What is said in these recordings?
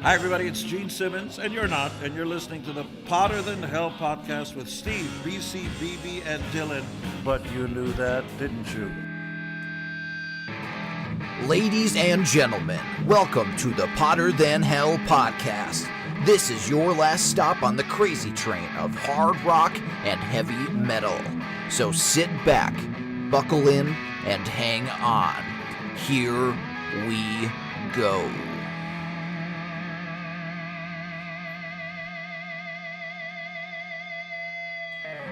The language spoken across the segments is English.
Hi, everybody. It's Gene Simmons, and you're not, and you're listening to the Potter Than Hell podcast with Steve, BC, BB, and Dylan. But you knew that, didn't you? Ladies and gentlemen, welcome to the Potter Than Hell podcast. This is your last stop on the crazy train of hard rock and heavy metal. So sit back, buckle in, and hang on. Here we go.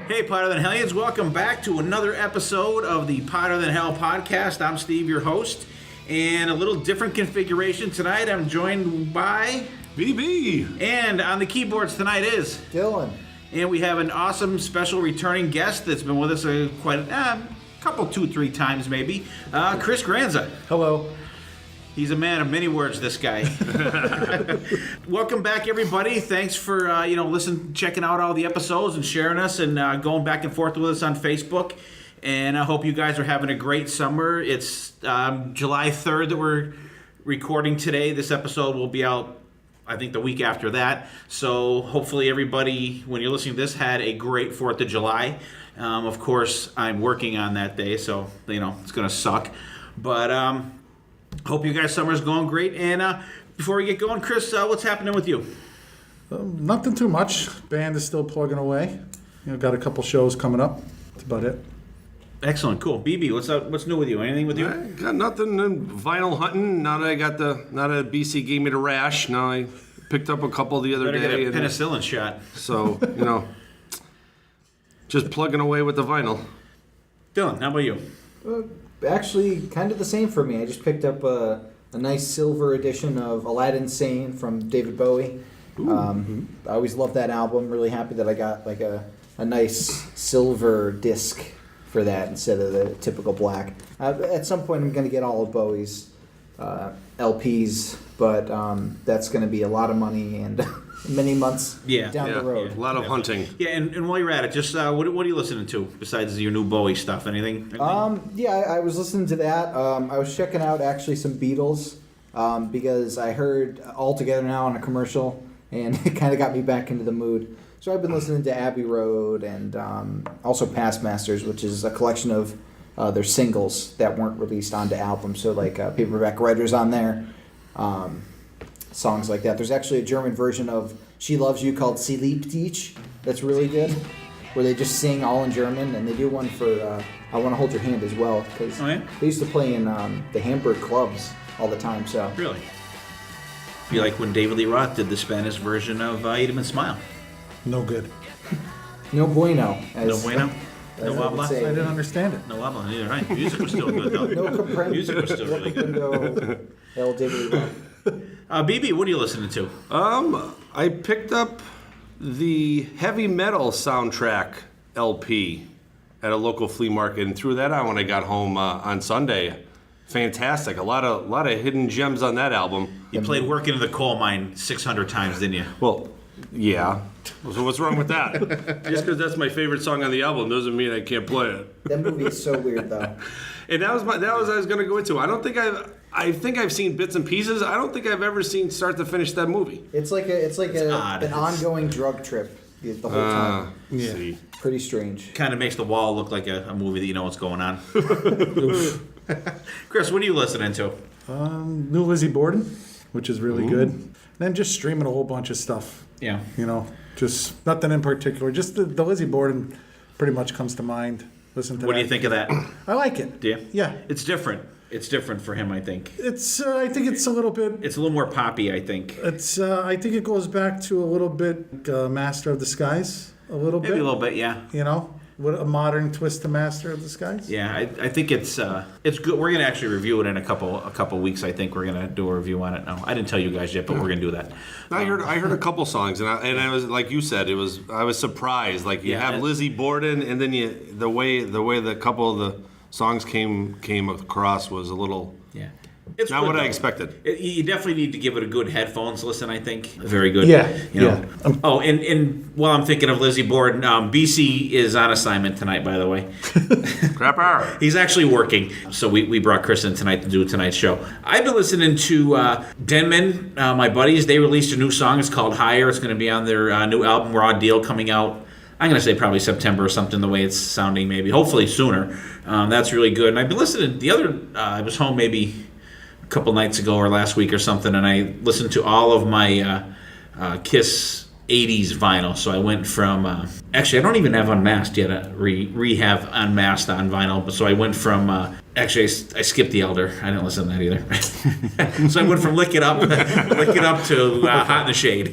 Hey, Potter Than Hellions, welcome back to another episode of the Potter Than Hell podcast. I'm Steve, your host, and a little different configuration tonight. I'm joined by BB, and on the keyboards tonight is Dylan. And we have an awesome special returning guest that's been with us quite a couple, 2-3 times maybe, Chris Granza. Hello. He's a man of many words, this guy. Welcome back, everybody. Thanks for checking out all the episodes and sharing us and going back and forth with us on Facebook. And I hope you guys are having a great summer. It's July 3rd that we're recording today. This episode will be out, I think, the week after that. So hopefully everybody, when you're listening to this, had a great 4th of July. Of course, I'm working on that day, so it's going to suck. But hope you guys' summer's going great. And before we get going, Chris, what's happening with you? Nothing too much. Band is still plugging away. Got a couple shows coming up. That's about it. Excellent, cool. BB, what's up? What's new with you? Anything with you? I got nothing. Vinyl hunting. Now that BC gave me the rash. Now I picked up a couple the other Better day. get a penicillin shot. So just plugging away with the vinyl. Dylan, how about you? Actually, kind of the same for me. I just picked up a nice silver edition of Aladdin Sane from David Bowie. I always loved that album. Really happy that I got like a nice silver disc for that instead of the typical black. At some point, I'm going to get all of Bowie's LPs, but that's going to be a lot of money and many months down the road. A lot of hunting. Yeah, and while you're at it, just what are you listening to besides your new Bowie stuff? Anything? I was listening to that. I was checking out actually some Beatles because I heard All Together Now on a commercial, and it kind of got me back into the mood. So I've been listening to Abbey Road and also Past Masters, which is a collection of their singles that weren't released onto albums. So like Paperback Writer's on there. Songs like that. There's actually a German version of She Loves You called Sie liebt dich that's really good, where they just sing all in German, and they do one for I Want to Hold Your Hand as well, because they used to play in the Hamburg clubs all the time. So really? Be like when David Lee Roth did the Spanish version of Eat 'Em and Smile. No good. No bueno. No bueno? No habla? I didn't understand it. No habla, neither did I. Music was still good, though. No comprendo. Music was still really good. El David Lee Roth. BB, what are you listening to? I picked up the heavy metal soundtrack LP at a local flea market and threw that on when I got home on Sunday. Fantastic. A lot of hidden gems on that album. You played Working in the Coal Mine 600 times, didn't you? Well, yeah. So what's wrong with that? Just because that's my favorite song on the album doesn't mean I can't play it. That movie is so weird, though. And that was what I was going to go into. I think I've seen bits and pieces. I don't think I've ever seen start to finish that movie. It's like an ongoing drug trip the whole time. Yeah. See. Pretty strange. Kind of makes The Wall look like a movie that you know what's going on. Chris, what are you listening to? New Lizzie Borden, which is really good. And then just streaming a whole bunch of stuff. Yeah. Just nothing in particular. Just the Lizzie Borden pretty much comes to mind. Listen to What that. do you think of that? I like it. Do you? Yeah. It's different. It's different for him, I think. I think it's a little bit. It's a little more poppy, I think. I think it goes back to a little bit Master of Disguise. A little bit. Maybe a little bit, yeah. With a modern twist to Master of Disguise. Yeah, I think it's good. We're gonna actually review it in a couple weeks. I think we're gonna do a review on it now. I didn't tell you guys yet, but we're gonna do that. I heard a couple songs, and I was like you said, I was surprised. Like you have Lizzie Borden, and then the way the couple of the songs came across was a little. Yeah. It's not good, what I though. expected. You definitely need to give it a good headphones listen, I think. Very good. Yeah, You know. yeah. Oh, and while I'm thinking of Lizzie Borden, BC is on assignment tonight, by the way. Crapper. He's actually working. So we brought Chris in tonight to do tonight's show. I've been listening to Denman, my buddies. They released a new song. It's called Higher. It's going to be on their new album, Raw Deal, coming out, I'm going to say probably September or something, the way it's sounding, maybe. Hopefully sooner. That's really good. And I've been listening. I was home maybe a couple nights ago or last week or something, and I listened to all of my Kiss 80s vinyl. So I went from actually I don't even have Unmasked yet. Rehab Unmasked on vinyl. But so I went from actually I skipped the Elder. I didn't listen to that either. So I went from Lick It Up to Hot in the Shade.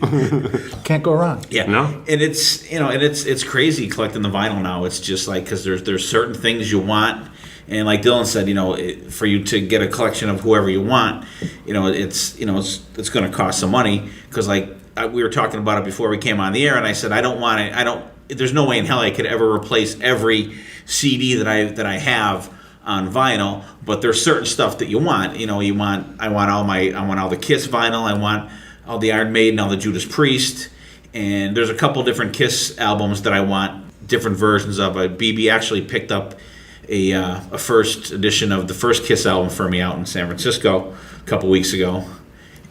Can't go wrong. Yeah, No? and it's crazy collecting the vinyl now. It's just like because there's certain things you want. And like Dylan said, for you to get a collection of whoever you want, it's going to cost some money because we were talking about it before we came on the air, and I said I don't want it. There's no way in hell I could ever replace every CD that I have on vinyl. But there's certain stuff that you want. I want all the Kiss vinyl. I want all the Iron Maiden, all the Judas Priest, and there's a couple different Kiss albums that I want different versions of. BB actually picked up a first edition of the first Kiss album for me out in San Francisco a couple weeks ago,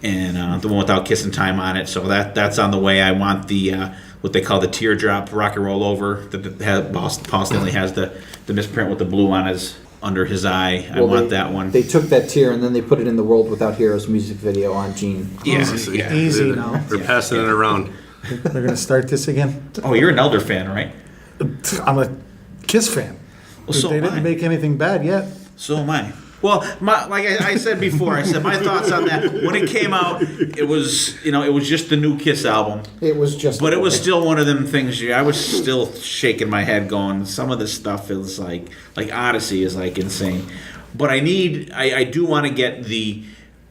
and the one without Kiss and Time on it. So that's on the way. I want the what they call the teardrop Rock and Roll Over that Paul Stanley has the misprint with the blue on under his eye. I want that one. They took that tear and then they put it in the World Without Heroes music video on Gene. Yeah, Easy now. They're passing it around. They're going to start this again. Oh, you're an Elder fan, right? I'm a Kiss fan. Well, so they am I. didn't make anything bad yet. So am I. Well, like I said before, my thoughts on that when it came out, it was just the new Kiss album. It was just. But it was still one of them things. I was still shaking my head, going, some of this stuff is like Odyssey is like insane. But I do want to get the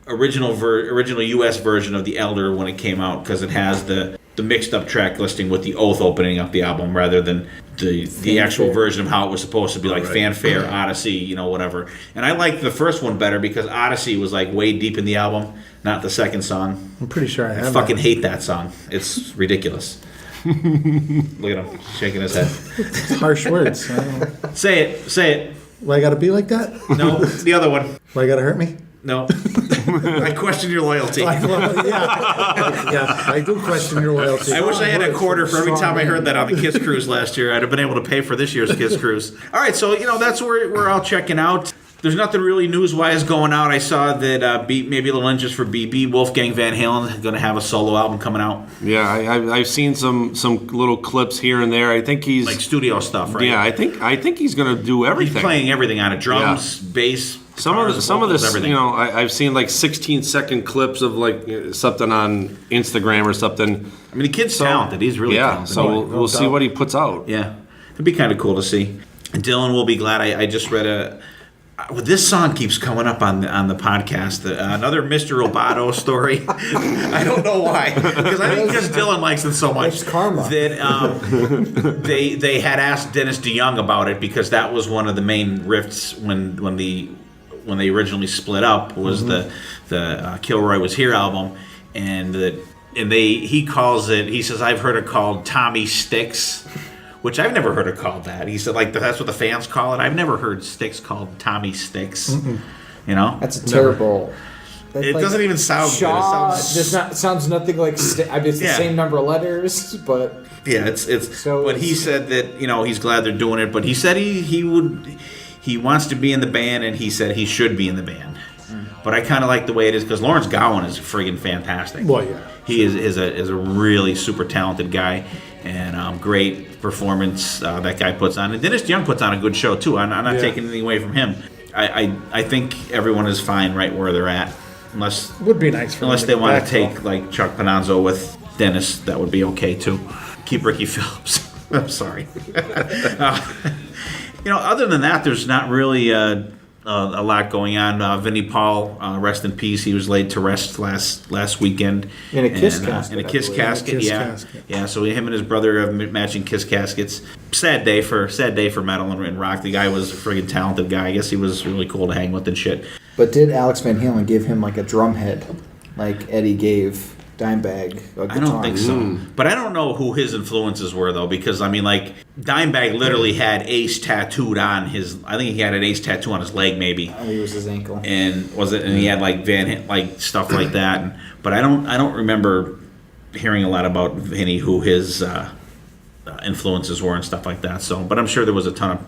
original U.S. version of the Elder when it came out because it has the mixed up track listing with the Oath opening up the album rather than the actual version of how it was supposed to be, like Fanfare, Odyssey, whatever. And I like the first one better because Odyssey was like way deep in the album, not the second song. I'm pretty sure I have. I fucking hate that song. It's ridiculous. Look at him shaking his head. Harsh words. I don't know. Say it. Why I got to be like that? No, the other one. Why got to hurt me? No. I question your loyalty. Yeah, I do question your loyalty. I wish I had a quarter for every time I heard that on the Kiss Cruise last year. I'd have been able to pay for this year's Kiss Cruise. All right, so that's where we're all checking out. There's nothing really news-wise going out. I saw that maybe a little interest for BB. Wolfgang Van Halen is going to have a solo album coming out. Yeah, I've seen some little clips here and there. I think he's like studio stuff, right? Yeah, I think he's going to do everything. He's playing everything on it: drums, bass. Some of this, everything. I've seen like 16-second clips of like something on Instagram or something. I mean, the kid's talented. He's really talented. So we'll see what he puts out. Yeah, it'd be kind of cool to see. And Dylan will be glad. I just read this song keeps coming up on the podcast. Another Mr. Roboto story. I don't know why, because I think because Dylan likes it so much. It's karma. That they had asked Dennis DeYoung about it because that was one of the main riffs when they originally split up was the Kilroy Was Here album, and he calls it. He says I've heard it called Tommy Sticks. Which I've never heard it called that. He said, that's what the fans call it. I've never heard Sticks called Tommy Sticks. That's a terrible. It doesn't even sound Shaw good. it sounds nothing like. It's the same number of letters, but yeah, it's. So but he said that he's glad they're doing it. But he said he wants to be in the band, and he said he should be in the band. But I kind of like the way it is because Lawrence Gowan is friggin' fantastic. Well, yeah. He is a really super talented guy. And great performance that guy puts on. And Dennis DeYoung puts on a good show, too. I'm not taking anything away from him. I think everyone is fine right where they're at. Unless would be nice for unless they want to take, like, Chuck Panozzo with Dennis. That would be okay, too. Keep Ricky Phillips. I'm sorry. Other than that, there's not really a lot going on. Vinnie Paul, rest in peace. He was laid to rest last weekend. In a Kiss casket. In a Kiss casket, casket. Yeah, so him and his brother have matching Kiss caskets. Sad day for metal and rock. The guy was a friggin' talented guy. I guess he was really cool to hang with and shit. But did Alex Van Halen give him like a drum head, like Eddie gave Dimebag a guitar? I don't think so. But I don't know who his influences were, though, because, I mean, like, Dimebag literally had Ace tattooed on his... I think he had an Ace tattoo on his leg, maybe. I think it was his ankle. And he had, like, like, stuff like that. But I don't remember hearing a lot about Vinny, who his influences were and stuff like that. So, but I'm sure there was a ton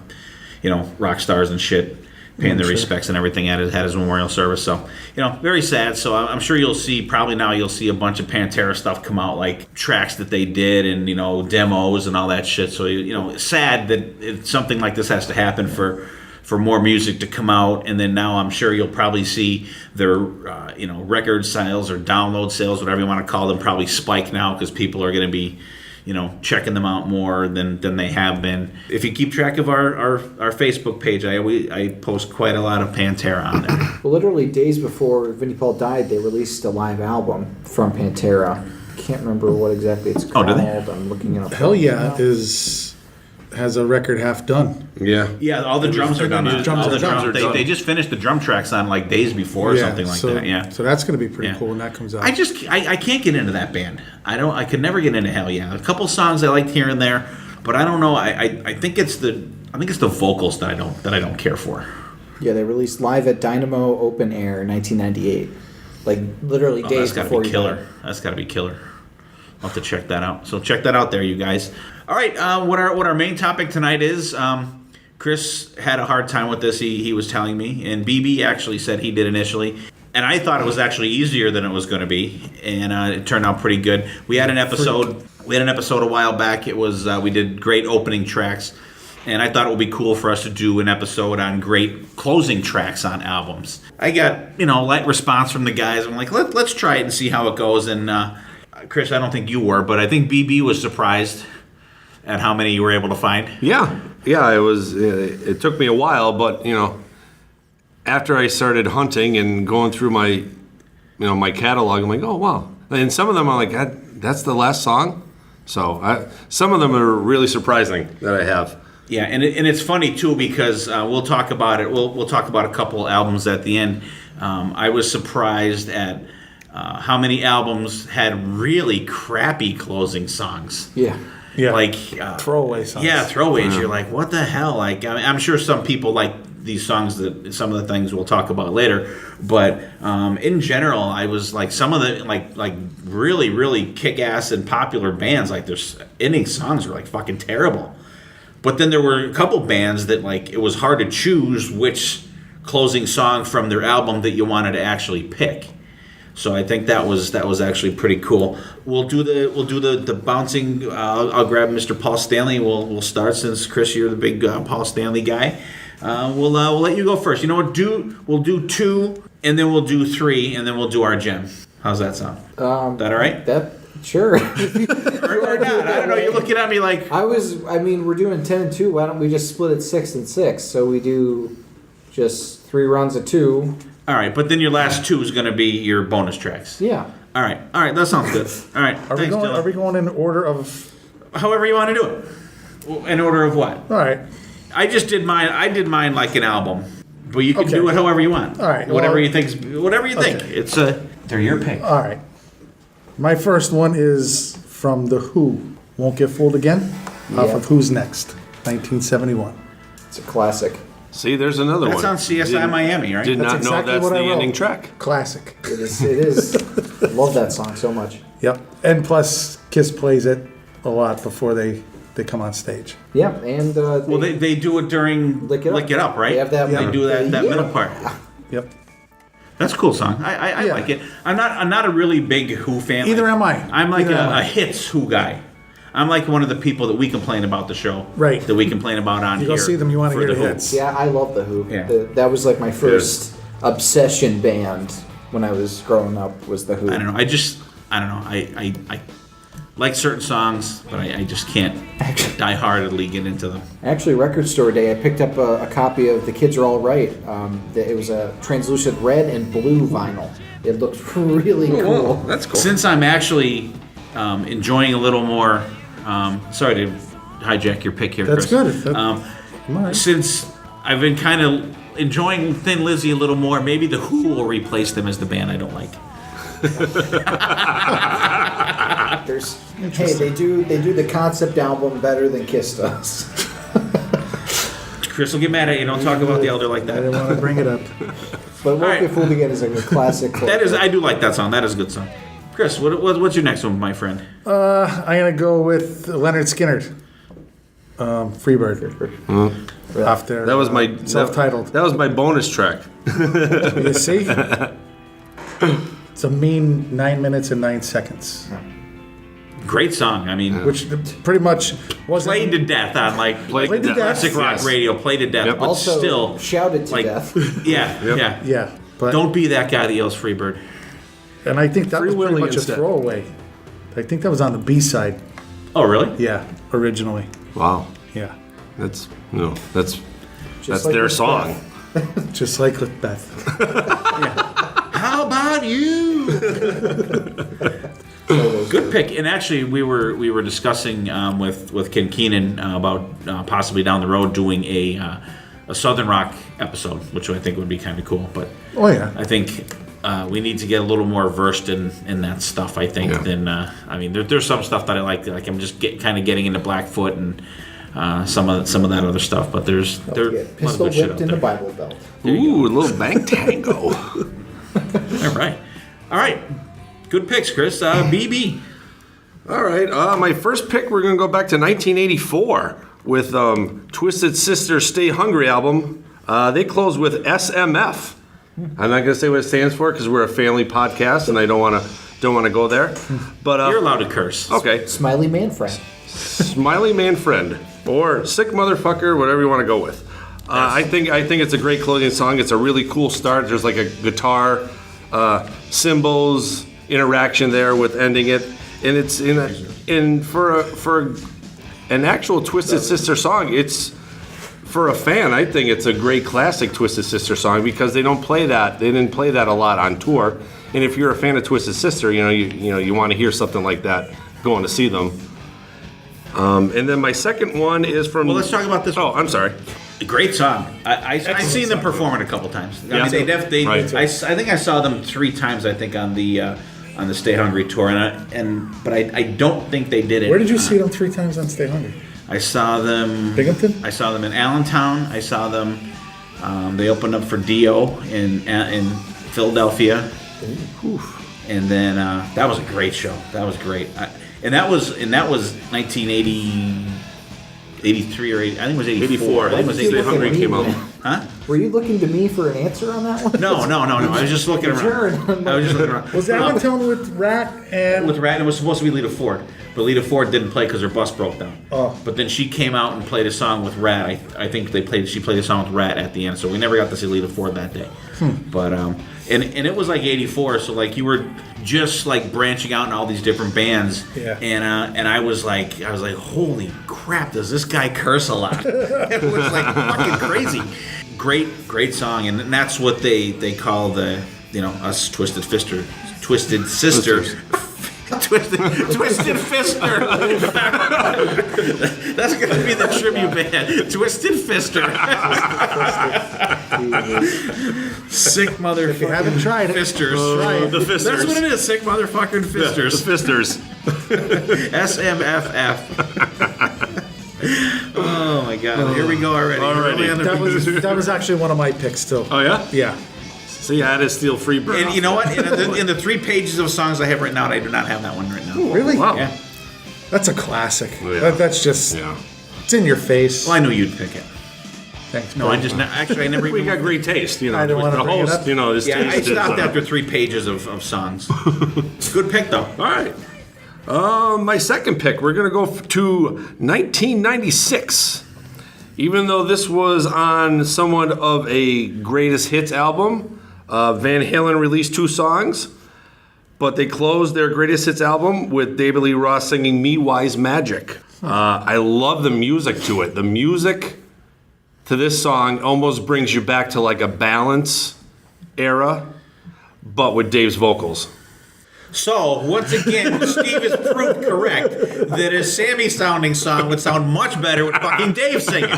of, rock stars and shit paying their respects and everything at his memorial service. So, very sad. So I'm sure you'll see a bunch of Pantera stuff come out, like tracks that they did and, demos and all that shit. So, it's sad that something like this has to happen for more music to come out. And then now I'm sure you'll probably see their, record sales or download sales, whatever you want to call them, probably spike now because people are going to be checking them out more than they have been. If you keep track of our Facebook page, I post quite a lot of Pantera on there. Well, literally days before Vinnie Paul died, they released a live album from Pantera. Can't remember what exactly it's called. Oh, did they? I'm looking it up. Hell yeah has a record half done. Yeah. Yeah, all the drums are done. done. They just finished the drum tracks on like days before or something like that. Yeah. So that's going to be pretty cool when that comes out. I can't get into that band. I could never get into Hell Yeah. A couple songs I liked here and there, but I don't know. I think it's the vocals that I don't care for. Yeah, they released Live at Dynamo Open Air in 1998. Like literally days before. That's got to be killer. I'll have to check that out. So check that out there, you guys. All right, what our main topic tonight is, Chris had a hard time with this, he was telling me, and BB actually said he did initially, and I thought it was actually easier than it was going to be, and it turned out pretty good. We had an episode a while back. It was we did great opening tracks, and I thought it would be cool for us to do an episode on great closing tracks on albums. I got light response from the guys. I'm like, let's try it and see how it goes. And Chris, I don't think you were, but I think BB was surprised at how many you were able to find. Yeah, it was. It took me a while, but after I started hunting and going through my, my catalog, I'm like, oh wow. And some of them I'm like, that's the last song. So some of them are really surprising that I have. Yeah, and it's funny too because we'll talk about it. We'll talk about a couple albums at the end. I was surprised at how many albums had really crappy closing songs. Yeah. Yeah. Like throwaway songs. Yeah, throwaways. You're like, what the hell? Like, I'm sure some people like these songs that some of the things we'll talk about later. But in general, I was like some of the like really really kick ass and popular bands. Like their ending songs were like fucking terrible. But then there were a couple bands that like it was hard to choose which closing song from their album that you wanted to actually pick. So I think that was actually pretty cool. We'll do the bouncing. I'll grab Mr. Paul Stanley. We'll start since Chris, you're the big Paul Stanley guy. We'll let you go first. You know what? We'll do 2, and then we'll do 3, and then we'll do our gem. How's that sound? That all right? Sure. or not? I don't know. You're looking at me like we're doing 10 and 2. Why don't we just split it 6 and 6? So we do just 3 rounds of 2. All right, but then your last 2 is going to be your bonus tracks. Yeah. All right, that sounds good. All right, Are we going in order of? However you want to do it. In order of what? All right. I just did mine. I did mine like an album, but you can do it however you want. All right. Whatever you think. It's they're your pick. All right. My first one is from The Who. Won't Get Fooled Again. Off of Who's Next, 1971. It's a classic. See, there's another That's one. on CSI Miami, right? Did not That's know exactly that's what the I wrote. ending track. Classic. It is. Love that song so much. Yep. And plus, Kiss plays it a lot before they come on stage. Yeah, and Well, they do it during Lick It Up, right? They have that. They do that middle part. Yep. That's a cool song. I like it. I'm not a really big Who fan. Either am I. I'm like Either am I. a hits Who guy. I'm like one of the people that we complain about the show. Right. That we complain about on You here. go see them, you want to for hear the Who. hits. Yeah, I love the Who. Yeah. That was like my first obsession band when I was growing up. Was the Who. I don't know. I don't know. I like certain songs, but I just can't die-heartedly get into them. Actually, Record Store Day, I picked up a copy of The Kids Are All Right. It was a translucent red and blue vinyl. It looked really cool. That's cool. Since I'm actually enjoying a little more, sorry to hijack your pick here, That's Chris. good. Since I've been kind of enjoying Thin Lizzy a little more, maybe the Who will replace them as the band I don't like. They do the concept album better than Kiss does. Chris will get mad at you. Don't talk about the Elder like I that. didn't want to bring it up. But Won't right. Get Fooled Again is like a classic. I do like that song. That is a good song. Chris, what's your next one, my friend? I'm gonna go with Leonard Skinner. Freebird. Off there. That was my self-titled. That was my bonus track. You see? It's a mean 9 minutes and 9 seconds, Great song. I mean, which pretty much wasn't played to death on Played to death. classic rock Yes. radio. Played to death, Yep. but Also still shouted to like, death. Yeah. Yeah, but Don't be that guy that yells Freebird. and I think that was pretty Freewheeling much instead. a throwaway. I think that was on the B side. Oh, really? Yeah, originally. Wow. Yeah, That's like their with song. just like Macbeth. How about you? Good pick. And actually, we were discussing with Ken Keenan about possibly down the road doing a Southern rock episode, which I think would be kind of cool. But Oh yeah. I think we need to get a little more versed in that stuff. I think than I mean, there's some stuff that I like. Like I'm just getting into Blackfoot and some of that other stuff. But there's Don't a forget, lot of Pistol good shit Whipped out in the there. Bible Belt. Ooh, a little bank tango. All right. Good picks, Chris. BB. All right, my first pick, we're going to go back to 1984 with Twisted Sister's Stay Hungry album. They close with SMF. I'm not going to say what it stands for because we're a family podcast and I don't want to go there. But You're allowed to curse. okay, Smiley Man Friend. Smiley Man Friend or Sick Motherfucker, whatever you want to go with. I think it's a great closing song. It's a really cool start. There's like a guitar, cymbals, interaction there with ending it, and it's for an actual Twisted Sister song. It's for a fan. I think it's a great classic Twisted Sister song because they don't play that. They didn't play that a lot on tour. And if you're a fan of Twisted Sister, you want to hear something like that going to see them. And then my second one is from. Well, let's talk about this. Oh, I'm sorry. Great song. I've seen them perform it a couple times. I Yeah. mean, they definitely. Right. I think I saw them 3 times. I think on the Stay Hungry tour, but I don't think they did it. Where did you see them 3 times on Stay Hungry? I saw them. Binghamton? I saw them in Allentown. I saw them. They opened up for Dio in Philadelphia. And then that was a great show. That was great. And that was 1983 or 80, I think it was 84. I think it was Stay 84. Hungry came out. Huh? Were you looking to me for an answer on that one? No. I was just looking around. I was just looking around. Was Allentown with Rat and With Rat, it was supposed to be Lita Ford, but Lita Ford didn't play because her bus broke down. Oh. But then she came out and played a song with Rat. I think she played a song with Rat at the end, so we never got to see Lita Ford that day. But and it was like 84, so like you were just like branching out in all these different bands. Yeah. And I was like, holy crap, does this guy curse a lot? It was like fucking crazy. Great song, and that's what they call us Twisted Sister. Twisted Fister. That's going to be the tribute band. Twisted Fister. Sick motherfucking if you haven't tried it, Fisters. try it. The Fisters. That's what it is. Sick motherfucking Fisters. The Fisters. SMFF. Oh my God! Here we go already. Already. We're really on the- that was actually one of my picks too. Oh yeah. Yeah. See, I had to steal Freebird. And you know what? In the 3 pages of songs I have written out, I do not have that one right now. Really? Wow. Yeah. That's a classic. Yeah. That's just Yeah. it's in your face. Well, I knew you'd pick it. Thanks. No, I never. We Even, got great taste, I didn't with wanna the bring it host, up. his yeah, I taste is, stopped after 3 pages of songs. Good pick though. All right. My second pick, we're going to go to 1996. Even though this was on somewhat of a greatest hits album, Van Halen released 2 songs, but they closed their greatest hits album with David Lee Roth singing Me Wise Magic. I love the music to it. The music to this song almost brings you back to like a Balance era, but with Dave's vocals. So once again, Steve is proved correct that a Sammy sounding song would sound much better with fucking Dave singing.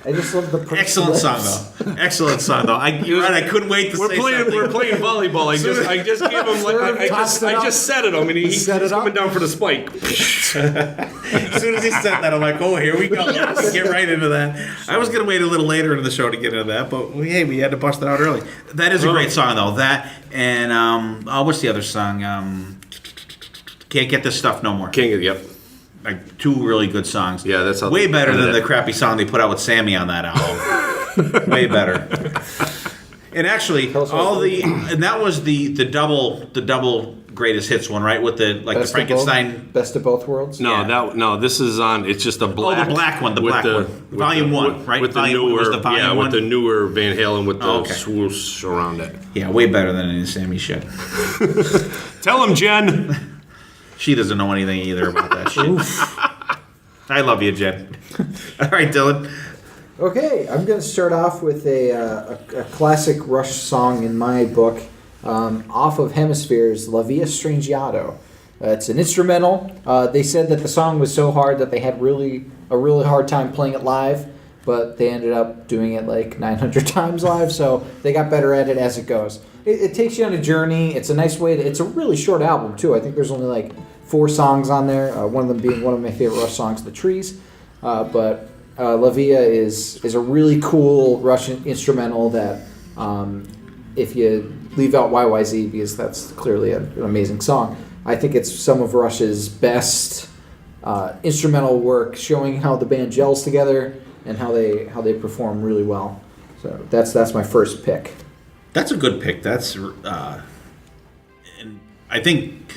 I just love the Excellent song though. Excellent song though. You're right. I couldn't wait to say something. We're playing volleyball. I just gave him like I just set it him, and he's coming down for the spike. As soon as he said that, I'm like, oh, here we go. Let's get right into that. I was gonna wait a little later in the show to get into that, but hey, we had to bust it out early. That is a great song though. That and what's the other song? Can't Get This Stuff No More. Yep. Like 2 really good songs. Yeah, that's how way better than the crappy song they put out with Sammy on that album. Way better. And actually, and that was the double greatest hits one, right? With the the Frankenstein. Best of Both Worlds. No, this is on. It's just a black. Oh, the black one, Volume 1, right? With the newer, with the newer Van Halen with the swoosh around it. Yeah, way better than any Sammy shit. Tell him, Jen. She doesn't know anything either about that shit. I love you, Jen. All right, Dylan. Okay, I'm going to start off with a classic Rush song in my book, off of Hemisphere's La Via Strangiato. It's an instrumental. They said that the song was so hard that they had a really hard time playing it live, but they ended up doing it like 900 times live, so they got better at it as it goes. It takes you on a journey. It's a nice way it's a really short album, too. I think there's only like 4 songs on there, one of them being one of my favorite Rush songs, The Trees. But La Via is a really cool Russian instrumental that if you leave out YYZ, because that's clearly an amazing song, I think it's some of Rush's best instrumental work, showing how the band gels together and how they perform really well. So that's my first pick. That's a good pick. That's and I think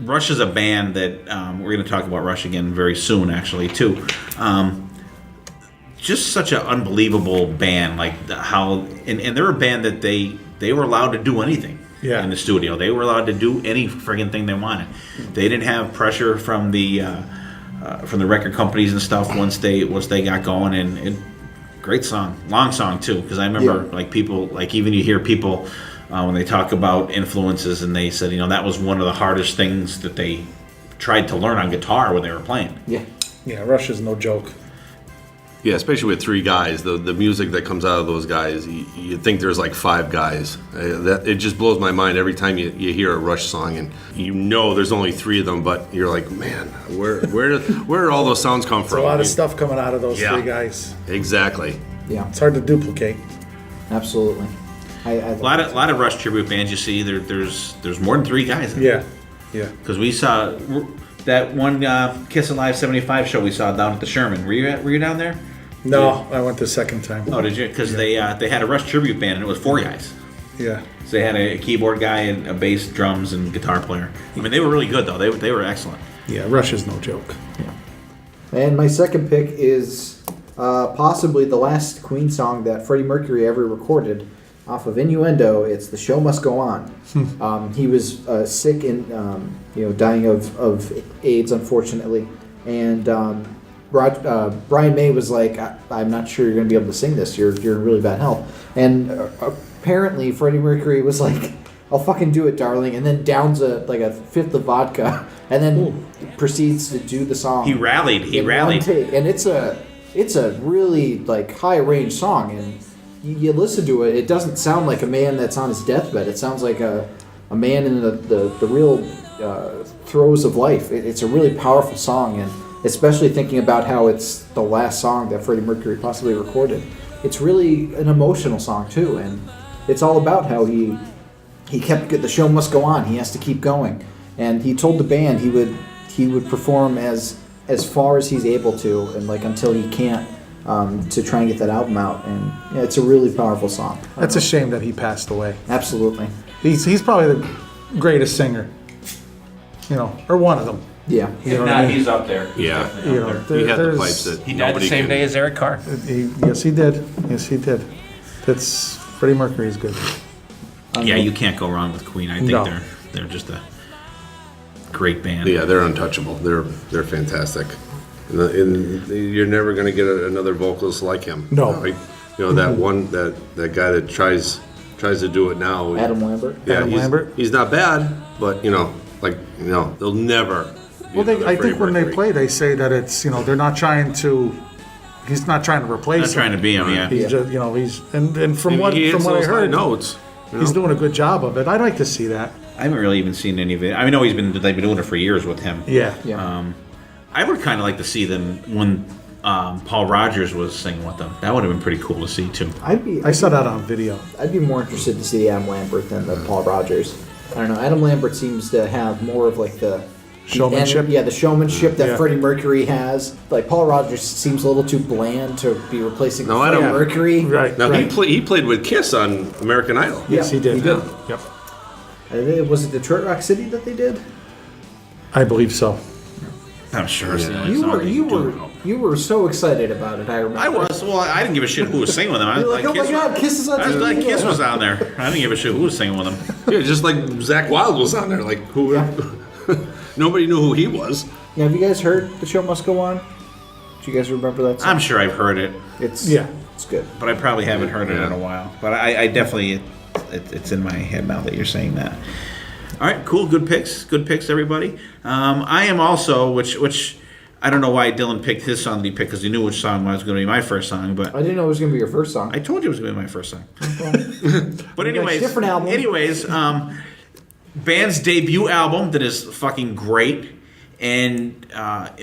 Rush is a band that we're going to talk about Rush again very soon, actually, too. Just such an unbelievable band, like how and they're a band that they were allowed to do anything in the studio. They were allowed to do any friggin' thing they wanted. They didn't have pressure from the record companies and stuff once they got going. And great song, long song too, because I remember like people, like even you hear people when they talk about influences, and they said, that was one of the hardest things that they tried to learn on guitar when they were playing. Yeah, Rush is no joke. Yeah, especially with 3 guys, the music that comes out of those guys, you think there's like 5 guys. It just blows my mind every time you hear a Rush song, and there's only 3 of them, but you're like, man, where did all those sounds come from? There's a lot of stuff coming out of those 3 guys. Exactly. Yeah, it's hard to duplicate. Absolutely. A lot of Rush tribute bands you see, there's more than 3 guys. Yeah. Because we saw that one Kiss Alive 75 show we saw down at the Sherman. Were you down there? No, I went the second time. Oh, did you? Because they had a Rush tribute band, and it was 4 guys. Yeah. So they had a keyboard guy and a bass, drums, and guitar player. I mean, they were really good though. They were excellent. Yeah, Rush is no joke. Yeah. And my second pick is possibly the last Queen song that Freddie Mercury ever recorded, off of Innuendo. It's "The Show Must Go On." He was sick and dying of AIDS, unfortunately, and Brian May was like, "I'm not sure you're going to be able to sing this. You're in really bad health." And apparently, Freddie Mercury was like, "I'll fucking do it, darling," and then downs a fifth of vodka, and then proceeds to do the song. He rallied. One take. And it's a really like high range song, and you listen to it, it doesn't sound like a man that's on his deathbed. It sounds like a man in the real throes of life. It's a really powerful song, and especially thinking about how it's the last song that Freddie Mercury possibly recorded. It's really an emotional song too, and it's all about how he kept the show must go on. He has to keep going, and he told the band he would perform as far as he's able to, and like until he can't. To try and get that album out, and it's a really powerful song. That's a shame that he passed away. Absolutely. He's probably the greatest singer, or one of them. Yeah. If not, he's up there. Yeah. He had the pipes that he died the same day as Eric Carr. Yes, he did. That's Freddie Mercury's good. Yeah, you can't go wrong with Queen. I think they're just a great band. Yeah, they're untouchable. They're fantastic. And you're never going to get another vocalist like him. No. Right? That one that guy that tries to do it now. Adam Lambert. Yeah, Lambert. He's not bad, but they'll never. Well, I think when they play, they say that it's they're not trying to He's not trying to replace Not him. trying to be him, yeah. He's just, he's and from what He hits I those high heard, notes. he's doing a good job of it. I'd like to see that. I haven't really even seen any of it. I know they've been doing it for years with him. Yeah. Yeah. I would kind of like to see them when Paul Rogers was singing with them. That would have been pretty cool to see too. I saw that on video. I'd be more interested to see Adam Lambert than the Paul Rogers. I don't know. Adam Lambert seems to have more of like the Showmanship? the showmanship that Yeah. Freddie Mercury has. Like Paul Rogers seems a little too bland to be replacing No, I Freddie don't- Mercury. Right. Now Right. he played with Kiss on American Idol. Yes, he did. He did. Yep. Was it Detroit Rock City that they did? I believe so. I'm sure it's the only song You were so excited about it. I remember. I was. Well, I didn't give a shit who was singing with them. I You're was like, oh my God, Kiss is on I was TV. like, Kiss was on there. I didn't give a shit who was singing with them. Yeah, just like Zach Wilde was on there. Like who? Yeah. Nobody knew who he was. Now, have you guys heard The Show Must Go On? Do you guys remember that song? I'm sure I've heard it, It's good. but I probably haven't heard it in a while. But I definitely, it's in my head now that you're saying that. All right, cool. Good picks, everybody. I am also, which I don't know why Dylan picked his song that he picked because he knew which song was going to be my first song, but I didn't know it was going to be your first song. I told you it was going to be my first song. But anyways, different album. band's debut album that is fucking great. And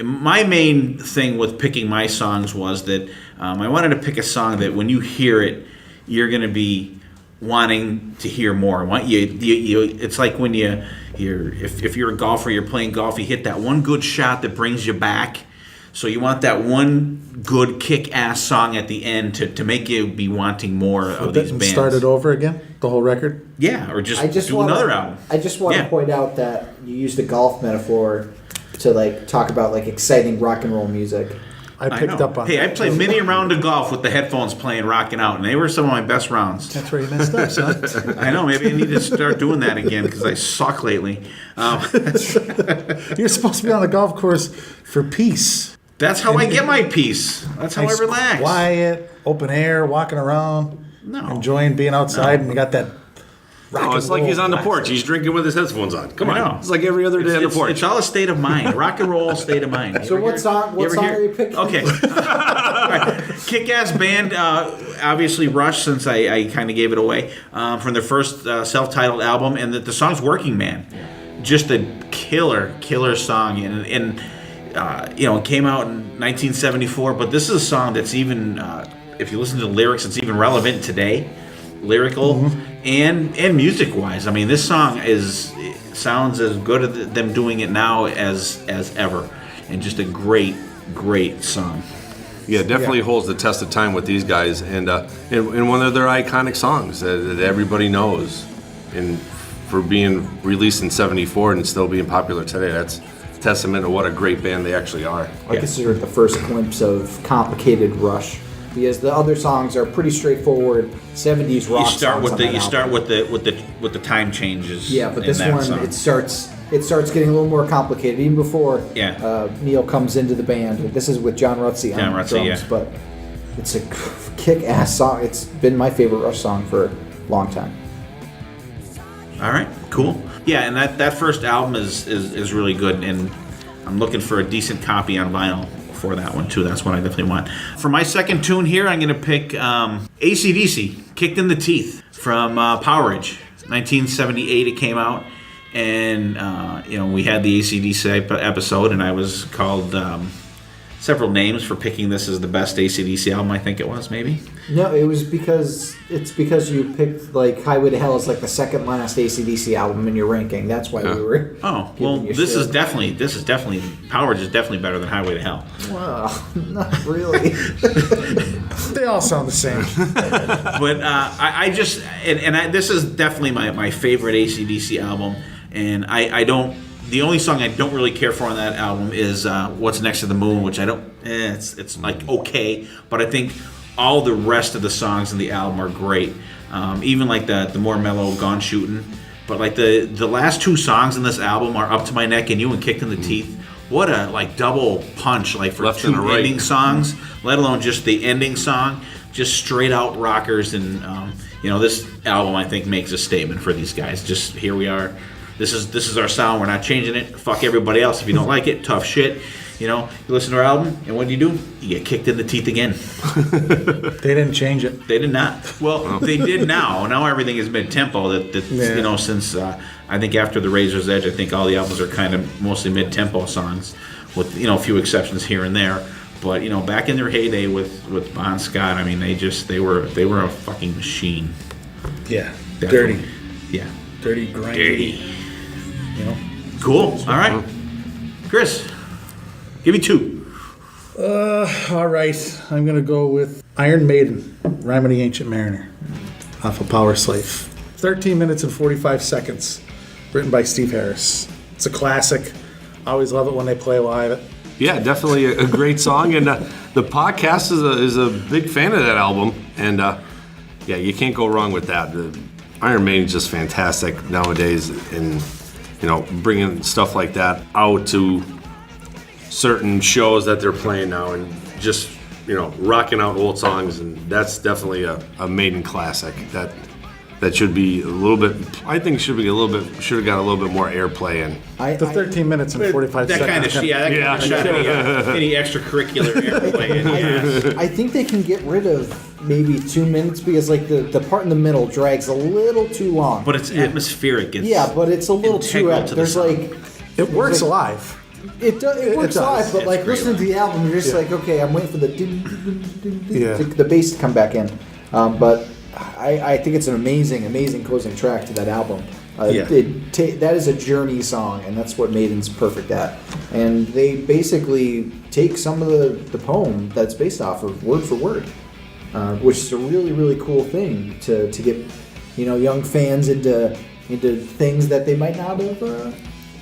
my main thing with picking my songs was that I wanted to pick a song that when you hear it, you're going to be wanting to hear more. It's like when if you're a golfer, you're playing golf, you hit that one good shot that brings you back. So you want that one good kick-ass song at the end to make you be wanting more of these bands. Start it over again, the whole record. Yeah, or just do wanna, another album. I just want to point out that you used a golf metaphor to like talk about like exciting rock and roll music. I picked know. up on Hey, I that. played many a round of golf with the headphones playing, rocking out, and they were some of my best rounds. That's where you messed up, son. I know. Maybe I need to start doing that again because I suck lately. You're supposed to be on the golf course for peace. That's how I get my peace. That's how I Nice, relax. Quiet, open air, walking around, No. enjoying being outside, and you got that. Oh, it's like he's on the porch. He's drinking with his headphones on. Come I know. on. It's like every other day on the porch. It's all a state of mind. Rock and roll state of mind. So what song are you picking? Okay. Right. Kick-ass band, obviously Rush, since I kind of gave it away, from their first self-titled album, and the song's Working Man. Just a killer song. And it came out in 1974, but this is a song that's even, if you listen to the lyrics, it's even relevant today. Lyrical and music-wise. I mean, this song sounds as good at them doing it now as ever. And just a great song. Yeah, it definitely holds the test of time with these guys, and one of their iconic songs that everybody knows, and for being released in '74 and still being popular today, that's a testament to what a great band they actually are. I consider it the first glimpse of complicated Rush, because the other songs are pretty straightforward 70s rock. You start songs with on the that you start album. with the time changes. Yeah, but in this that one song. it starts getting a little more complicated even before Neil comes into the band. This is with John Rutsey on drums, yeah. but it's a kick-ass song. It's been my favorite Rush song for a long time. All right, cool. Yeah, and that first album is really good, and I'm looking for a decent copy on vinyl for that one too. That's what I definitely want. For my second tune here, I'm gonna pick AC/DC, "Kicked in the Teeth" from Powerage, 1978. It came out, and we had the AC/DC episode, and I was called several names for picking this as the best AC/DC album. I think it was maybe. No, it was because you picked like Highway to Hell as like the second last AC/DC album in your ranking. That's why we were. Oh giving well, you this shit. is definitely Powerage is definitely better than Highway to Hell. Well, not really. They all sound the same. But this is definitely my favorite AC/DC album, and I don't. The only song I don't really care for on that album is "What's Next to the Moon," which I don't. It's like okay, but I think all the rest of the songs in the album are great. Even like the more mellow "Gone Shootin'," but like the last two songs in this album are "Up to My Neck and You" and "Kicked in the Teeth." What a like double punch, like for Left two and a right. ending songs, let alone just the ending song. Just straight out rockers, and this album I think makes a statement for these guys. Just here we are. This is our sound. We're not changing it. Fuck everybody else if you don't like it. Tough shit. You listen to our album, and what do? You get kicked in the teeth again. They didn't change it. They did not. Well, they did now. Now everything is mid-tempo. Since I think after the Razor's Edge, I think all the albums are kind of mostly mid-tempo songs, with a few exceptions here and there. But back in their heyday with Bon Scott, I mean, they were a fucking machine. Yeah. Definitely. Dirty. Yeah. Dirty, grindy. Dirty. Cool. All right, Chris, give me 2. All right. I'm going to go with Iron Maiden, Rime of the Ancient Mariner, off of Power Slave. 13 minutes and 45 seconds, written by Steve Harris. It's a classic. I always love it when they play live. Yeah, definitely a great song, and the podcast is a big fan of that album, and yeah, you can't go wrong with that. The Iron Maiden's just fantastic nowadays, and bringing stuff like that out to certain shows that they're playing now, and just rocking out old songs, and that's definitely a Maiden classic that should be a little bit. I think should have got a little bit more airplay in. The 13 minutes and 45 that seconds. Kind of shot any extracurricular airplay. I think they can get rid of maybe 2 minutes because the part in the middle drags a little too long. But it's atmospheric. It's but it's a little too. There's it works live. It works does. live, but It's listening to the album, you're just okay. I'm waiting for the bass to come back in. But I think it's an amazing closing track to that album. That is a journey song, and that's what Maiden's perfect at. And they basically take some of the poem that's based off of word for word, which is a really cool thing to get young fans into things that they might not have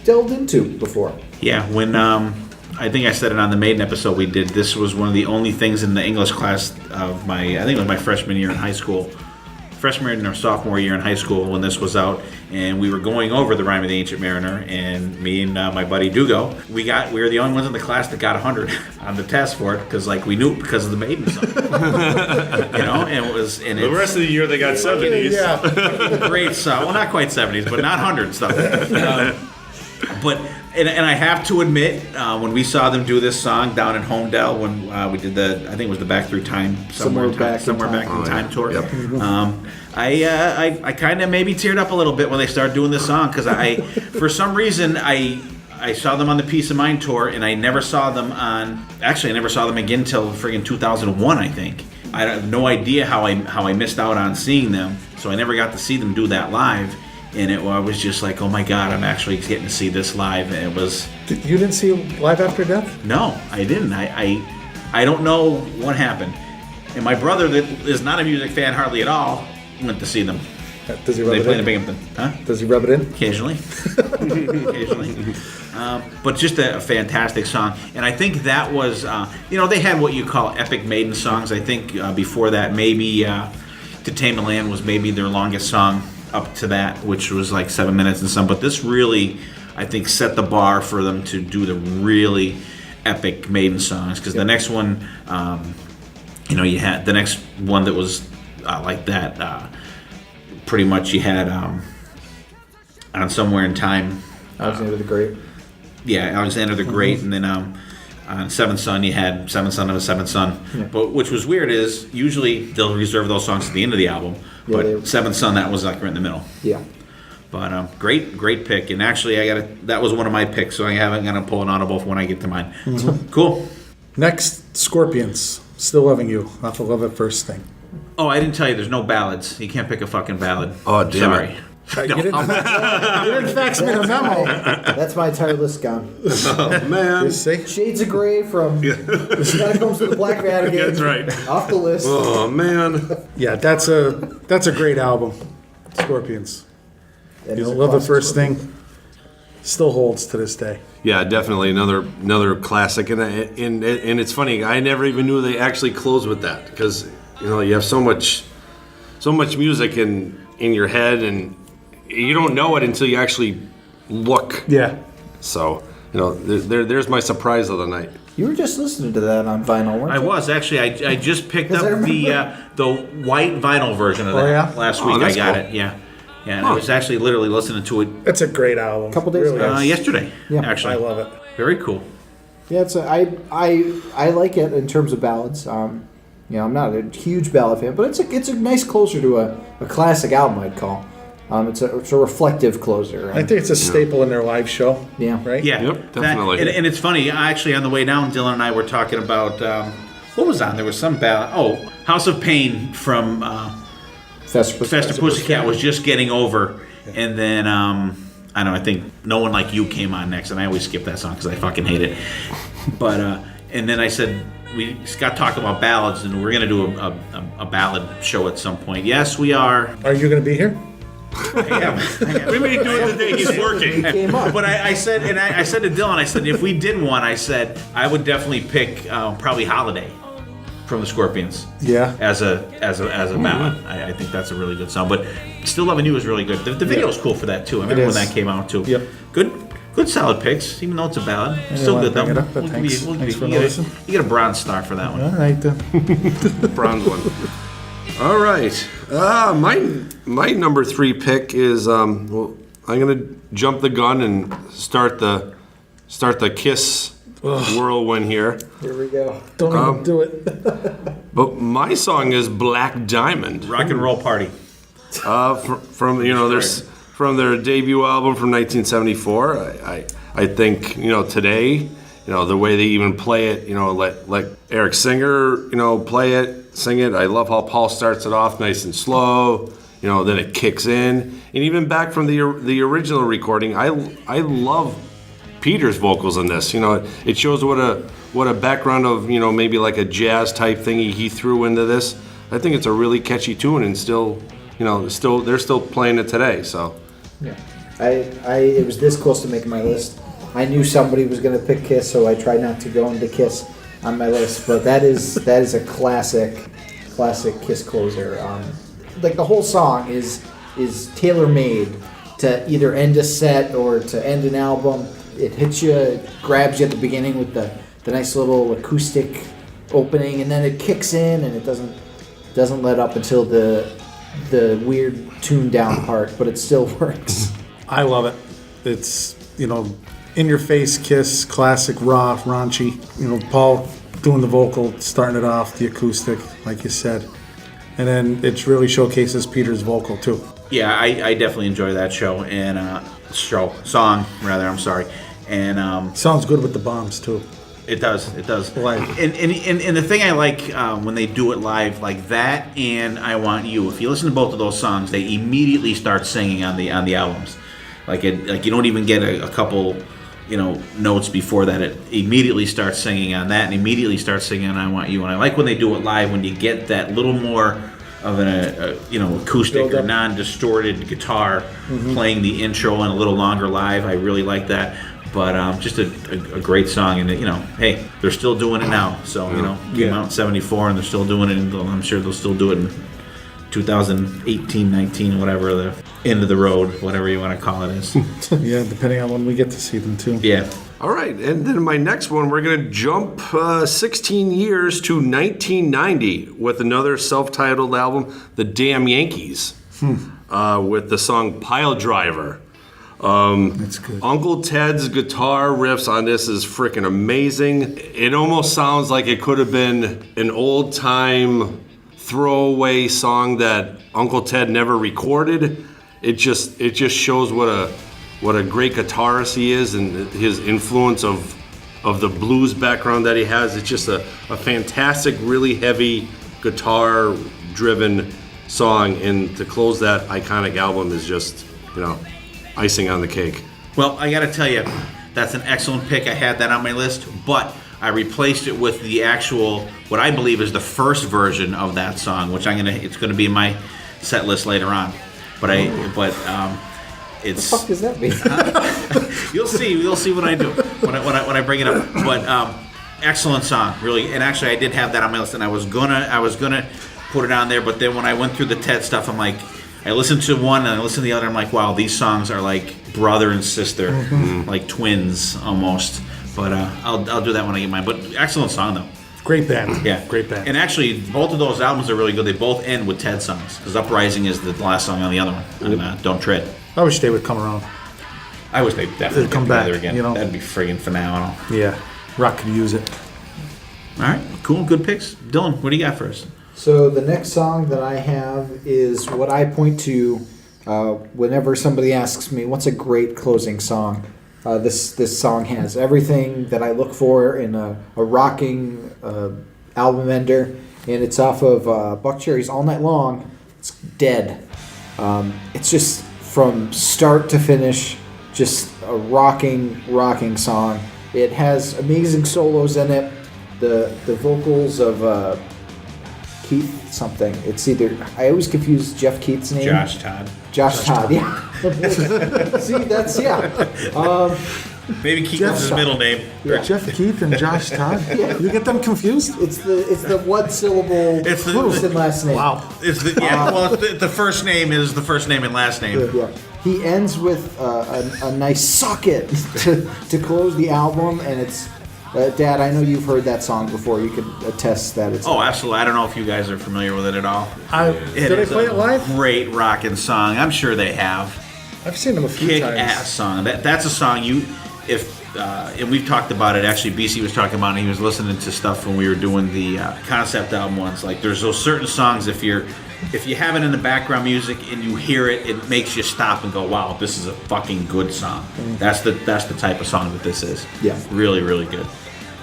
delved into before. Yeah, when I think I said it on the Maiden episode we did, this was one of the only things in the English class of I think it was my freshman year in high school. Freshman or sophomore year in high school when this was out, and we were going over the Rime of the Ancient Mariner, and me and my buddy Dugo, we were the only ones in the class that got 100 on the test for it, because we knew it because of the Maiden song. And it was The rest of the year they got 70s. Yeah. great song. Well, not quite 70s, but not 100 stuff. But I have to admit, when we saw them do this song down in Homedale, when we did I think it was the Back Through Time somewhere back in time tour. Yep. I kind of maybe teared up a little bit when they started doing this song, because for some reason I saw them on the Peace of Mind tour, and I never saw them again till friggin' 2001, I think. I have no idea how I missed out on seeing them, so I never got to see them do that live. And I was just like, oh my God, I'm actually getting to see this live. And it was... You didn't see Live After Death? No, I didn't. I don't know what happened. And my brother, that is not a music fan hardly at all, went to see them. Does he rub They it played in in? Binghamton. Huh? Does he rub it in? Occasionally. Occasionally. But just a fantastic song. And I think that was, they had what you call epic Maiden songs. I think before that, maybe To Tame a Land was maybe their longest song up to that, which was 7 minutes and some. But this really, I think, set the bar for them to do the really epic Maiden songs. Because the next one, you had the next one that was like that. Pretty much, you had on Somewhere in Time. Alexander the Great. Yeah, Alexander the Great, and then on Seventh Son, you had Seventh Son of a Seventh Son. Yeah. But which was weird is usually they'll reserve those songs at the end of the album. Yeah, But Seventh Son, that was right in the middle. Yeah. But great pick, and actually that was one of my picks, so I haven't gonna pull an audible for when I get to mine. Cool. Next, Scorpions, Still Loving You, off of Love at First Thing. Oh, I didn't tell you. There's no ballads. You can't pick a fucking ballad. Oh, damn Sorry. it. You didn't fax me the memo. That's my entire list gone. Oh, man. See? Shades of Grey from Catacombs to the Black Vatican. That's right. Off the list. Oh, man. Yeah, that's a great album. Scorpions. That is a Love at classic First Scorpion. Thing still holds to this day. Yeah, definitely another classic, and it's funny. I never even knew they actually closed with that, because you have so much music in your head, and you don't know it until you actually look. Yeah. So there's my surprise of the night. You were just listening to that on vinyl, weren't you? I was actually. I just picked Because I up the white vinyl version of that yeah? last week. I that's got cool. it. Yeah, and I was actually literally listening to it It's a great album. Couple days ago. is. yesterday. Yeah. Actually, I love it. very cool. Yeah, I like it in terms of ballads. I'm not a huge ballad fan, but it's a nice closer to a classic album, I'd call. It's a reflective closer. I think it's a staple in their live show. Yeah. Right? Yeah. Yep, definitely. And it's funny, actually, on the way down, Dylan and I were talking about, what was on? There was some ballad. Oh, House of Pain from Faster Pussycat was just getting over. And then, I don't know, I think No One Like You came on next. And I always skip that song because I fucking hate it. But, and then I said, we got talking about ballads, and we're going to do a ballad show at some point. Yes, we are. Are you going to be here? I am. We may do it the day he's working. He came up. But I said to Dylan, I said, if we did one, I said, I would definitely pick probably Holiday from the Scorpions. Yeah. As a ballad. I think that's a really good song. But Still Loving You is really good. The video is cool for that too. I remember when that came out too. Yep. Good solid picks, even though it's a ballad. Still good though. Thanks for noticing. You get a bronze star for that one. All right then. Bronze one. All right. My number 3 pick is I'm gonna jump the gun and start the Kiss whirlwind here. Here we go. Don't even do it. But my song is Black Diamond. Rock and Roll Party. From their debut album from 1974. I think today the way they even play it, let Eric Singer play it, sing it. I love how Paul starts it off nice and slow. Then it kicks in, and even back from the original recording, I love Peter's vocals in this. It shows what a background of maybe like a jazz type thing he threw into this. I think it's a really catchy tune, and they're still playing it today. So Yeah. It was this close to making my list. I knew somebody was going to pick Kiss, so I tried not to go into Kiss on my list. But that is a classic Kiss closer. Like the whole song is tailor-made to either end a set or to end an album. It hits you, it grabs you at the beginning with the nice little acoustic opening, and then it kicks in, and it doesn't let up until the weird tuned down part, but it still works. I love it. It's, in your face Kiss, classic raw, raunchy. Paul doing the vocal, starting it off, the acoustic, like you said. And then it really showcases Peter's vocal too. Yeah, I definitely enjoy that show and song. I'm sorry. And sounds good with the bombs too. It does. Live. And the thing I like when they do it live like that and I Want You, if you listen to both of those songs, they immediately start singing on the albums. Like you don't even get a couple notes before that. It immediately starts singing on that and immediately starts singing on I Want You. And I like when they do it live, when you get that little more of an acoustic or non-distorted guitar playing the intro and a little longer live. I really like that. But just a great song, and hey, they're still doing it now. So came out in '74, and they're still doing it. And I'm sure they'll still do it in 2018, 19, whatever the end of the road, whatever you want to call it is. Yeah, depending on when we get to see them too. Yeah. all right, and then my next one, we're gonna jump 16 years to 1990 with another self-titled album, The Damn Yankees, with the song Pile Driver. That's good. Uncle Ted's guitar riffs on this is freaking amazing. It almost sounds like it could have been an old-time throwaway song that Uncle Ted never recorded. It just shows what a great guitarist he is and his influence of the blues background that he has. It's just a fantastic, really heavy guitar-driven song, and to close that iconic album is just, icing on the cake. Well, I got to tell you, that's an excellent pick. I had that on my list, but I replaced it with the actual, what I believe is the first version of that song, which it's gonna be in my set list later on. It's. The fuck does that mean? You'll see what I do when I bring it up. But excellent song, really. And actually, I did have that on my list, and I was gonna put it on there. But then when I went through the Ted stuff, I'm like, I listened to one and I listened to the other. I'm like, wow, these songs are like brother and sister, like twins almost. But I'll do that when I get mine. But excellent song though. Great band. Yeah, great band. And actually, both of those albums are really good. They both end with Ted songs, because Uprising is the last song on the other one, and Don't Tread. I wish they would come around. I wish they definitely come get together back, again. That'd be friggin' phenomenal. Yeah. Rock could use it. All right, cool, good picks. Dylan, what do you got for us? So the next song that I have is what I point to whenever somebody asks me, what's a great closing song? This song has everything that I look for in a rocking album ender, and it's off of Buck Cherry's All Night Long. It's Dead. It's just from start to finish, just a rocking song. It has amazing solos in it. The vocals of Keith something. It's either, I always confuse Jeff Keith's name. Josh Todd. Josh Todd, yeah. See, that's, yeah. Maybe Keith is his middle name. Yeah. Jeff Keith and Josh Todd? You get them confused? It's the one syllable It's the- first and last name. Wow. It's the first name is the first name and last name. Yeah. He ends with a nice "suck it" to close the album, and it's Dad. I know you've heard that song before. You could attest that it's. Oh, absolutely. I don't know if you guys are familiar with it at all. Did I play it live? Great rocking song. I'm sure they have. I've seen them a few Kick times. ass song. That's a song and we've talked about it. Actually, BC was talking about it. He was listening to stuff when we were doing the concept album ones. Like there's those certain songs if you have it in the background music and you hear it, it makes you stop and go, "Wow, this is a fucking good song." That's the type of song that this is. Yeah. Really, really good.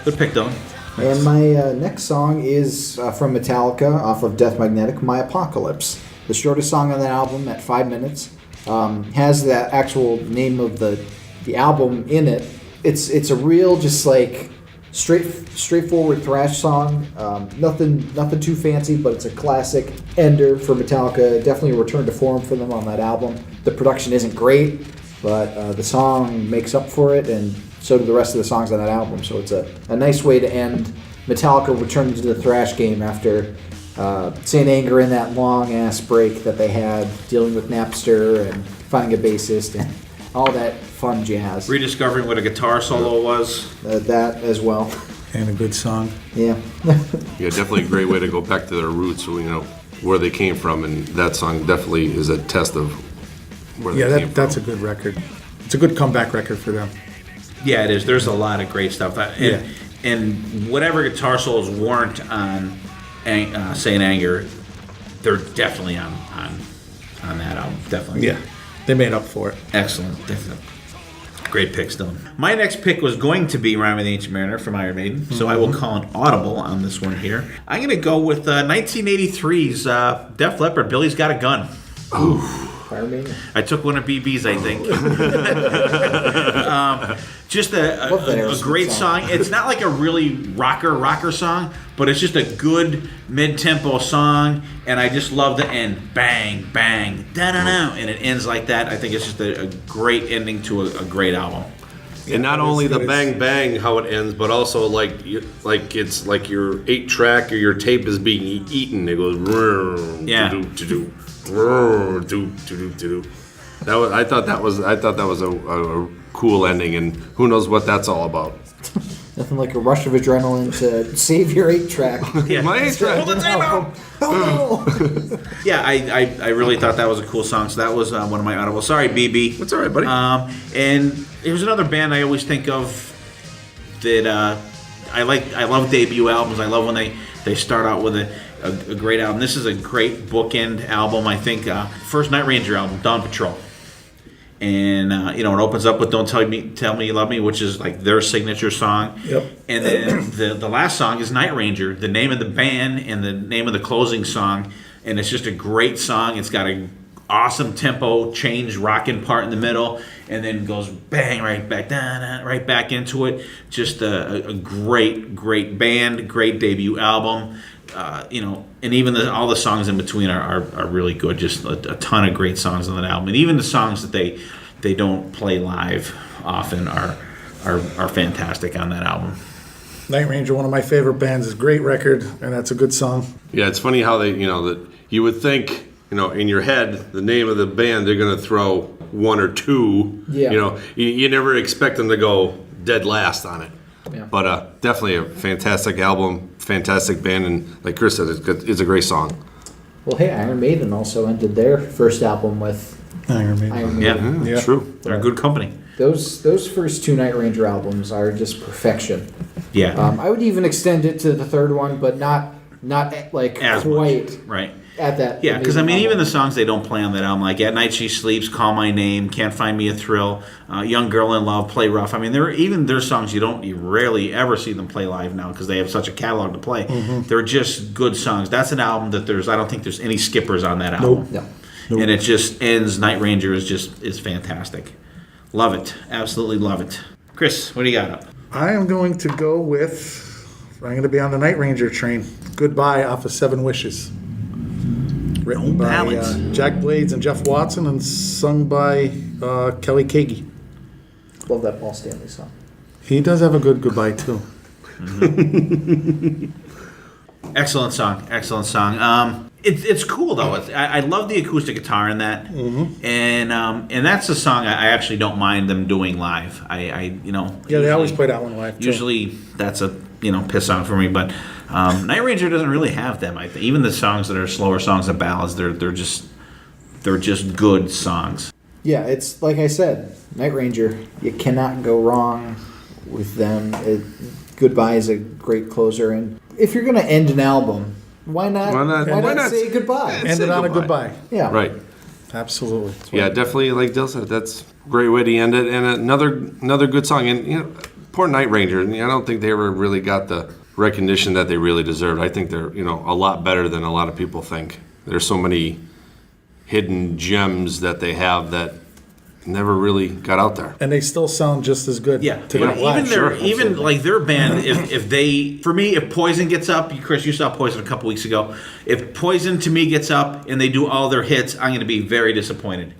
Good pick, Dylan. And my next song is from Metallica off of Death Magnetic, My Apocalypse. The shortest song on that album at 5 minutes. Has the actual name of the album in it. It's a real just like straightforward thrash song. Nothing too fancy, but it's a classic ender for Metallica. Definitely a return to form for them on that album. The production isn't great, but the song makes up for it, and so do the rest of the songs on that album. So it's a nice way to end. Metallica returned to the thrash game after St. Anger in that long ass break that they had dealing with Napster and finding a bassist and all that fun jazz. Rediscovering what a guitar solo was. That as well. And a good song. Yeah. Yeah, definitely a great way to go back to their roots, where they came from, and that song definitely is a test of where they came that's from. a good record. It's a good comeback record for them. Yeah, it is. There's a lot of great stuff. And whatever guitar solos weren't on St. Anger, they're definitely on that album. Definitely. Yeah, they made up for it. Excellent. Definitely. Great picks, Dylan. My next pick was going to be Rime of the Ancient Mariner from Iron Maiden, so I will call an audible on this one here. I'm going to go with 1983's Def Leppard, Billy's Got a Gun. Iron Maiden. I took one of BB's, I think. Just a great song. It's not like a really rocker song, but it's just a good mid-tempo song, and I just love the end. Bang, bang, da-da-da, and it ends like that. I think it's just a great ending to a great album. And not only the bang bang how it ends, but also like it's like your 8-track or your tape is being eaten. It goes Yeah. do. I thought that was a cool ending, and who knows what that's all about. Nothing like a rush of adrenaline to save your 8-track. Yeah. My 8-track. Hold the tape out. Oh no! Yeah, I really thought that was a cool song, so that was one of my audibles. Sorry, BB. That's all right, buddy. And here's another band I always think of that I love debut albums. I love when they start out with a great album. This is a great bookend album, I think. First Night Ranger album, Dawn Patrol. And it opens up with "Don't Tell Me You Love Me," which is like their signature song. Yep. And then the last song is "Night Ranger," the name of the band and the name of the closing song. And it's just a great song. It's got an awesome tempo change, rocking part in the middle, and then goes bang right back down, right back into it. Just a great band, great debut album. And even all the songs in between are really good. Just a ton of great songs on that album, and even the songs that they don't play live often are fantastic on that album. Night Ranger, one of my favorite bands, is a great record, and that's a good song. Yeah, it's funny how they, that you would think, in your head, the name of the band, they're going to throw one or two. Yeah. You never expect them to go dead last on it. Yeah. But definitely a fantastic album, fantastic band, and like Chris said, it's a great song. Well, hey, Iron Maiden also ended their first album with Iron Maiden. Iron Maiden. Yeah, Yeah. True. they're a good company. Those first two Night Ranger albums are just perfection. Yeah. I would even extend it to the third one, but not like As quite much. Right. at that. Yeah, because I mean, amazing even the level. songs they don't play on that album, like "At Night She Sleeps," "Call My Name," "Can't Find Me a Thrill," "Young Girl in Love," "Play Rough." I mean, even their songs you rarely ever see them play live now because they have such a catalog to play. They're just good songs. That's an album that I don't think there's any skippers on that album. No. And it just ends. Night Ranger is fantastic. Love it, absolutely love it. Chris, what do you got up? I am going to go with. I'm going to be on the Night Ranger train. Goodbye off of Seven Wishes. Written by ballads. Jack Blades and Jeff Watson and sung by Kelly Kagi. Love that Paul Stanley song. He does have a good goodbye too. Excellent song, excellent song. It's cool though. I love the acoustic guitar in that, and that's a song I actually don't mind them doing live. Yeah, they usually- always play that one live too. Usually that's a piss song for me, but Night Ranger doesn't really have them. I think even the songs that are slower songs and ballads, they're just good songs. Yeah, it's like I said, Night Ranger. You cannot go wrong with them. Goodbye is a great closer, and if you're gonna end an album, why not? Why not say goodbye? End it on a goodbye. Yeah. Right. Absolutely. Yeah, definitely. Like Dill said, that's a great way to end it. And another good song. And poor Night Ranger. I don't think they ever really got the recognition that they really deserved. I think they're a lot better than a lot of people think. There's so many hidden gems that they have that never really got out there. And they still sound just as good. Yeah, to but get live. even like their band, if Poison gets up, Chris, you saw Poison a couple weeks ago. If Poison to me gets up and they do all their hits, I'm going to be very disappointed.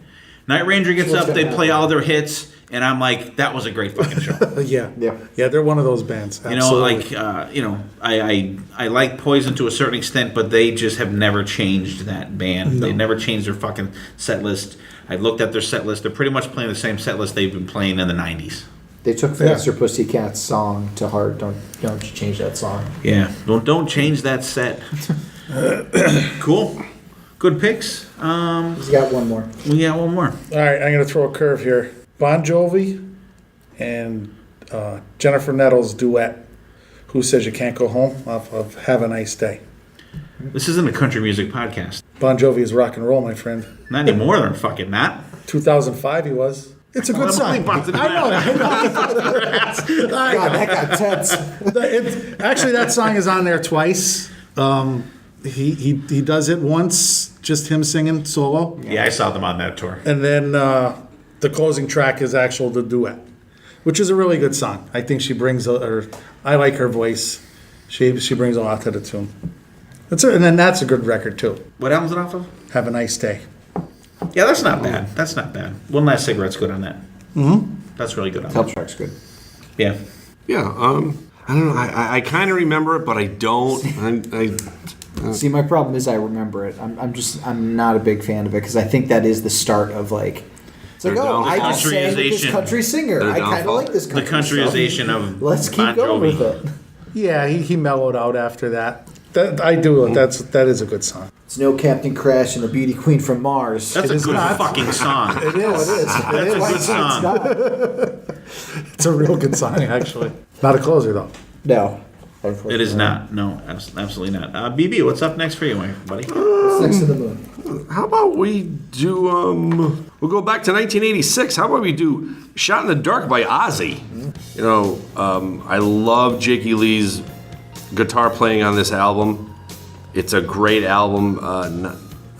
Night Ranger gets up, they play all their hits, and I'm like, that was a great fucking show. Yeah, they're one of those bands. Absolutely. I like Poison to a certain extent, but they just have never changed that band. No. They never changed their fucking set list. I looked at their set list. They're pretty much playing the same set list they've been playing in the 90s. They took Faster Pussycat's song to heart. Don't you change that song. Yeah, don't change that set. Cool. Good picks. He's got one more. We got one more. All right, I'm going to throw a curve here. Bon Jovi and Jennifer Nettles duet, Who Says You Can't Go Home, off of Have a Nice Day. This isn't a country music podcast. Bon Jovi is rock and roll, my friend. Not anymore than fucking that. 2005 he was. It's a good song. I know. God, that got tense. Actually, that song is on there twice. He does it once, just him singing solo, Yeah, I saw them on that tour. and then the closing track is the duet, which is a really good song. I think she brings I like her voice. She brings a lot to the tune. And then that's a good record too. What album's it off of? Have a Nice Day. Yeah, that's not bad. That's not bad. One Last Cigarette's good on that. Mm-hmm. That's really good on Title that. track's good. Yeah. Yeah. I don't know. I kind of remember it, but I don't. See, my problem is I remember it. I'm not a big fan of it because I think that is the start of like. It's like, They're oh, down. I just sang with this Countryization. country singer. They're I kind of downfall. like this The country. countryization of Let's keep Bon going Jovi. with it. Yeah, he mellowed out after that. I do. That is a good song. It's no Captain Crash and the Beauty Queen from Mars. That's It a is good not. fucking song. It is. That's a good song. It's a real good song, actually. Not a closer though. No. It is not. No, absolutely not. BB, what's up next for you, buddy? It's next to the moon. How about we do? We'll go back to 1986. How about we do "Shot in the Dark" by Ozzy? I love Jakey Lee's guitar playing on this album. It's a great album.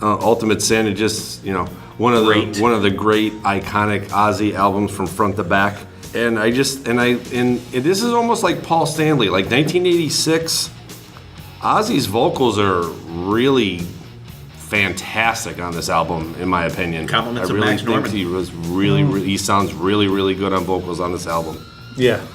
Ultimate Sin, and just one of the great iconic Ozzy albums from front to back. And this is almost like Paul Stanley, like 1986. Ozzy's vocals are really fantastic on this album, in my opinion. Compliments I of really Max think Norman. he was he sounds really, really good on vocals on this album. Yeah.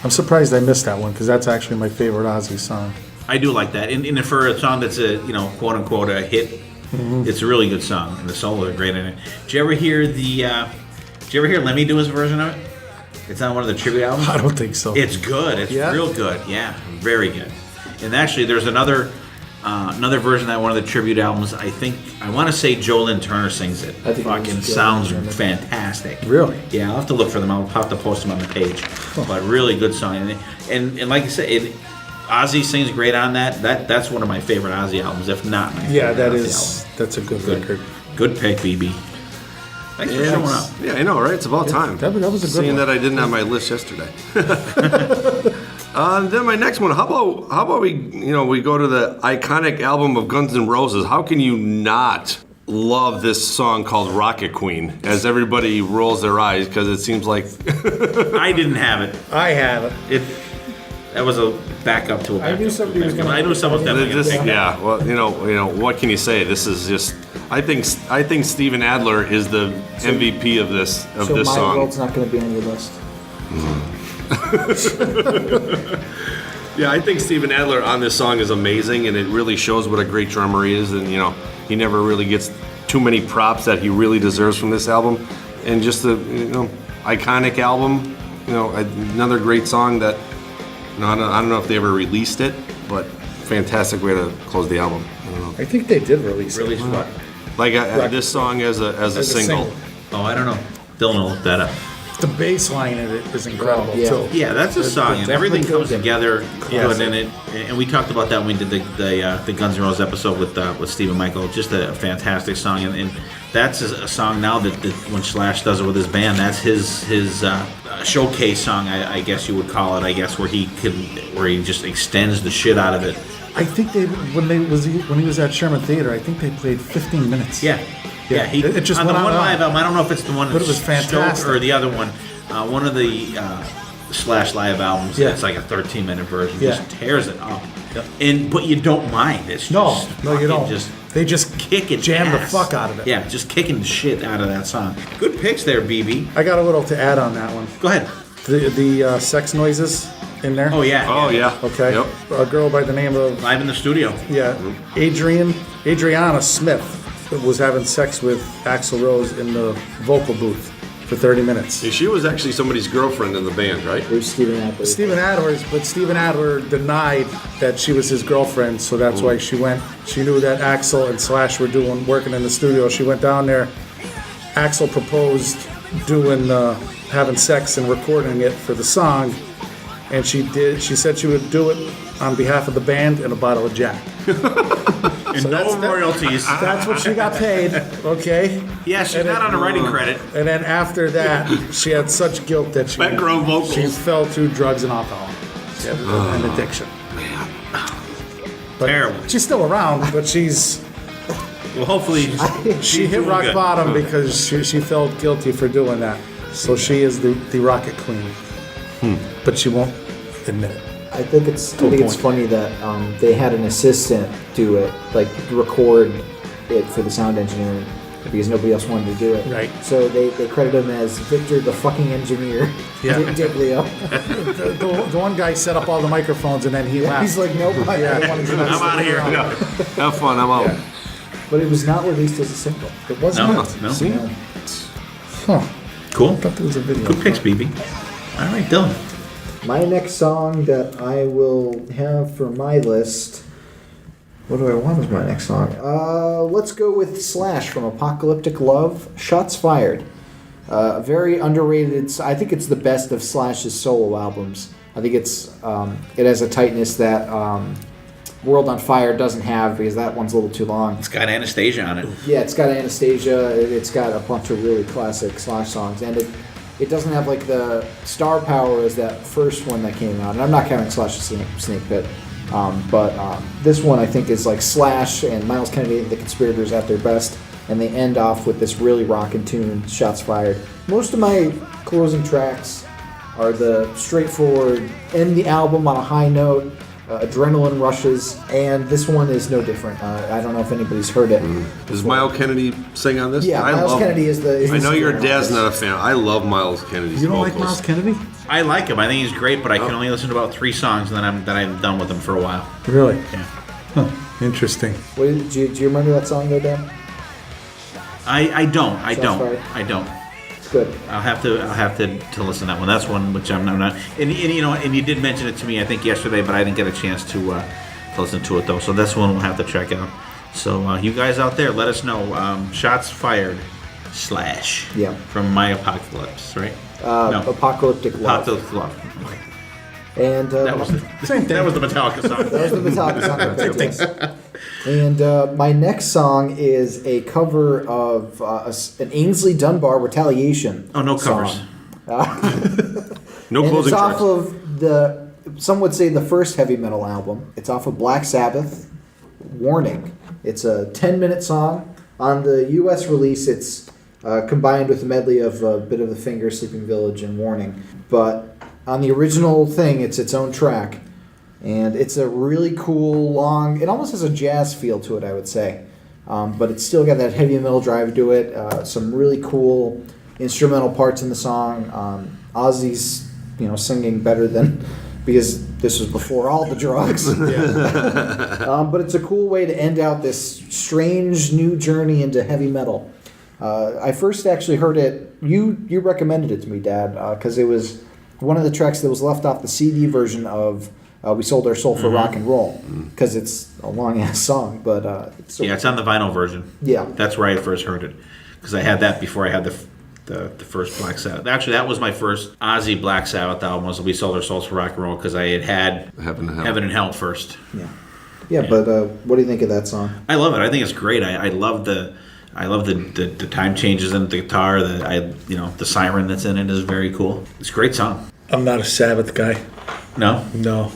I'm surprised I missed that one because that's actually my favorite Ozzy song. I do like that. And for a song that's a quote unquote a hit, it's a really good song, and the solos are great in it. Did you ever hear Lemmy do his version of it? It's on one of the tribute albums. I don't think so. It's good. It's real good. Yeah, very good. And actually, there's another Another version of that, one of the tribute albums, I want to say Jolyn Turner sings it. I think it Fucking was Jolyn sounds Turner. fantastic. Really? Yeah, I'll have to look for them. I'll have to post them on the page. But really good song. And like I said, Ozzy sings great on that. That's one of my favorite Ozzy albums, if not my favorite. Yeah, that Ozzy is. album. That's a good record. Good pick, BB. Thanks for showing up. Yeah, I know, right? It's about time. That was a good Seeing one. that I didn't have my list yesterday. Then my next one. How about we go to the iconic album of Guns N' Roses? How can you not love this song called Rocket Queen? As everybody rolls their eyes because it seems like I didn't have it. I have it. That was a backup to a backup. I knew somebody was gonna- I knew someone was definitely going to this. pick that. Yeah, well, you know what can you say? This is just. I think Steven Adler is the MVP of this So this My song. World's not going to be on your list. Yeah, I think Steven Adler on this song is amazing, and it really shows what a great drummer he is. And he never really gets too many props that he really deserves from this album. And just the iconic album. Another great song that I don't know if they ever released it, but fantastic way to close the album. I think they did release it. Release what? Like this song as a single. Oh, I don't know. Dylan will look that up. The bass line in it is incredible Yeah. too. Yeah, that's a song, and everything comes together Yes. good in it. And we talked about that when we did the Guns N' Roses episode with Steve and Michael. Just a fantastic song, and that's a song now that when Slash does it with his band, that's his showcase song, I guess you would call it. I guess where he just extends the shit out of it. I think when he was at Sherman Theater, I think they played 15 minutes. Yeah. Yeah, He it just on the went one on. live album. I don't know if it's the one But it was Stoke fantastic. or the other one. One of the Slash live albums. Yeah. It's like a 13-minute version. Yeah. Just tears it up. Yeah. But you don't mind. It's No, just no, you fucking don't. Just They just kicking jam the ass. fuck out of it. Yeah, just kicking the shit out of that song. Good picks there, BB. I got a little to add on that one. Go ahead. The sex noises in there. Oh yeah. Oh yeah. Okay. Yep. A girl by the name of Live in the studio. Adriana Smith was having sex with Axl Rose in the vocal booth for 30 minutes. She was actually somebody's girlfriend in the band, right? It was Steven Adler. Steven Adler denied that she was his girlfriend, so that's why she went. She knew that Axl and Slash were working in the studio. She went down there. Axl proposed having sex and recording it for the song, and she did. She said she would do it on behalf of the band and a bottle of Jack. And So no that's- royalties. That's what she got paid, okay? Yeah, she's not on a writing credit. And then after that, she had such guilt that Background vocals. she fell to drugs and alcohol. She had an addiction. But Terrible. she's still around, but she's Well, hopefully she she's hit doing rock good. bottom because she felt guilty for doing that. So she is the Rocket Queen. But she won't admit it. I think it's funny that they had an assistant do it, like record it for the sound engineering, because nobody else wanted to do it. Right. So they credit him as Victor, the fucking engineer. Yeah. Diglio. The one guy set up all the microphones and then he left. He's like, nope, I don't want to do this. I'm out of here. Have fun. I'm out. But it was not released as a single. It was No, not. no. See? Huh. Cool. I thought there was a video. Good picks, BB. All right, Dylan. My next song that I will have for my list. What do I want as my next song? Let's go with Slash from Apocalyptic Love, Shots Fired. Very underrated. I think it's the best of Slash's solo albums. I think it has a tightness that World on Fire doesn't have, because that one's a little too long. It's got Anastasia on it. Yeah, it's got Anastasia. It's got a bunch of really classic Slash songs, and it doesn't have like the star power as that first one that came out. And I'm not counting Slash's Snake Pit, but this one I think is like Slash and Miles Kennedy and the Conspirators at their best, and they end off with this really rockin' tune, Shots Fired. Most of my closing tracks are the straightforward, end the album on a high note, adrenaline rushes, and this one is no different. I don't know if anybody's heard it. Does Miles Kennedy sing on this? Yeah, Miles Kennedy is the. I know your dad's not a fan. I love Miles Kennedy's You don't vocals. like Miles Kennedy? I like him. I think he's great, but I can only listen to about 3 songs, and then I'm done with him for a while. Really? Yeah. Huh. Interesting. Do you remember that song though, Dan? I don't. Fired. I don't. It's good. I'll have to listen to that one. That's one which I'm not. And you know, and you did mention it to me, I think yesterday, but I didn't get a chance to listen to it though. So that's one we'll have to check out. So you guys out there, let us know. Shots fired / Yeah. from My Apocalypse, right? Apocalyptic Love. Apocalyptic Love. And That was the Metallica song. that was the Metallica song. I picked, yes. And my next song is a cover of an Ainsley Dunbar Retaliation. Oh, no covers. Song. No And closing it's off tracks. of some would say the first heavy metal album. It's off of Black Sabbath, Warning. It's a 10-minute song. On the U.S. release, it's combined with a medley of Bit of the Finger, Sleeping Village, and Warning. But on the original thing, it's its own track. And it's a really cool, long, it almost has a jazz feel to it, I would say. But it's still got that heavy metal drive to it. Some really cool instrumental parts in the song. Ozzy's, singing better than, because this was before all the drugs. But it's a cool way to end out this strange new journey into heavy metal. I first actually heard it, you recommended it to me, Dad, because it was one of the tracks that was left off the CD version of We Sold Our Soul for Rock and Roll, because it's a long-ass song. But It's on the vinyl version. Yeah. That's where I first heard it, because I had that before I had the first Black Sabbath. Actually, that was my first Ozzy Black Sabbath album, was We Sold Our Souls for Rock and Roll, because I had Heaven and Hell. Heaven and Hell first. Yeah, but what do you think of that song? I love it. I think it's great. I love the time changes in the guitar. The siren that's in it is very cool. It's a great song. I'm not a Sabbath guy. No? No.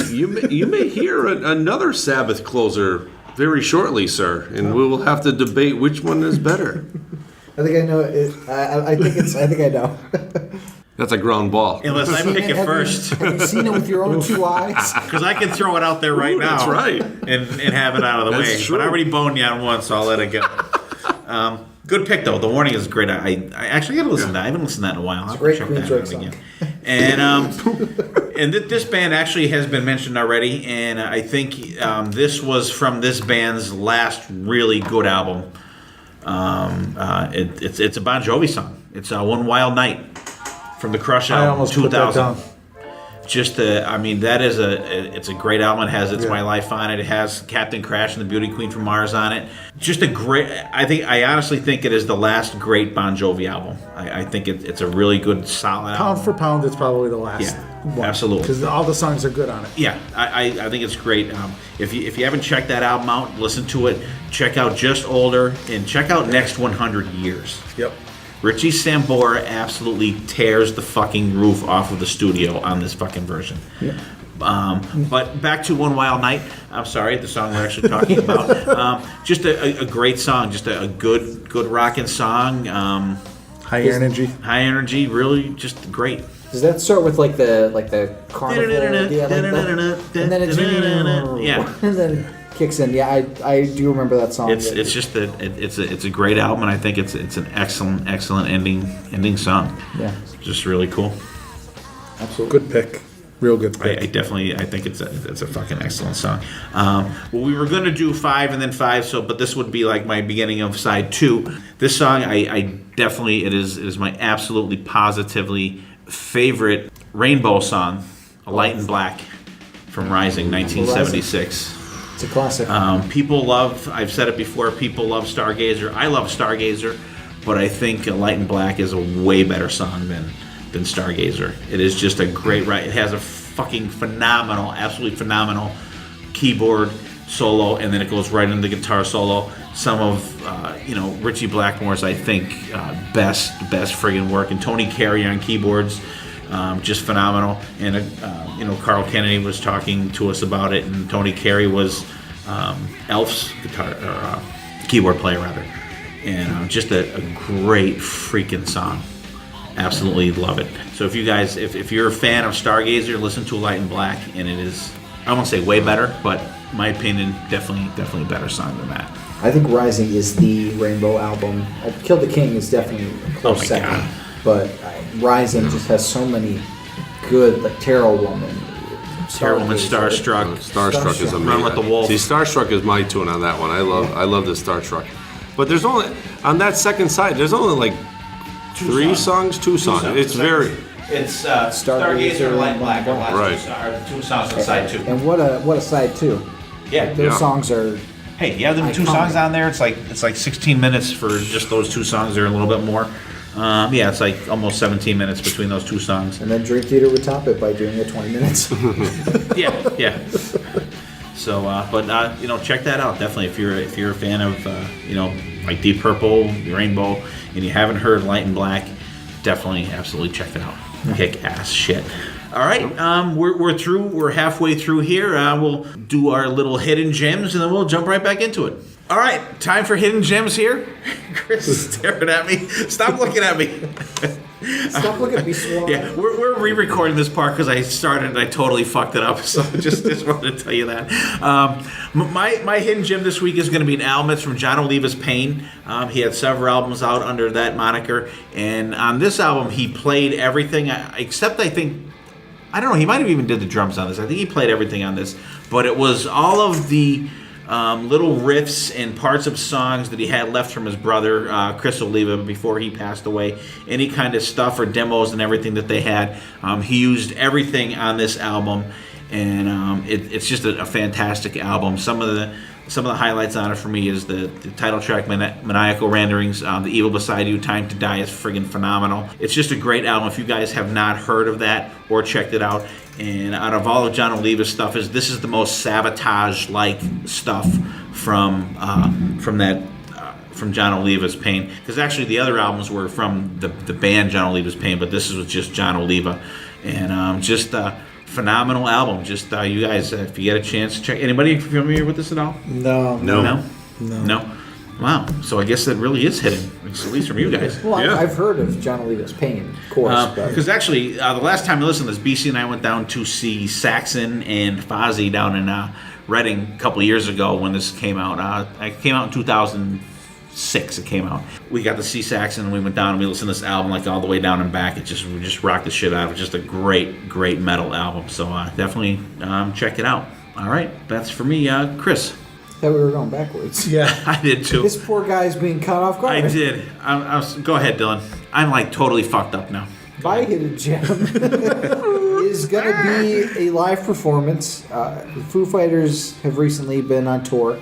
You may hear another Sabbath closer very shortly, sir, and we will have to debate which one is better. I think I know it. I think I know. That's a ground ball. Unless I pick it first. Have you seen it with your own two eyes? Because I can throw it out there right now. That's right. And have it out of the That's way. true. But I already boned you on one, so I'll let it go. Good pick, though. The Warning is great. I actually got to listen to that. I haven't listened to that in a while. I'll have to great check Queen's that Rock out song. again. And this band actually has been mentioned already, and I think this was from this band's last really good album. It's a Bon Jovi song. It's One Wild Night from the Crush I album, almost put that 2000. down. That is it's a great album. It has It's My Life on it. It has Captain Crash and the Beauty Queen from Mars on it. Just a great. I honestly think it is the last great Bon Jovi album. I think it's a really good, solid Pound album. for pound, it's probably the last Yeah, one. absolutely. Because all the songs are good on it. Yeah, I think it's great. If you haven't checked that album out, listen to it. Check out Just Older and check out Next 100 Years. Yep. Richie Sambora absolutely tears the fucking roof off of the studio on this fucking version. Yeah. But back to One Wild Night. I'm sorry, the song we're actually talking about. Just a great song. Just a good rocking song. High energy. High energy. Really, just great. Does that start with like the carnival? Yeah, and then it's Yeah. and then it kicks in. Yeah, I do remember that song. It's just that it's a great album, and I think it's an excellent ending song. Yeah, Just really cool. absolutely. Good pick. Real good pick. I think it's a fucking excellent song. Well, we were gonna do 5 and then 5, but this would be like my beginning of side 2. This song, I definitely it is my absolutely positively favorite Rainbow song, A Light in Black from Rising, 1976. It's a classic. People love, I've said it before, people love Stargazer. I love Stargazer, but I think A Light in Black is a way better song than Stargazer. It is just a great ride. It has a fucking phenomenal, absolutely phenomenal keyboard solo, and then it goes right into the guitar solo. Some of Richie Blackmore's, I think, best friggin' work, and Tony Carey on keyboards, just phenomenal. And Carl Kennedy was talking to us about it, and Tony Carey was Elf's keyboard player rather, and just a great freaking song. Absolutely love it. So if you guys, if you're a fan of Stargazer, listen to Light in Black, and it is, I won't say way better, but in my opinion, definitely a better song than that. I think Rising is the Rainbow album. Kill the King is definitely a close my second, God. but Rising just has so many good, like Terror Woman. Terror Woman, Starstruck. Starstruck is amazing. Run with the Wolves. See, Starstruck is my tune on that one. I love the Starstruck. But there's only on that second side. There's only like two songs. It's very. It's Stargazer and Light Black are the last two songs on side 2. And what a side 2. Yeah. Those songs are... Hey, you have them 2 songs on there. It's like 16 minutes for just those 2 songs. They're a little bit more. Yeah, it's like almost 17 minutes between those 2 songs. And then Dream Theater would top it by doing it 20 minutes. Yeah. So, check that out definitely if you're a fan of like Deep Purple, Rainbow, and you haven't heard Light and Black, definitely absolutely check it out. Kick ass shit. All right, we're through. We're halfway through here. We'll do our little hidden gems, and then we'll jump right back into it. All right, time for hidden gems here. Chris is staring at me. Stop looking at me. Stop looking at me, Swan. Yeah, we're re-recording this part because I started and I totally fucked it up. So just wanted to tell you that. My hidden gem this week is going to be an album. It's from John Oliva's Pain. He had several albums out under that moniker, and on this album he played everything except I don't know. He might have even did the drums on this. I think he played everything on this, but it was all of the little riffs and parts of songs that he had left from his brother, Chris Oliva, before he passed away. Any kind of stuff or demos and everything that they had. He used everything on this album, and it's just a fantastic album. Some of the highlights on it for me is the title track, Maniacal Renderings, The Evil Beside You, Time to Die is friggin' phenomenal. It's just a great album. If you guys have not heard of that or checked it out, and out of all of John Oliva's stuff, this is the most Sabotage-like stuff from John Oliva's Pain. Because actually the other albums were from the band John Oliva's Pain, but this was just John Oliva, and just a phenomenal album. Just you guys, if you get a chance to check. Anybody familiar with this at all? No. Wow. So I guess that really is hidden, at least from you guys. Well, I've heard of John Oliva's Pain, of course. Because actually, the last time I listened to this, BC and I went down to see Saxon and Fozzy down in Reading a couple of years ago when this came out. It came out in 2006. It came out. We got to see Saxon, and we went down and we listened to this album like all the way down and back. We just rocked the shit out of it. Just a great metal album. So definitely check it out. All right, that's for me, Chris. I thought we were going backwards. Yeah, I did too. This poor guy's being caught off guard. I did. Go ahead, Dylan. I'm like totally fucked up now. My hidden gem is going to be a live performance. The Foo Fighters have recently been on tour,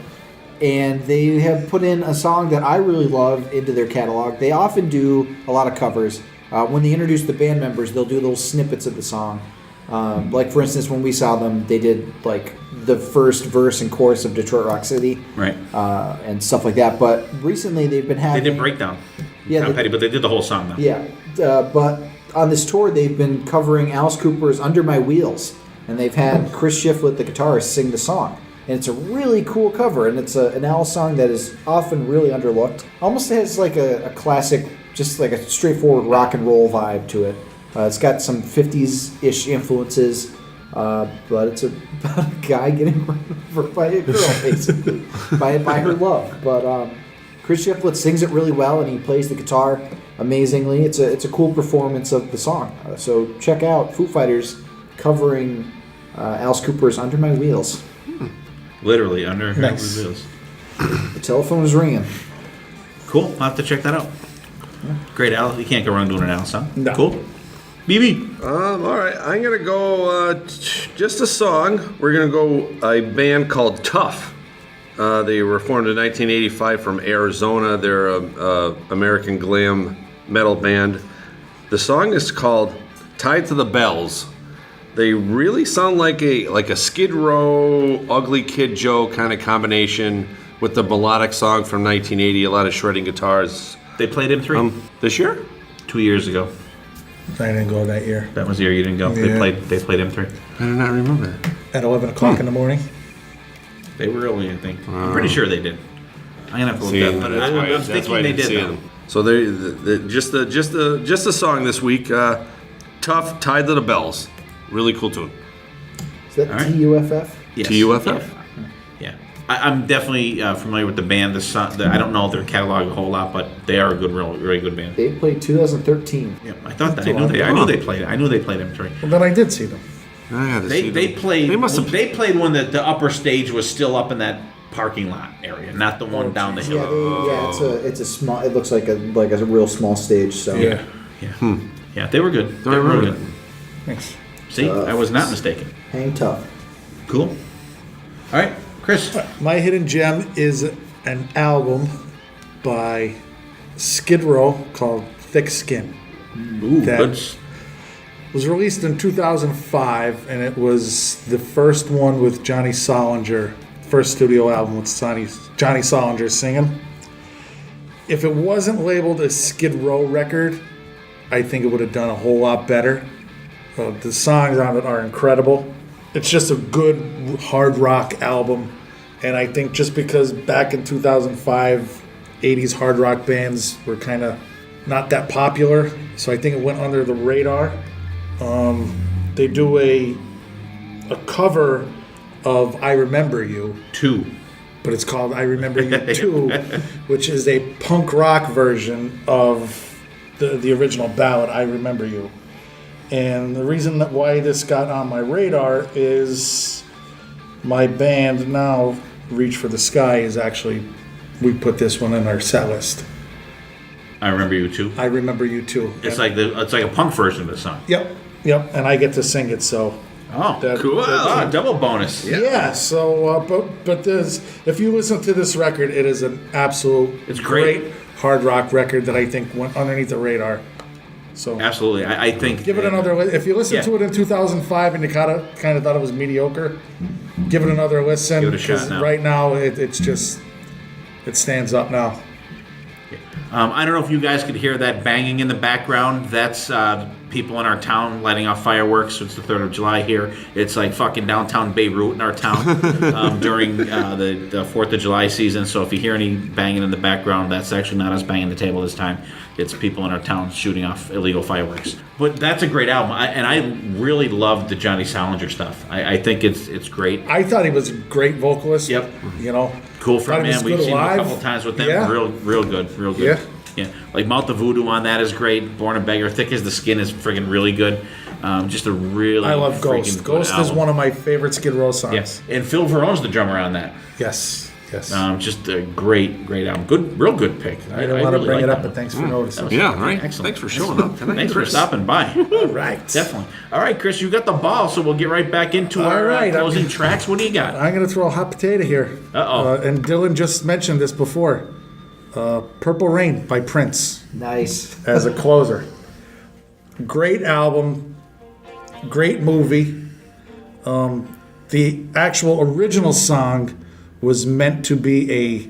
and they have put in a song that I really love into their catalog. They often do a lot of covers. When they introduce the band members, they'll do little snippets of the song. Like, for instance, when we saw them, they did, like, the first verse and chorus of Detroit Rock City. Right. And stuff like that. But recently they've been having... They did Breakdown. Yeah. Not Petty, but they did the whole song, though. Yeah. But on this tour, they've been covering Alice Cooper's Under My Wheels. And they've had Chris Shiflett, the guitarist, sing the song. And it's a really cool cover. And it's an Alice song that is often really underlooked. Almost has, like, a classic, just like a straightforward rock and roll vibe to it. It's got some 50s-ish influences, but it's about a guy getting run over by a girl, basically, by her love. But Chris Shiflett sings it really well, and he plays the guitar amazingly. It's a cool performance of the song. So check out Foo Fighters covering Alice Cooper's Under My Wheels. Literally, under her wheels. The telephone is ringing. Cool. I'll have to check that out. Great, Alice. You can't go wrong doing an Alice song. No. Cool. BB. All right, I'm going to go just a song. We're going to go a band called Tough. They were formed in 1985 from Arizona. They're a American glam metal band. The song is called Tied to the Bells. They really sound like a Skid Row, Ugly Kid Joe kind of combination with the melodic song from 1980, a lot of shredding guitars. They played M3 This year? 2 years ago. I didn't go that year. That was the year you didn't go. Yeah. They played M3. I do not remember that. At 11 o'clock in the morning. They were early, I think. I'm pretty sure they did. I'm gonna have to look that up, but I'm thinking they did. Though. So they just the song this week. Tough, Tied to the Bells. Really cool tune. Is that All right. T-U-F-F? Yes. T-U-F-F? Yeah. I'm definitely familiar with the band. I don't know their catalog a whole lot, but they are a good, really good band. They played 2013. Yeah, I thought that. I knew they played it. I knew they played M3. Well, then I did see them. They played. They must have. They played when the upper stage was still up in that parking lot area, not the one down the hill. Yeah, it's a small. It looks like a real small stage. So Yeah. Yeah, they were good. They were really good. Thanks. See, I was not mistaken. Hang tough. Cool. All right, Chris. My hidden gem is an album by Skid Row called Thick Skin. Ooh, That- good. Was released in 2005, and it was the first one with Johnny Solinger, first studio album with Johnny Solinger singing. If it wasn't labeled a Skid Row record, I think it would have done a whole lot better. The songs on it are incredible. It's just a good hard rock album, and I think just because back in 2005, 80s hard rock bands were kind of not that popular, so I think it went under the radar. They do a cover of I Remember You, 2. but it's called I Remember You 2, which is a punk rock version of the original ballad, I Remember You. And the reason that why this got on my radar is my band now, Reach for the Sky, is actually, we put this one in our set list. I Remember You 2. I Remember You 2. It's like a punk version of the song. Yep, and I get to sing it, so... Oh, That- cool. that- Double bonus. Yeah, so, but there's, if you listen to this record, it is an absolute It's great. hard rock record that I think went underneath the radar. So Absolutely. I think... give it another, if you listen Yeah. to it in 2005 and you kind of thought it was mediocre, give it another listen. Give it a shot 'cause now. Right now, it's just, it stands up now. I don't know if you guys could hear that banging in the background. That's people in our town lighting off fireworks. It's the 3rd of July here. It's like fucking downtown Beirut in our town during the 4th of July season. So if you hear any banging in the background, that's actually not us banging the table this time. It's people in our town shooting off illegal fireworks. But that's a great album. And I really loved the Johnny Solinger stuff. I think it's great. I thought he was a great vocalist. Yep. You know. Cool Thought he was frontman. We've good seen him a live. couple times with them. Yeah. Real good. Yeah. Like Mouth of Voodoo on that is great. Born a Beggar. Thick as the Skin is friggin' really good. Just a really I love freaking Ghost. good Ghost is album. one of my favorite Skid Row songs. Yes. And Phil Verone's the drummer on that. Yes. Just a great album. Real good pick. I didn't want to really bring like it that up, one. but thanks for noticing. Yeah, right. Excellent. Thanks for showing up tonight. Thanks for Chris. stopping by. All right. Definitely. All right, Chris, you got the ball, so we'll get right back into All our right, closing tracks. What do you got? I'm going to throw a hot potato here. Uh-oh. And Dylan just mentioned this before. Purple Rain by Prince Nice. as a closer. Great album. Great movie. The actual original song was meant to be a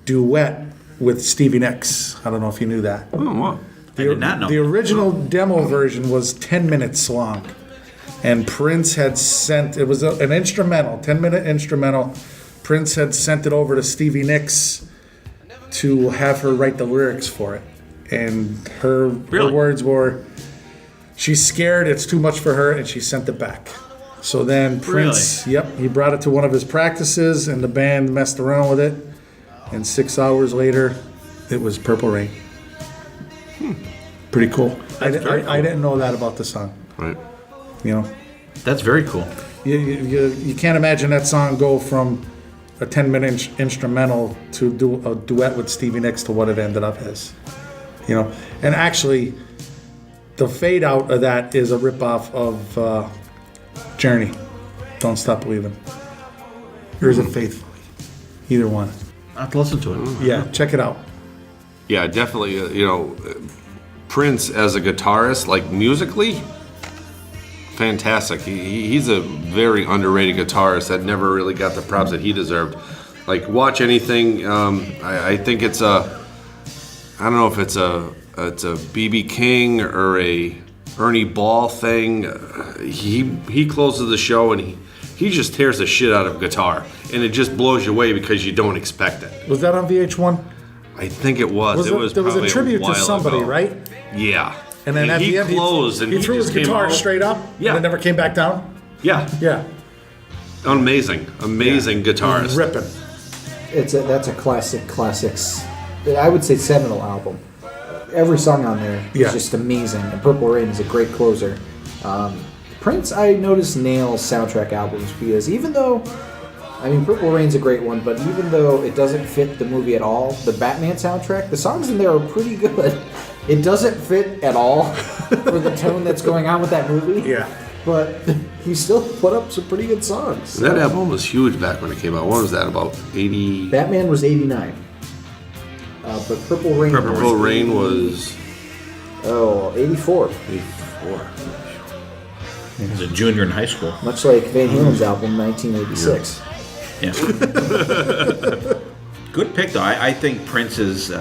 duet with Stevie Nicks. I don't know if you knew that. Oh, wow. I did not know. The original demo version was 10 minutes long. And Prince had sent, it was an instrumental, 10-minute instrumental. Prince had sent it over to Stevie Nicks to have her write the lyrics for it. And her Really? words were, she's scared, it's too much for her, and she sent it back. So then Prince, he brought it to one of his practices, and the band messed around with it. And 6 hours later, it was Purple Rain. Pretty cool. I didn't know that about the song. Right. You know, That's very cool. you can't imagine that song go from a 10-minute instrumental to do a duet with Stevie Nicks to what it ended up as. You know, and actually, the fade out of that is a ripoff of Journey. Don't Stop Believing. Or is it Faithfully? Either one. I'll have to listen to it. Yeah, check it out. Yeah, definitely. Prince as a guitarist, like musically, fantastic. He's a very underrated guitarist that never really got the props that he deserved. Like, watch anything. I think it's I don't know if it's a B.B. King or a Ernie Ball thing. He closes the show and he just tears the shit out of guitar, and it just blows you away because you don't expect it. Was that on VH1? I think it was. There was a probably tribute to while somebody, ago. right? Yeah. And then at he the end, closed and he threw his just came guitar out. straight up. Yeah. And it never came back down. Yeah. Yeah. Amazing guitarist. Ripping. That's a classics. I would say seminal album. Every song on there is Yeah. just amazing. And Purple Rain is a great closer. Prince, I noticed, nails soundtrack albums because even though, Purple Rain's a great one, but even though it doesn't fit the movie at all, the Batman soundtrack, the songs in there are pretty good. It doesn't fit at all for the tone that's going on with that movie. Yeah. But he still put up some pretty good songs. That album was huge back when it came out. What was that, about 80? Batman was 89. But Purple Rain Purple Rain was 84. 84. He was a junior in high school. Much like Van Halen's album, 1986. Yeah. Good pick, though. I think Prince is...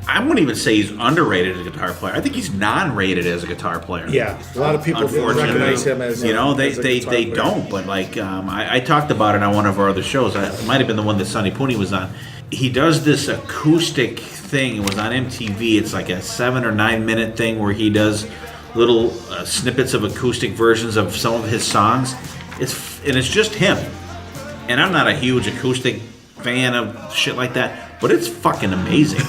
I wouldn't even say he's underrated as a guitar player. I think he's non-rated as a guitar player. Yeah, a lot of people didn't recognize him as you know, as a guitar they player. don't. But like I talked about it on one of our other shows. It might have been the one that Sonny Pooney was on. He does this acoustic thing. It was on MTV. It's like a 7 or 9 minute thing where he does little snippets of acoustic versions of some of his songs. It's just him. And I'm not a huge acoustic fan of shit like that, but it's fucking amazing.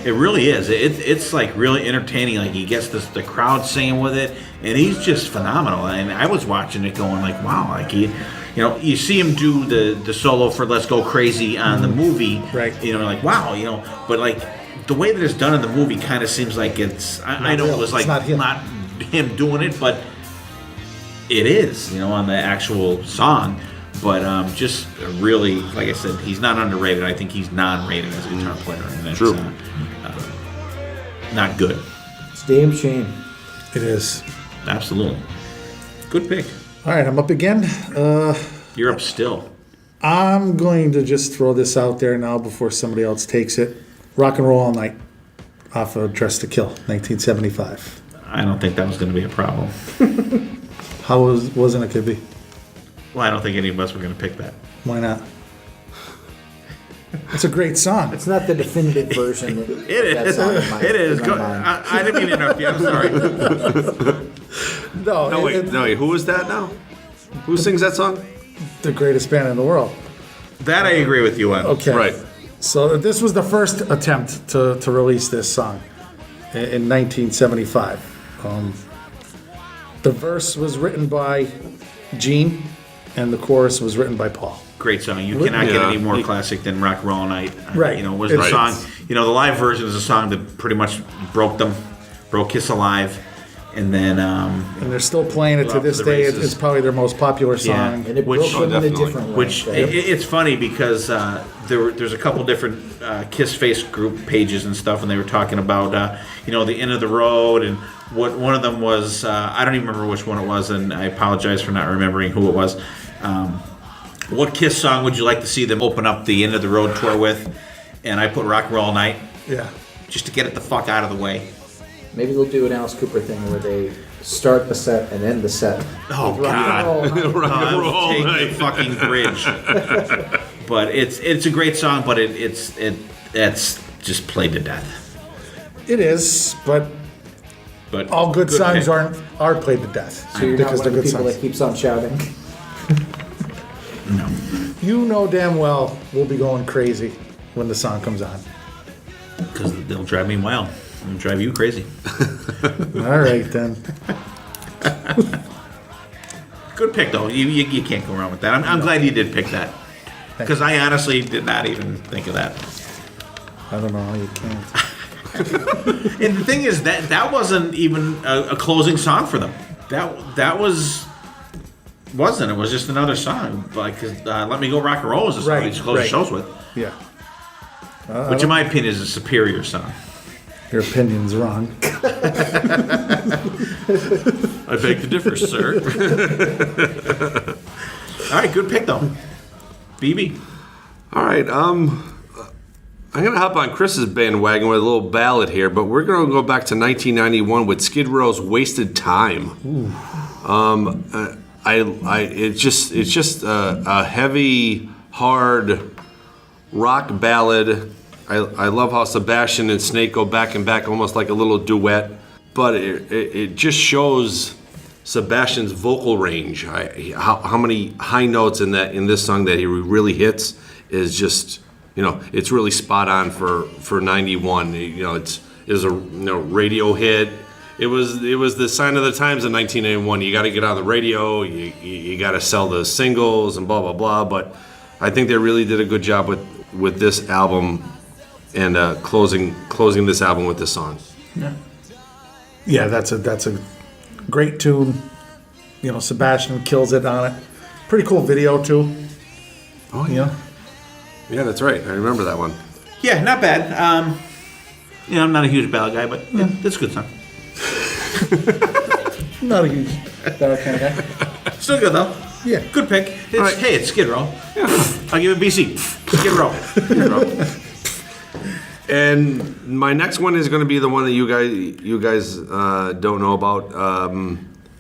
It really is. It's like really entertaining. Like he gets the crowd singing with it, and he's just phenomenal. And I was watching it, going like, wow, like you see him do the solo for "Let's Go Crazy" on the movie, right? You know, like wow, but like the way that it's done in the movie kind of seems like it's. I know real. it was like not him doing it, but it is, on the actual song. But just really, like I said, he's not underrated. I think he's non-rated as a guitar player. And that's, True. Not good. It's a damn shame. It is. Absolutely. Good pick. All right, I'm up again. You're up still. I'm going to just throw this out there now before somebody else takes it. Rock and Roll All Night off of Dress to Kill, 1975. I don't think that was going to be a problem. How wasn't it could be? Well, I don't think any of us were going to pick that. Why not? It's a great song. It's not the definitive version. It is. It is. Go, I didn't mean to interrupt you. I'm sorry. No, wait. Who was that now? Who sings that song? The greatest band in the world. That I agree with you on. Okay. Right. So this was the first attempt to release this song in 1975. The verse was written by Gene, and the chorus was written by Paul. Great song. You cannot get any more classic than Rock and Roll All Night. Right. Was the Right. song. The live version is a song that pretty much broke Kiss Alive. And then... and they're still playing it to Off this the day. races. It's probably their most popular song. Yeah. And it broke them in a different way. Which it's funny because there's a couple different Kiss Facebook pages and stuff, and they were talking about the end of the road, and what one of them was. I don't even remember which one it was, and I apologize for not remembering who it was. What Kiss song would you like to see them open up the End of the Road tour with? And I put Rock and Roll All Night. Yeah. Just to get it the fuck out of the way. Maybe they'll do an Alice Cooper thing where they start the set and end the set. Oh Rock and God! roll. I would take the fucking bridge. But it's a great song, but it's just played to death. It is, but all good songs pick. are played to death. So you're not because one of they're the good people songs. that keeps on shouting. No. You know damn well we'll be going crazy when the song comes on. Because they'll drive me wild. They'll drive you crazy. All right, then. Good pick, though. You can't go wrong with that. I'm glad you did pick that. Because I honestly did not even think of that. I don't know how you can. And the thing is, that wasn't even a closing song for them. That wasn't. It was just another song. Like, Let Me Go Rock and Roll was the song they just closed the shows with. Yeah. Which, in my opinion, is a superior song. Your opinion's wrong. I beg to differ, sir. All right, good pick, though. BB. All right. I'm going to hop on Chris's bandwagon with a little ballad here, but we're going to go back to 1991 with Skid Row's "Wasted Time." It's just a heavy, hard rock ballad. I love how Sebastian and Snake go back and back, almost like a little duet. But it just shows Sebastian's vocal range. How many high notes in this song that he really hits is just, it's really spot on for 91. It's a radio hit. It was the sign of the times in 1991. You got to get on the radio. You got to sell the singles and blah blah blah. But I think they really did a good job with this album. and closing this album with this song. Yeah, that's a great tune. You know, Sebastian kills it on it. Pretty cool video too. Oh You know, yeah, that's right. I remember that one. Yeah, not bad. I'm not a huge ballad guy, but it's a good song. I'm not a huge that kind of guy. Still good though. Yeah. Good pick. It's, Hey, it's Skid Row. I'll give it BC. Skid Row. And my next one is going to be the one that you guys don't know about.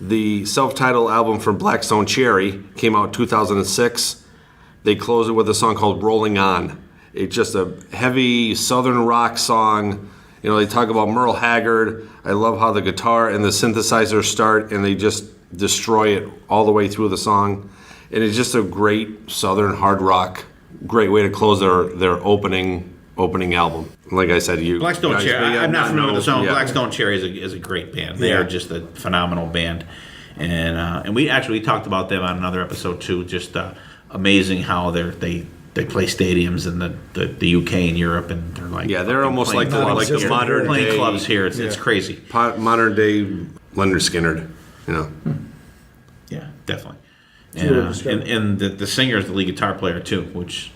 The self-titled album from Blackstone Cherry came out 2006. They close it with a song called "Rolling On." It's just a heavy Southern rock song. You know, they talk about Merle Haggard. I love how the guitar and the synthesizer start, and they just destroy it all the way through the song. And it's just a great Southern hard rock, great way to close their opening album. Like I said, Blackstone guys Cherry. may I'm not familiar with the song. yeah. Blackstone Cherry is a great band. They are just a phenomenal band, and we talked about them on another episode too. Just amazing how they play stadiums in the UK and Europe, and they're like they're almost like the modern playing day clubs here. It's crazy. modern day Leonard Skinner. You know. Yeah, definitely. And the singer is the lead guitar player too, which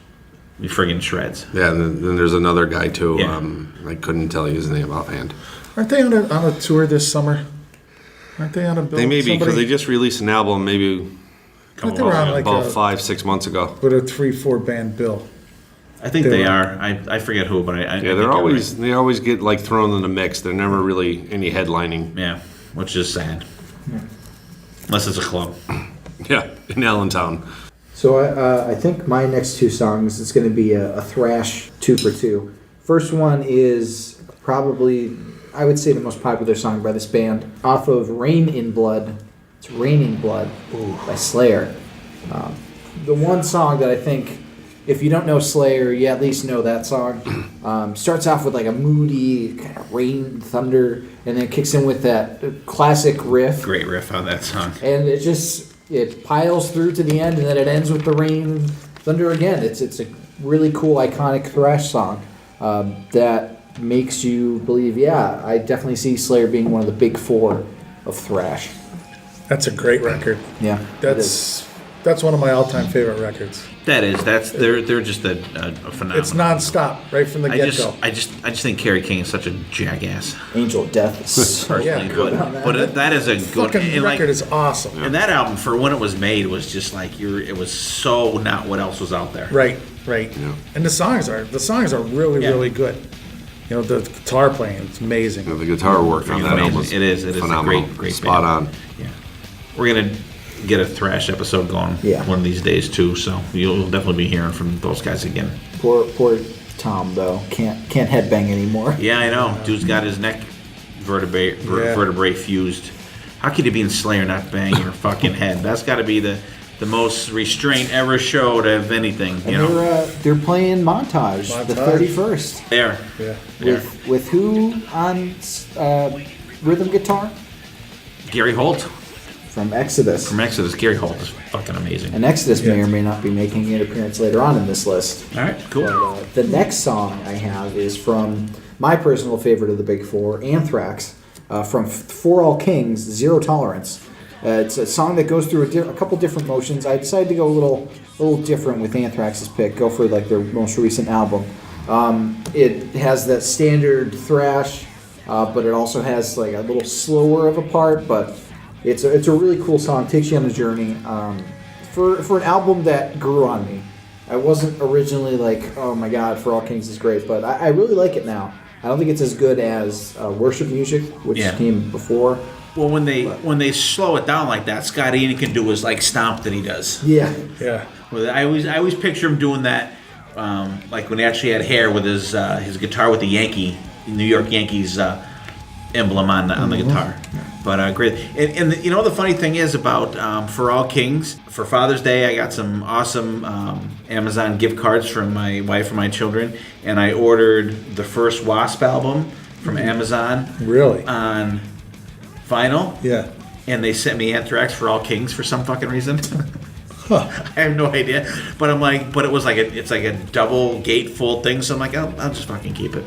he friggin' shreds. Yeah, and then there's another guy too. Yeah. I couldn't tell you his name offhand. Aren't they on a tour this summer? Aren't they on a bill? They may be because they just released an album maybe I think they were on like about a 5-6 months ago. with a 3-4 band bill. I think they are. I forget who, but I Yeah, they always get like thrown in the mix. They're never really any headlining. Yeah, which is sad. Unless it's a club. Yeah, in Allentown. So I think my next two songs is going to be a thrash 2 for 2. First one is probably, I would say, the most popular song by this band, off of Rain in Blood. It's Raining Blood by Slayer. The one song that I think, if you don't know Slayer, you at least know that song. Starts off with like a moody kind of rain, thunder, and then kicks in with that classic riff. Great riff on that song. And it piles through to the end, and then it ends with the rain, thunder again. It's a really cool, iconic thrash song that makes you believe, I definitely see Slayer being one of the big four of thrash. That's a great record. Yeah, That's one of my all-time favorite records. They're just a phenomenal. It's nonstop, right from the get-go. I just think Kerry King is such a jackass. Angel of Death is Personally, Yeah. but that is a good Fucking record is awesome. And that album, for when it was made, was just like it was so not what else was out there. Right. And the songs are really really good. You know, the guitar playing, it's amazing. The guitar work on that Amazing. album was It is phenomenal. a great Spot band. on. Yeah, we're gonna get a thrash episode going one of these days too. So you'll definitely be hearing from those guys again. poor Tom though. Can't headbang anymore. Yeah, I know. Dude's got his neck vertebrae fused. How could you be in Slayer and not bang your fucking head? That's got to be the most restraint ever showed of anything. You know, They're playing Montage, the 31st. there. Yeah. With who on rhythm guitar? Gary Holt From Exodus. from Exodus. Gary Holt is fucking amazing. And Exodus may or may not be making an appearance later on in this list. All right, cool. But, the next song I have is from my personal favorite of the Big Four, Anthrax, from For All Kings, Zero Tolerance. It's a song that goes through a couple different motions. I decided to go a little different with Anthrax's pick. Go for like their most recent album. It has that standard thrash, but it also has like a little slower of a part. But it's a really cool song. Takes you on a journey. For an album that grew on me. I wasn't originally like, oh my god, For All Kings is great, but I really like it now. I don't think it's as good as Worship Music, which came before. Well, when they slow it down like that, Scott Ian can do his like stomp that he does. Yeah. Well, I always picture him doing that, like when he actually had hair with his guitar with the New York Yankees emblem on the guitar. But great. And you know the funny thing is about For All Kings, for Father's Day I got some awesome Amazon gift cards from my wife and my children, and I ordered the first Wasp album from Amazon. Really? On vinyl. Yeah. And they sent me Anthrax For All Kings for some fucking reason. I have no idea. But I'm like, but it was like it's like a double gatefold thing. So I'm like, I'll just fucking keep it.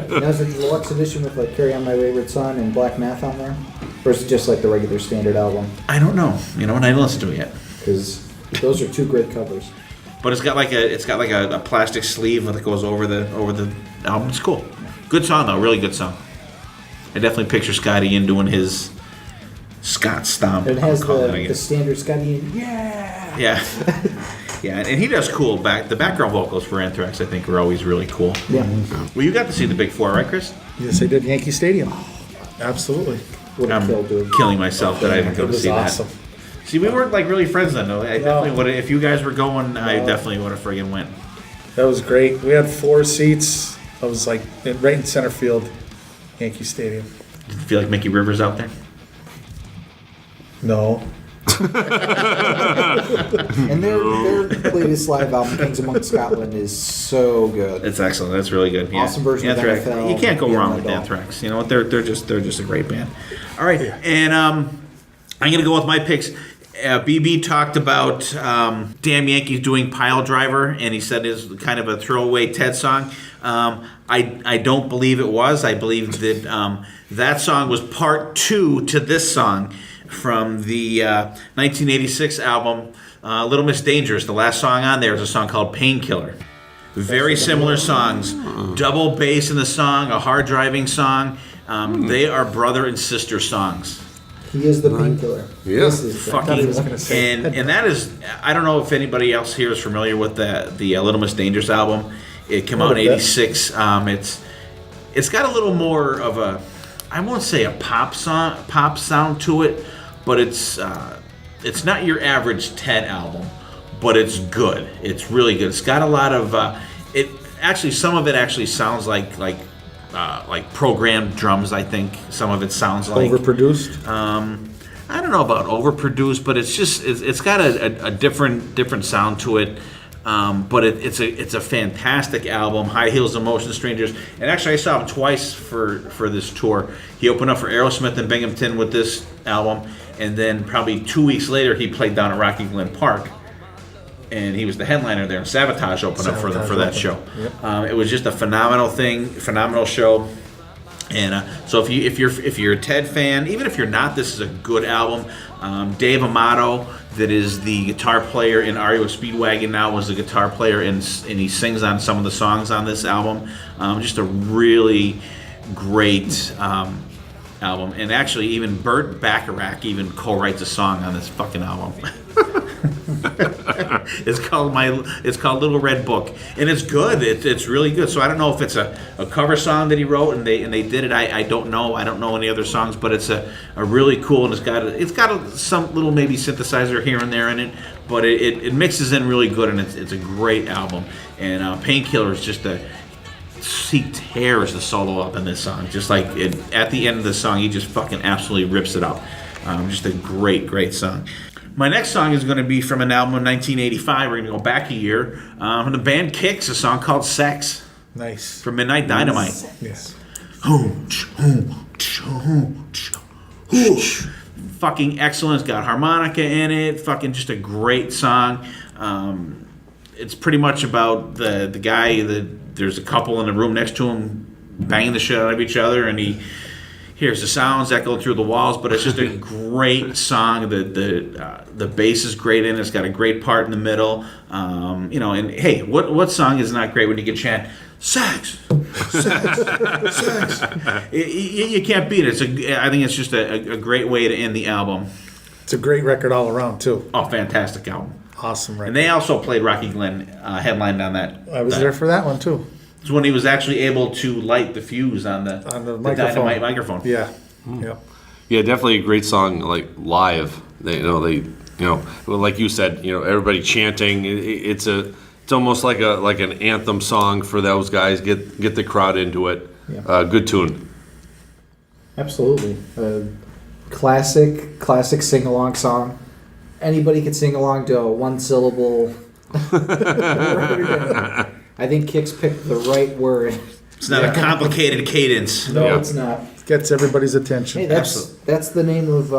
Now, is it the deluxe edition with like "Carry On My Wayward Son" and "Black Math" on there, or is it just like the regular standard album? I don't know. You know, and I haven't listened to it yet. Because those are two great covers. But it's got like a plastic sleeve that goes over the album. It's cool. Good song though, really good song. I definitely picture Scotty in doing his Scott stomp. And it has the standard Scotty in, yeah. Yeah. Yeah, and he does cool the background vocals for Anthrax, I think, are always really cool. Yeah. Well, you got to see the Big Four, right, Chris? Yes, I did. Yankee Stadium. Absolutely. What a kill, dude. Killing myself that I didn't go It to was see awesome. that. See, we weren't like really friends then, though. I definitely would. If you guys were going, I definitely would have friggin' went. That was great. We had 4 seats. I was like right in center field, Yankee Stadium. Did you feel like Mickey Rivers out there? No. And their latest live album, Kings Among Scotland, is so good. It's excellent. That's really good. Yeah. Awesome version of Anthrax. NFL. You can't go Yeah, wrong no with doubt. Anthrax. You know what? They're just a great band. All right, and I'm gonna go with my picks. BB talked about Damn Yankees doing Pile Driver, and he said it's kind of a throwaway Ted song. I don't believe it was. I believe that that song was part 2 to this song from the 1986 album Little Miss Dangerous. The last song on there is a song called Painkiller. Very similar songs. Double bass in the song, a hard driving song. They are brother and sister songs. He is the painkiller. Yeah. This is Fucking, was gonna say. and that is, I don't know if anybody else here is familiar with the Little Miss Dangerous album. It came out in '86. It's got a little more of a, I won't say a pop sound to it, but it's not your average Ted album, but it's good. It's really good. It's got a lot of some of it actually sounds like programmed drums. I think some of it sounds like Overproduced. I don't know about overproduced, but it's got a different sound to it. But it's a fantastic album. High Heels, Emotion, Strangers, and actually I saw him twice for this tour. He opened up for Aerosmith in Binghamton with this album, and then probably 2 weeks later he played down at Rocky Glen Park, and he was the headliner there. And Sabotage opened up for that show. Yep. It was just a phenomenal show. And so if you're a Ted fan, even if you're not, this is a good album. Dave Amato, that is the guitar player in REO Speedwagon now, was the guitar player and he sings on some of the songs on this album. Just a really great album. And actually, even Burt Bacharach even co-writes a song on this fucking album. It's called Little Red Book, and it's good. It's really good. So I don't know if it's a cover song that he wrote and they did it. I don't know. I don't know any other songs, but it's a really cool, and it's got some little maybe synthesizer here and there in it, but it mixes in really good, and it's a great album. And Painkiller is just he tears the solo up in this song. Just like at the end of the song, he just fucking absolutely rips it up. Just a great song. My next song is going to be from an album in 1985. We're going to go back a year. From the band Kicks, a song called Sex. Nice. From Midnight Dynamite. Yes. Fucking excellent. It's got harmonica in it. Fucking just a great song. It's pretty much about the guy there's a couple in the room next to him banging the shit out of each other, and he hears the sounds echoing through the walls. But it's just a great song. The bass is great in it. It's got a great part in the middle. And hey, what song is not great when you can chant sex, sex, sex? You can't beat it. I think it's just a great way to end the album. It's a great record all around too. Oh, fantastic album. Awesome record. And they also played Rocky Glen, headlined on that. I was there for that one too. It's when he was actually able to light the fuse on the microphone. Dynamite microphone. Yeah. Yep. Yeah, definitely a great song. Like live, they like you said, everybody chanting. It's almost like an anthem song for those guys. Get the crowd into it. Yeah. Good tune. Absolutely. Classic sing-along song. Anybody could sing along to a one-syllable word. I think Kix picked the right word. It's not a complicated cadence. No, Yeah. it's not. Gets everybody's attention. Hey, that's the name of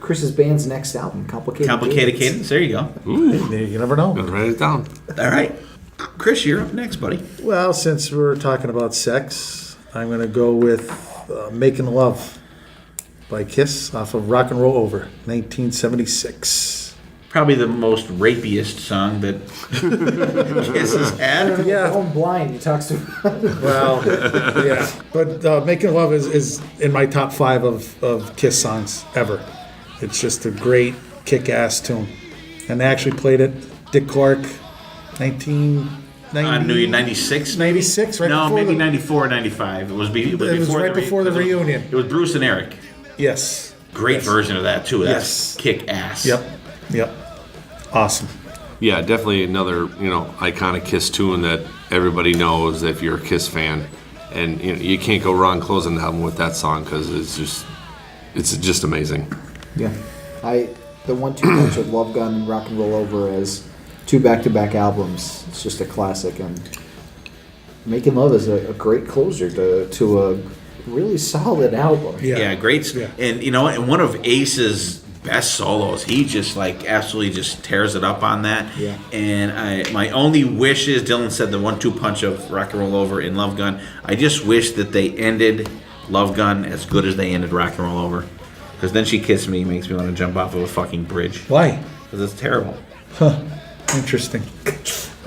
Chris's band's next album, Complicated cadence. There you go. Hey, you never know. Write it down. All right. Chris, you're up next, buddy. Well, since we're talking about sex, I'm going to go with Making Love by Kiss off of Rock and Roll Over, 1976. Probably the most rapiest song that Kiss has had. Yeah. Going blind, he talks to. Well, yeah. But Making Love is in my top 5 of Kiss songs ever. It's just a great kick-ass tune. And they actually played it, Dick Clark, 1990. 96? 96, right No, before maybe the- 94, 95. It was right before the reunion. It was Bruce and Eric. Yes. Great version of that, too. Yes. That's kick-ass. Yep. Awesome. Yeah, definitely another iconic Kiss tune that everybody knows if you're a Kiss fan, and you can't go wrong closing the album with that song because it's just amazing. Yeah, the 1-2 punch of Love Gun and Rock and Roll Over as 2 back-to-back albums. It's just a classic, and Making Love is a great closer to a really solid album. Yeah, great. Yeah. And and one of Ace's best solos. He just absolutely just tears it up on that. Yeah. And my only wish is, Dylan said the 1-2 punch of Rock and Roll Over in Love Gun. I just wish that they ended Love Gun as good as they ended Rock and Roll Over. Because Then She Kissed Me makes me want to jump off of a fucking bridge. Why? Because it's terrible. Interesting.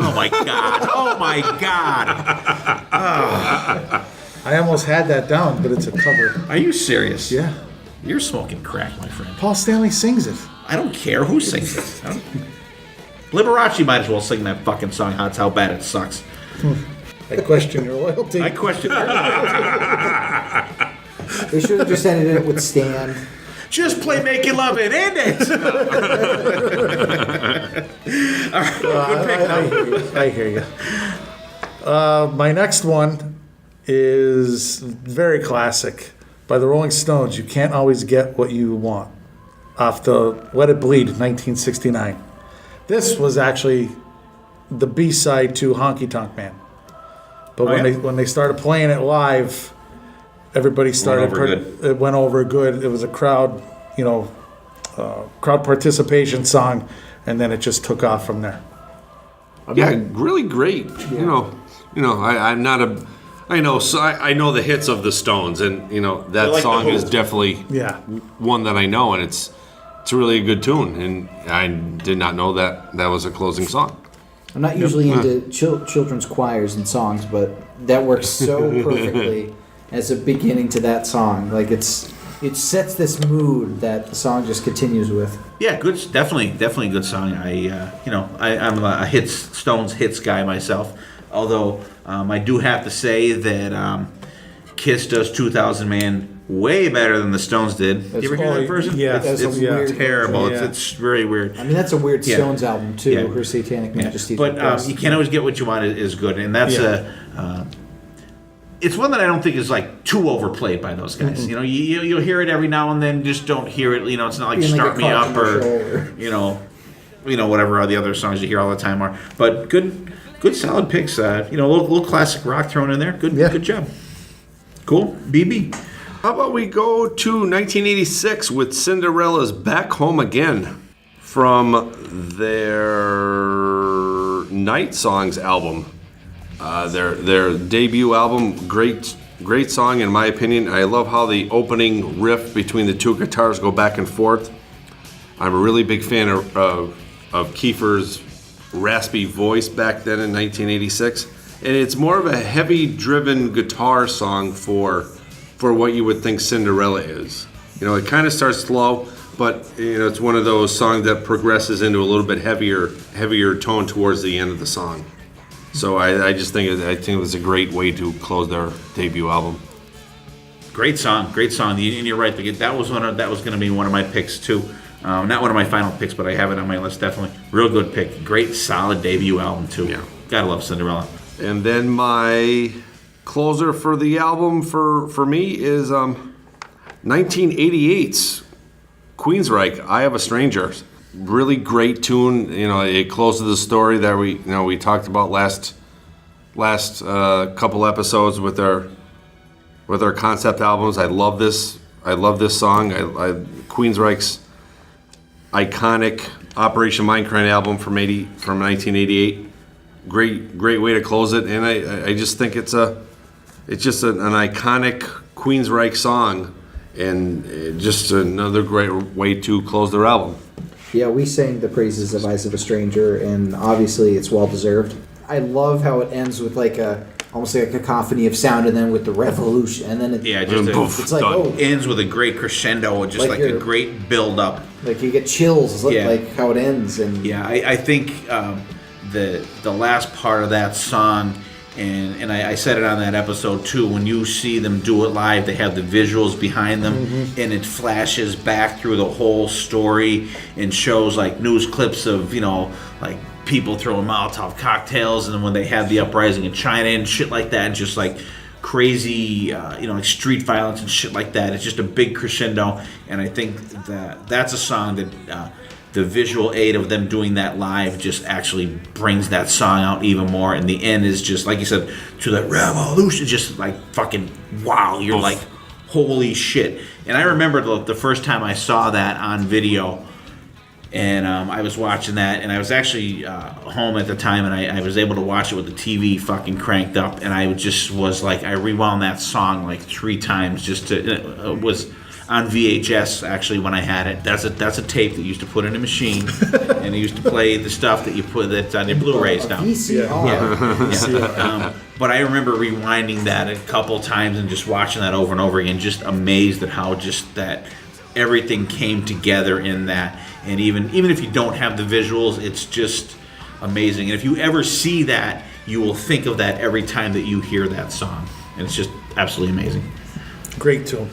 Oh my God. Oh my God. I almost had that down, but it's a cover. Are you serious? Yeah. You're smoking crack, my friend. Paul Stanley sings it. I don't care who sings it. Liberace might as well sing that fucking song. That's how bad it sucks. I question your loyalty. I question it. They should have just ended it with Stan. Just play Making Love and end it. All right, good pick, though. I hear you. My next one is very classic by the Rolling Stones. You Can't Always Get What You Want off the Let It Bleed, 1969. This was actually the B-side to Honky Tonk Man. But when they started playing it live, everybody started. It went over good. It was a crowd participation song, and then it just took off from there. Yeah, really great. Yeah. I'm not a. I know the hits of the Stones, and that song is definitely one that I know, and it's really a good tune, and I did not know that was a closing song. I'm not usually into children's choirs and songs, but that works so perfectly as a beginning to that song. Like it sets this mood that the song just continues with. Yeah, good. Definitely a good song. I'm a Stones hits guy myself. Although I do have to say that Kiss does 2000 Man way better than the Stones did. Did you ever hear that version? Yeah, It's terrible. version. It's very weird. I mean, that's a weird Stones album too. Yeah. Her Satanic Majesty. But You Can't Always Get What You Want is good, and that's it's one that I don't think is too overplayed by those guys. Mm-hmm. You'll hear it every now and then, just don't hear it. It's not like Start Me Up or whatever the other songs you hear all the time are. But good solid picks. A little classic rock thrown in there. Good job. Cool. BB. How about we go to 1986 with Cinderella's Back Home Again from their Night Songs album. Their debut album, great song in my opinion. I love how the opening riff between the two guitars go back and forth. I'm a really big fan of Kiefer's raspy voice back then in 1986. And it's more of a heavy-driven guitar song for what you would think Cinderella is. It kind of starts slow, but it's one of those songs that progresses into a little bit heavier tone towards the end of the song. So I think it was a great way to close their debut album. Great song. And you're right. That was going to be one of my picks too. Not one of my final picks, but I have it on my list definitely. Real good pick. Great solid debut album too. Yeah. Gotta love Cinderella. And then my closer for the album for me is 1988's Queensryche, I Have a Stranger. Really great tune. It closes the story that we talked about last last couple episodes with our concept albums. I love this. I love this song. Queensryche's iconic Operation Mindcrime album from 1988. Great way to close it, and I just think it's just an iconic Queensryche song, and just another great way to close their album. Yeah, we sang the praises of Eyes of a Stranger, and obviously it's well deserved. I love how it ends with like almost like a cacophony of sound, and then with the revolution, and then it's like done. Ends with a great crescendo, just like a great build up. Like you get chills, like how it ends, and yeah, I think the last part of that song, and I said it on that episode too. When you see them do it live, they have the visuals behind them, and it flashes back through the whole story and shows like news clips of like people throwing Molotov cocktails, and then when they had the uprising in China and shit like that, and just like crazy, like street violence and shit like that. It's just a big crescendo, and I think that's a song that the visual aid of them doing that live just actually brings that song out even more. And the end is just, like you said, to that revolution, just like fucking wow. You're like, holy shit. And I remember the first time I saw that on video, and I was watching that, and I was actually home at the time, and I was able to watch it with the TV fucking cranked up, and I just was like, I rewound that song like 3 times just to, it was on VHS actually when I had it. That's a tape that you used to put in a machine, and it used to play the stuff that you put that's on your Blu-rays now. VCR. But I remember rewinding that a couple times and just watching that over and over again, just amazed at how just that everything came together in that. And even if you don't have the visuals, it's just amazing. And if you ever see that, you will think of that every time that you hear that song. And it's just absolutely amazing. Great tune.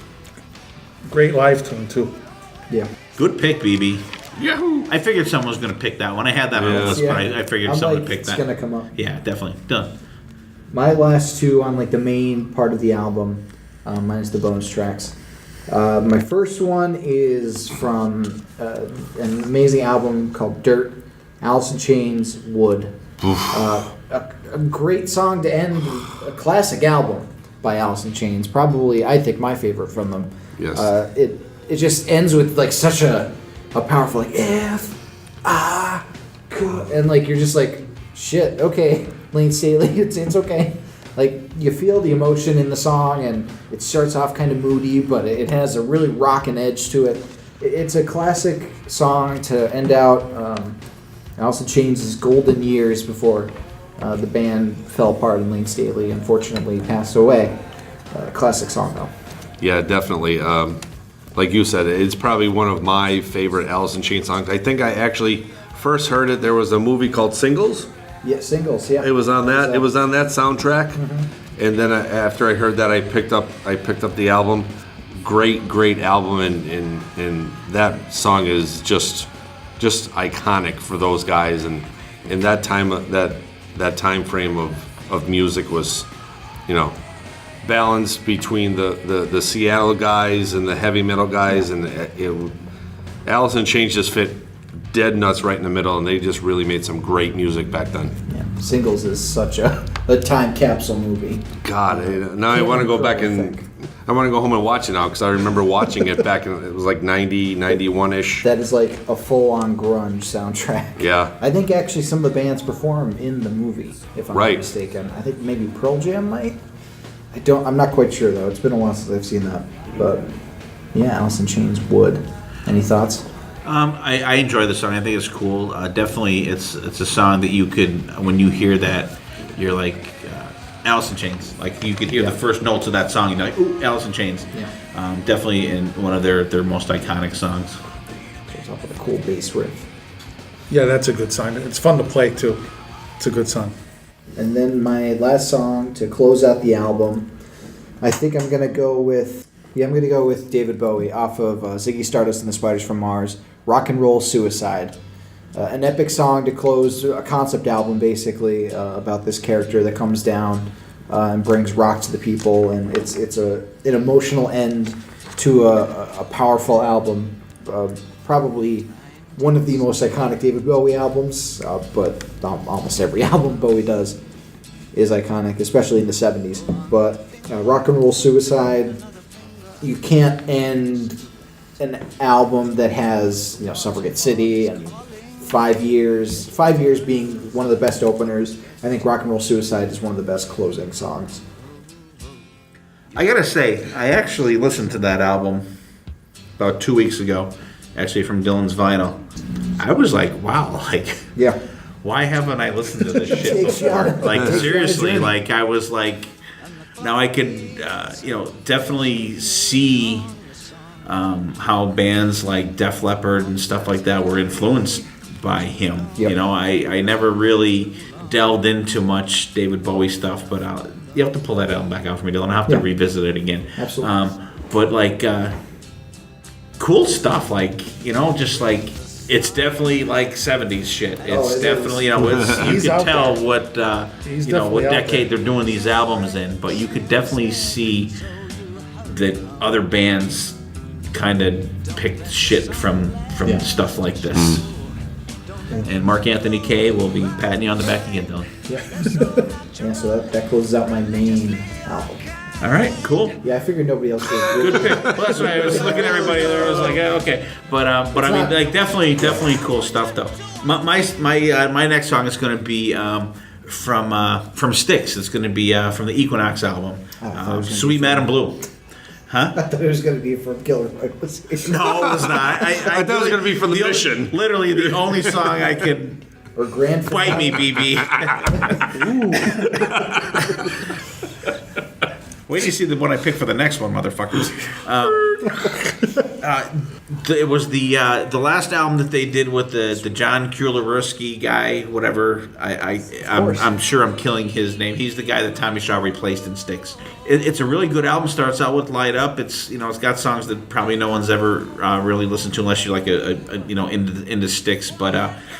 Great live tune, too. Yeah. Good pick, BB. Yahoo! I figured someone was going to pick that one. I had that on the list, but I figured someone would pick that. It's going to come up. Yeah, definitely. Done. My last two on like the main part of the album, minus the bonus tracks. My first one is from an amazing album called Dirt, Alice in Chains, Wood. A great song to end a classic album by Alice in Chains. Probably, I think, my favorite from them. Yes. It just ends with like such a powerful like if I could, and like you're just like shit. Okay, Lane Staley, it's okay. Like you feel the emotion in the song, and it starts off kind of moody, but it has a really rockin' edge to it. It's a classic song to end out Alice in Chains' golden years before the band fell apart and Lane Staley unfortunately passed away. Classic song though. Yeah, definitely. Like you said, it's probably one of my favorite Alice in Chains songs. I think I actually first heard it. There was a movie called Singles. Yeah, Singles. Yeah. It was on that. It was on that soundtrack. Mm-hmm. And then after I heard that, I picked up the album. Great album, and that song is just iconic for those guys. And in that time that time frame of music was, balanced between the Seattle guys and the heavy metal guys, and Alice in Chains just fit dead nuts right in the middle, and they just really made some great music back then. Yeah, Singles is such a time capsule movie. God, now I want to go back and I want to go home and watch it now, because I remember watching it back in, it was like 90, 91-ish. That is like a full-on grunge soundtrack. Yeah. I think actually some of the bands perform in the movie, if I'm not mistaken. I think maybe Pearl Jam might. I'm not quite sure though. It's been a while since I've seen that. But yeah, Alice in Chains, Wood. Any thoughts? I enjoy the song. I think it's cool. Definitely, it's a song that you could, when you hear that, you're like Alice in Chains. Like you could hear the first notes of that song, you're like, ooh, Alice in Chains. Yeah. Definitely in one of their most iconic songs. Goes off with a cool bass riff. Yeah, that's a good song. It's fun to play too. It's a good song. And then my last song to close out the album, I think I'm gonna go with David Bowie off of Ziggy Stardust and the Spiders from Mars, Rock and Roll Suicide. An epic song to close a concept album, basically, about this character that comes down and brings rock to the people, and it's an emotional end to a powerful album, probably one of the most iconic David Bowie albums, but almost every album Bowie does. is iconic, especially in the 70s. But Rock and Roll Suicide, you can't end an album that has, Suffragette City and 5 years. 5 years being one of the best openers. I think Rock and Roll Suicide is one of the best closing songs. I gotta say, I actually listened to that album about 2 weeks ago, actually from Dylan's vinyl. I was like, wow, Yeah. why haven't I listened to this shit before? Like, seriously, I was like, now I could, definitely see how bands like Def Leppard and stuff like that were influenced by him. Yep. I never really delved into much David Bowie stuff, but you have to pull that album back out for me, Dylan. I'll have to revisit it again. Absolutely. But cool stuff, it's definitely like 70s shit. It's definitely, you can tell what what decade they're doing these albums in, but you could definitely see that other bands kind of picked shit from stuff like this. And Mark Anthony K will be patting you on the back again, Dylan. Yeah, so that closes out my main album. All right, cool. Yeah, I figured nobody else would. Good pick. Well, that's why I was looking at everybody there. I was like, okay, but I mean, definitely cool stuff though. My next song is going to be from Styx. It's going to be from the Equinox album, Sweet Madam Blue. Huh? I thought it was going to be from Killer Queen. No, it was not. I thought it was going to be from The Mission. Literally, the only song I could. Or Grand Bite me, BB. Wait till you see the one I picked for the next one, motherfuckers. It was the last album that they did with the John Kuliwerski guy, whatever. I'm sure I'm killing his name. He's the guy that Tommy Shaw replaced in Styx. It's a really good album. Starts out with Light Up. It's got songs that probably no one's ever really listened to unless you're like into Styx. But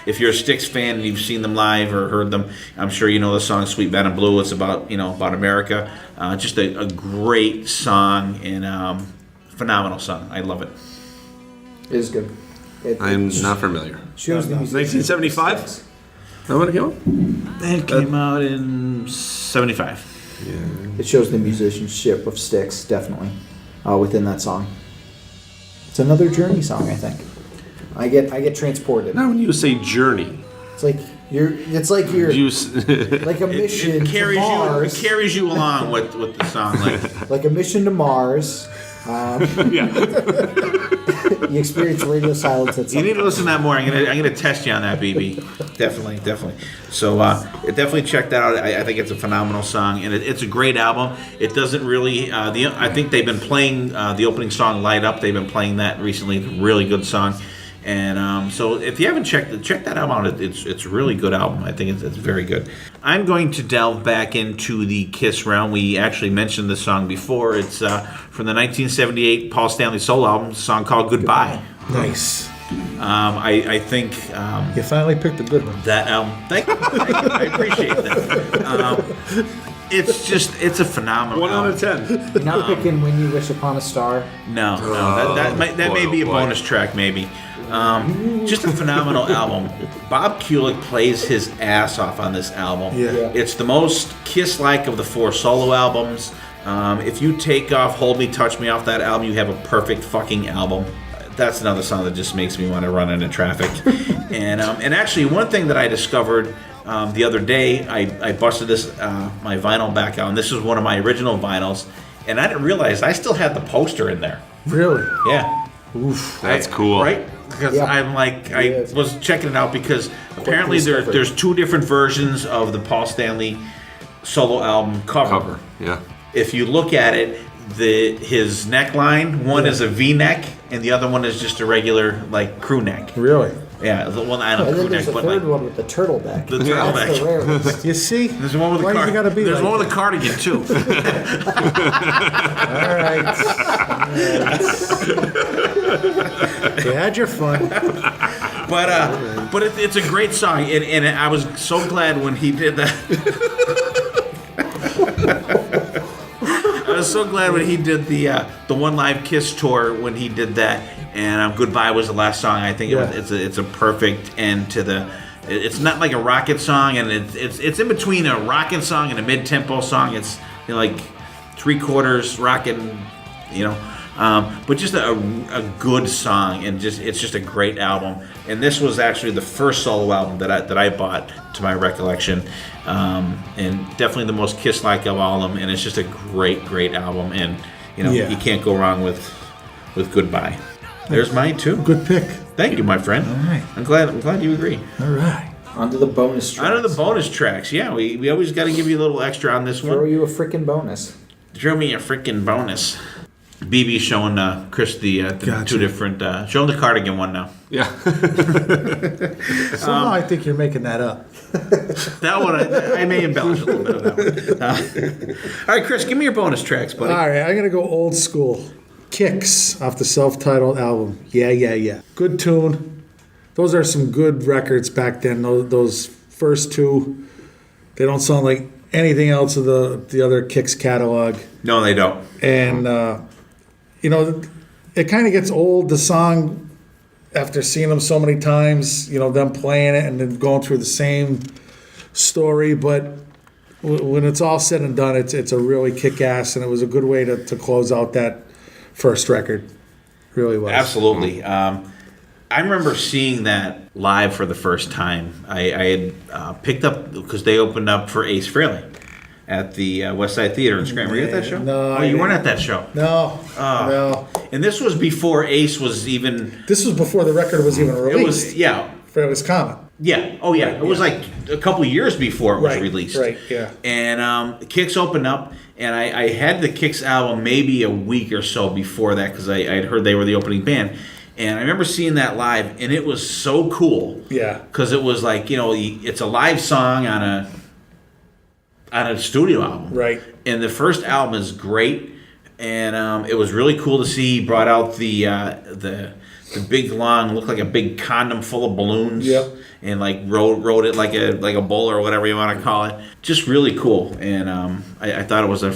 if you're a Styx fan and you've seen them live or heard them, I'm sure you know the song Sweet Madam Blue. It's about about America. Just a great song and phenomenal song. I love it. It is good. I'm not familiar. Shows the 1975? Is that when it came out? It came out in 75. Yeah. It shows the musicianship of Styx, definitely, within that song. It's another Journey song, I think. I get transported. Now when you say journey, it's like you're like a mission to Mars. It carries you along with the song, like a mission to Mars. You experience radio silence at some You need to listen to that more. I'm gonna test you on that, BB. Definitely. So definitely check that out. I think it's a phenomenal song, and it's a great album. It doesn't really. I think they've been playing the opening song "Light Up." They've been playing that recently. It's a really good song. And so if you haven't check that album out, it's a really good album. I think it's very good. I'm going to delve back into the Kiss realm. We actually mentioned this song before. It's from the 1978 Paul Stanley solo album, a song called Goodbye. Nice. I think You finally picked a good one. that album. Thank you. I appreciate that. It's a phenomenal 1 out album. of 10. You're not picking When You Wish Upon a Star. No, that may be a bonus track, maybe. Just a phenomenal album. Bob Kulick plays his ass off on this album. Yeah. It's the most Kiss-like of the 4 solo albums. If you take off Hold Me, Touch Me off that album, you have a perfect fucking album. That's another song that just makes me want to run into traffic. And actually, one thing that I discovered the other day, I busted my vinyl back out, and this was one of my original vinyls, and I didn't realize I still had the poster in there. Really? Yeah. Oof, that's cool. Right? Because Yeah. I was checking it out because apparently there's 2 different versions of the Paul Stanley solo album cover. Yeah. If you look at it, his neckline, one is a V-neck and the other one is just a regular crew neck. Really? Yeah, the one I don't And crew then there's neck, the but third one with the turtleneck. The That's the turtleneck. rarest. You see? There's one with Why the you gotta be There's like one with that? a cardigan too. All right. You had your fun. But it's a great song, and I was so glad when he did that. I was so glad when he did the One Live Kiss tour when he did that, and Goodbye was the last song. I think it's a perfect end to It's not like a rocket song, and it's in between a rocket song and a mid-tempo song. It's like 3/4 rockin', but just a good song, and it's just a great album. And this was actually the first solo album that I bought, to my recollection, and definitely the most Kiss-like of all of them. And it's just a great album, and you can't go wrong with Goodbye. There's mine too. Good pick. Thank you, my friend. All right. I'm glad you agree. All right. Onto the bonus tracks. Onto the bonus tracks. Yeah, we always got to give you a little extra on this one. Throw you a freaking bonus. Throw me a freaking bonus. BB showing Chris the two different. Show him the cardigan one now. Yeah. Somehow I think you're making that up. That one I may embellish a little bit on that one. All right, Chris, give me your bonus tracks, buddy. All right, I'm going to go old school. Kicks off the self-titled album. Yeah. Good tune. Those are some good records back then. Those first two, they don't sound like anything else of the other Kicks catalog. No, they don't. And, it kind of gets old, the song, after seeing them so many times, them playing it and then going through the same story. But when it's all said and done, it's a really kick-ass, and it was a good way to close out that first record. Really was. Absolutely. I remember seeing that live for the first time. I had picked up, because they opened up for Ace Frehley at the West Side Theater in Scranton. Were you at that show? No. Oh, you weren't at that show? No. No. And this was before Ace was even... This was before the record was even released. It was, yeah. Fairly's Common. Yeah. Oh, yeah. It was like a couple of years before it was released. Right, yeah. And Kicks opened up, and I had the Kicks album maybe a week or so before that, because I had heard they were the opening band. And I remember seeing that live, and it was so cool. Yeah. Because it was like, it's a live song on a studio album. Right. And the first album is great, and it was really cool to see. He brought out the big long, looked like a big condom full of balloons. Yep. And like rode it like a bowl or whatever you want to call it. Just really cool, and I thought it was a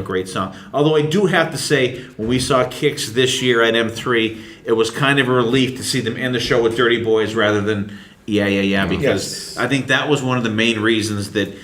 great song. Although I do have to say, when we saw Kicks this year at M3, it was kind of a relief to see them end the show with Dirty Boys rather than Yeah, because I think that was one of the main reasons that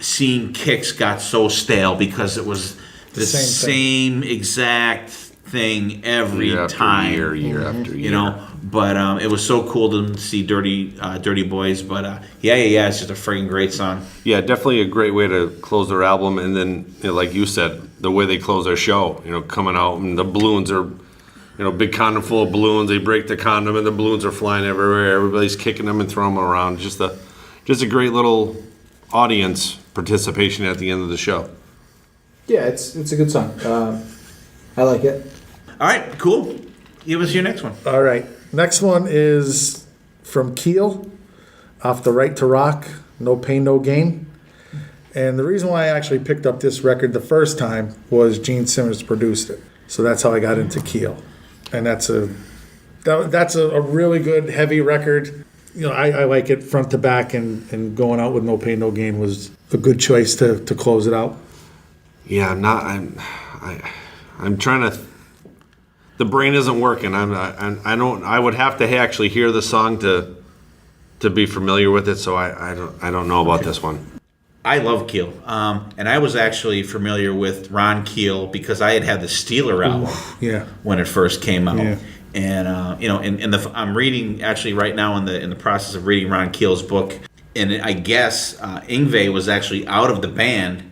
seeing Kicks got so stale, because it was the same exact thing every time. Year after year. But it was so cool to see Dirty Boys. But yeah, it's just a friggin' great song. Yeah, definitely a great way to close their album. And then, like you said, the way they close their show, coming out, and the balloons are, big condom full of balloons. They break the condom, and the balloons are flying everywhere. Everybody's kicking them and throwing them around. Just a great little audience participation at the end of the show. Yeah, it's a good song. I like it. All right, cool. Give us your next one. All right. Next one is from Keel, off the Right to Rock, No Pain, No Gain. And the reason why I actually picked up this record the first time was Gene Simmons produced it. So that's how I got into Keel. And that's a really good, heavy record. I like it front to back, and going out with No Pain, No Gain was a good choice to close it out. Yeah, I'm trying to... The brain isn't working. I would have to actually hear the song to be familiar with it. So I don't know about this one. I love Keel, and I was actually familiar with Ron Keel because I had the Steeler album when it first came out. Yeah. And I'm reading actually right now in the process of reading Ron Keel's book, and I guess Yngwie was actually out of the band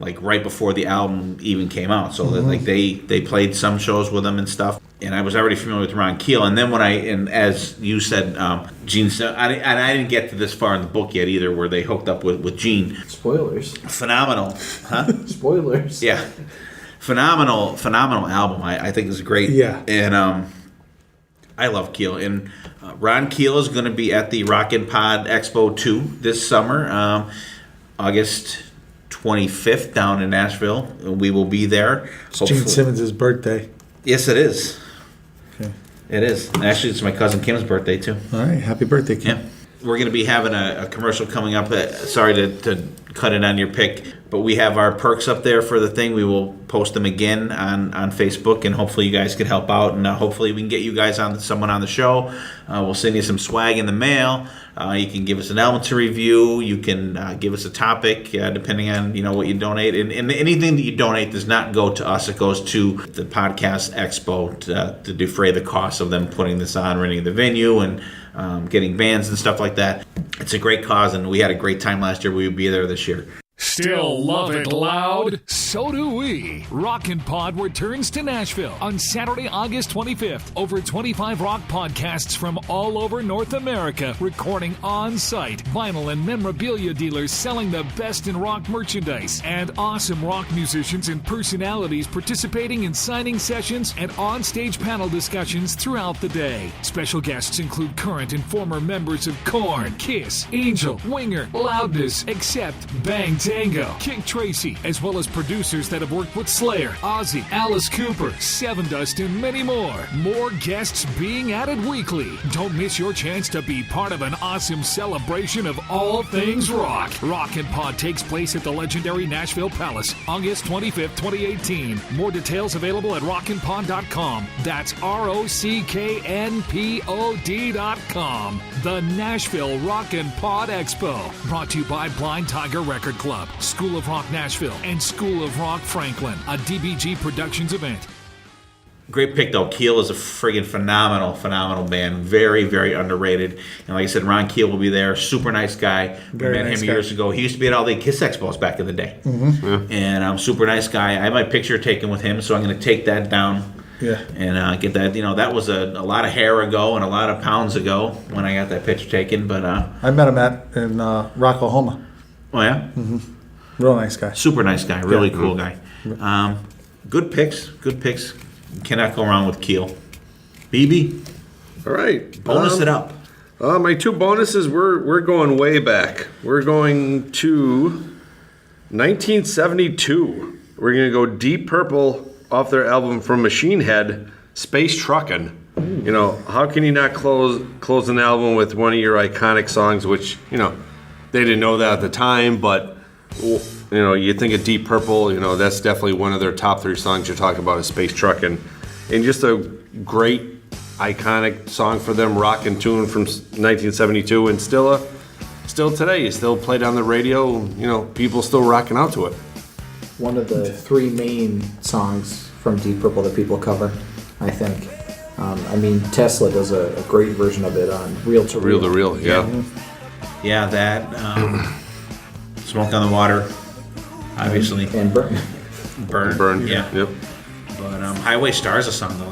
like right before the album even came out, so that like they played some shows with him and stuff. And I was already familiar with Ron Keel, and then as you said, Gene, I didn't get to this far in the book yet either, where they hooked up with Gene. Spoilers. Phenomenal, huh? Spoilers. Yeah, phenomenal album. I think it's great. Yeah, and I love Keel, and Ron Keel is going to be at the Rockin' Pod Expo 2 this summer, August 25th down in Nashville. We will be there. It's Gene Simmons' birthday. Yes, it is. Okay. It is. Actually, it's my cousin Kim's birthday, too. All right. Happy birthday, Kim. Yeah. we're going to be having a commercial coming up. Sorry to cut it on your pick, but we have our perks up there for the thing. We will post them again on Facebook, and hopefully you guys can help out, and hopefully we can get you guys someone on the show. We'll send you some swag in the mail. You can give us an album to review. You can give us a topic, depending on what you donate. And anything that you donate does not go to us. It goes to the Podcast Expo to defray the cost of them putting this on, renting the venue, and getting bands and stuff like that. It's a great cause, and we had a great time last year. We will be there this year. Still love it loud? So do we. Rockin' Pod returns to Nashville on Saturday, August 25th. Over 25 rock podcasts from all over North America recording on site. Vinyl and memorabilia dealers selling the best in rock merchandise. And awesome rock musicians and personalities participating in signing sessions and on-stage panel discussions throughout the day. Special guests include current and former members of Korn, Kiss, Angel, Winger, Loudness, Accept, Bang Tango, Kick Tracy, as well as producers that have worked with Slayer, Ozzy, Alice Cooper, Sevendust, and many more. More guests being added weekly. Don't miss your chance to be part of an awesome celebration of all things rock. Rockin' Pod takes place at the legendary Nashville Palace, August 25th, 2018. More details available at rockinpod.com. That's ROCKNPOD.com. The Nashville Rockin' Pod Expo. Brought to you by Blind Tiger Record Club, School of Rock Nashville, and School of Rock Franklin, a DBG Productions event. Great pick, though. Keel is a friggin' phenomenal band. Very, very underrated. And like I said, Ron Keel will be there. Super nice guy. We met him years ago. He used to be at all the Kiss Expos back in the day. Mm-hmm. Yeah. And super nice guy. I have my picture taken with him, so I'm going to take that down. Yeah. And get that. That was a lot of hair ago and a lot of pounds ago when I got that picture taken. But I met him in Rocklahoma. Oh, yeah? Mm-hmm. Real nice guy. Super nice guy. Really cool guy. Good picks. Cannot go wrong with Keel. BB? All right. Bonus it up. My two bonuses, we're going way back. We're going to 1972. We're going to go Deep Purple off their album from Machine Head, Space Truckin'. How can you not close an album with one of your iconic songs, which, they didn't know that at the time, but, you think of Deep Purple, that's definitely one of their top 3 songs you're talking about is Space Truckin'. And just a great, iconic song for them, rock and tune from 1972, and still today, you still played on the radio, people still rocking out to it. One of the 3 main songs from Deep Purple that people cover, I think. Tesla does a great version of it on Reel to Reel. Reel to Reel, yeah. Yeah, that. Smoke on the Water, obviously. And Burn. Burn, yeah. Yep. But Highway Star is a song that a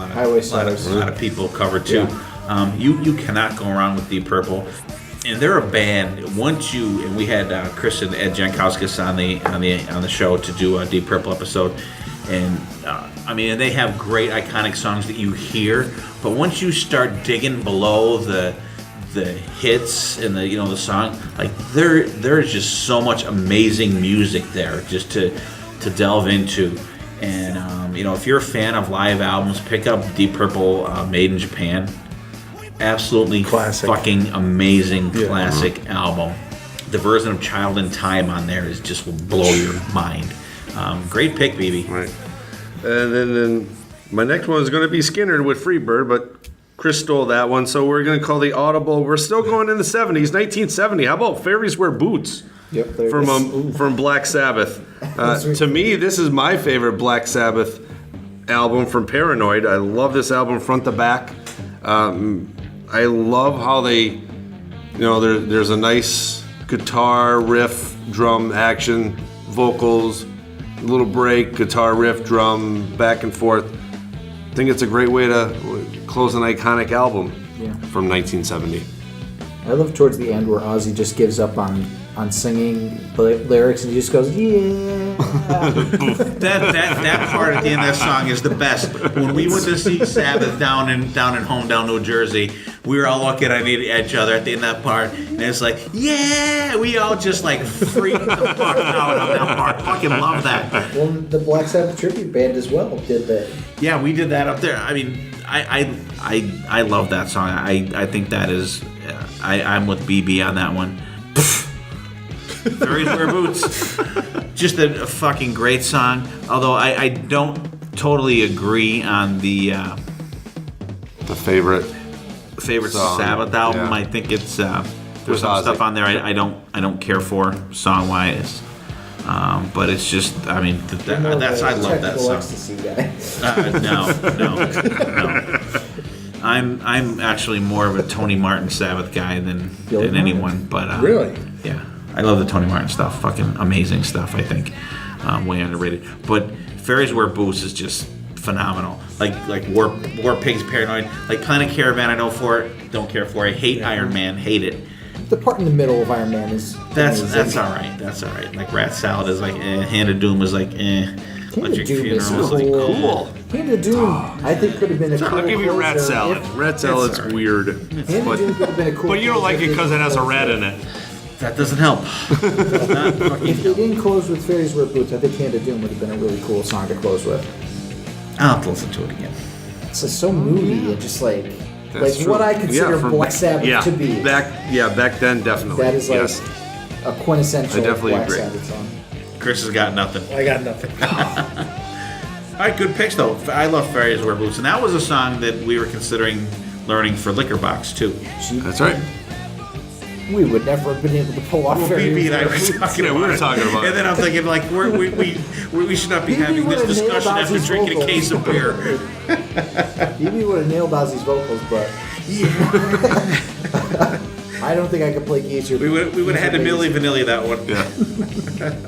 lot of people cover too. Yeah. You cannot go wrong with Deep Purple. And they're a band. And we had Chris and Ed Jankowskis on the show to do a Deep Purple episode, and they have great iconic songs that you hear. But once you start digging below the hits and the song, like there's just so much amazing music there just to delve into. And if you're a fan of live albums, pick up Deep Purple Made in Japan. Absolutely classic. Fucking amazing classic album. The version of Child in Time on there just will blow your mind. Great pick, BB. Right. And then my next one is going to be Skinner with Freebird, but Chris stole that one, so we're going to call the audible. We're still going in the 70s, 1970. How about Fairies Wear Boots? Yep, from Black Sabbath. To me, this is my favorite Black Sabbath album from Paranoid. I love this album front to back. I love how they, there's a nice guitar riff, drum action, vocals, little break, guitar riff, drum, back and forth. I think it's a great way to close an iconic album from 1970. I love towards the end where Ozzy just gives up on singing lyrics and he just goes, yeah. that part at the end of that song is the best. When we went to see Sabbath down in Hometown, New Jersey, we were all looking at each other at the end of that part, and it's like, yeah, we all just like freaked the fuck out on that part. Fucking love that. Well, the Black Sabbath tribute band as well did that. Yeah, we did that up there. I love that song. I think that is I'm with BB on that one. Fairies Wear Boots. Just a fucking great song. Although I don't totally agree on the favorite song. Sabbath album. Yeah. I think it's there's With some Ozzy. stuff on there I don't care for song wise. But it's just, I mean, that's I love that song. Ecstasy guy. No. I'm actually more of a Tony Martin Sabbath guy than anyone. But Really? yeah, I love the Tony Martin stuff. Fucking amazing stuff. I think way underrated. But Fairies Wear Boots is just phenomenal. Like War Pigs, Paranoid. Like Planet Caravan, I don't care for. I hate Iron Man. Hate it. The part in the middle of Iron Man is That's amazing. all right. That's all right. Like Rat Salad is like Hand of Doom was like Hand Electric of Doom Funeral is was like cool. Hand of Doom, I think could have been a cool. I'll give you Rat closer Salad. if- Rat Salad's weird. Hand of Doom could have been a cool. But you don't like it because it has a rat in it. That doesn't help. Not fucking If they didn't close with Fairies Wear Boots, I think Hand of Doom would have been a really cool song to close with. I'll have to listen to it again. It's just so moody and just like That's true. what I consider from Black Sabbath to be. Back then, definitely. That is like yes. a quintessential I definitely Black agree. Sabbath song. Chris has got nothing. I got nothing. All right, good picks though. I love Fairies Wear Boots, and that was a song that we were considering learning for Liquor Box too. That's right. We would never have been able to pull off Well, Fairies BB and I Wear were Boots. talking Yeah, about we were it. talking about And it. then I'm thinking like we should not be BB having this would've nailed discussion after Ozzy's drinking a vocals. case of beer. BB would have nailed Ozzy's vocals, but I don't think I could play Geezer. We would have had to Milli Vanilli that one. Yeah.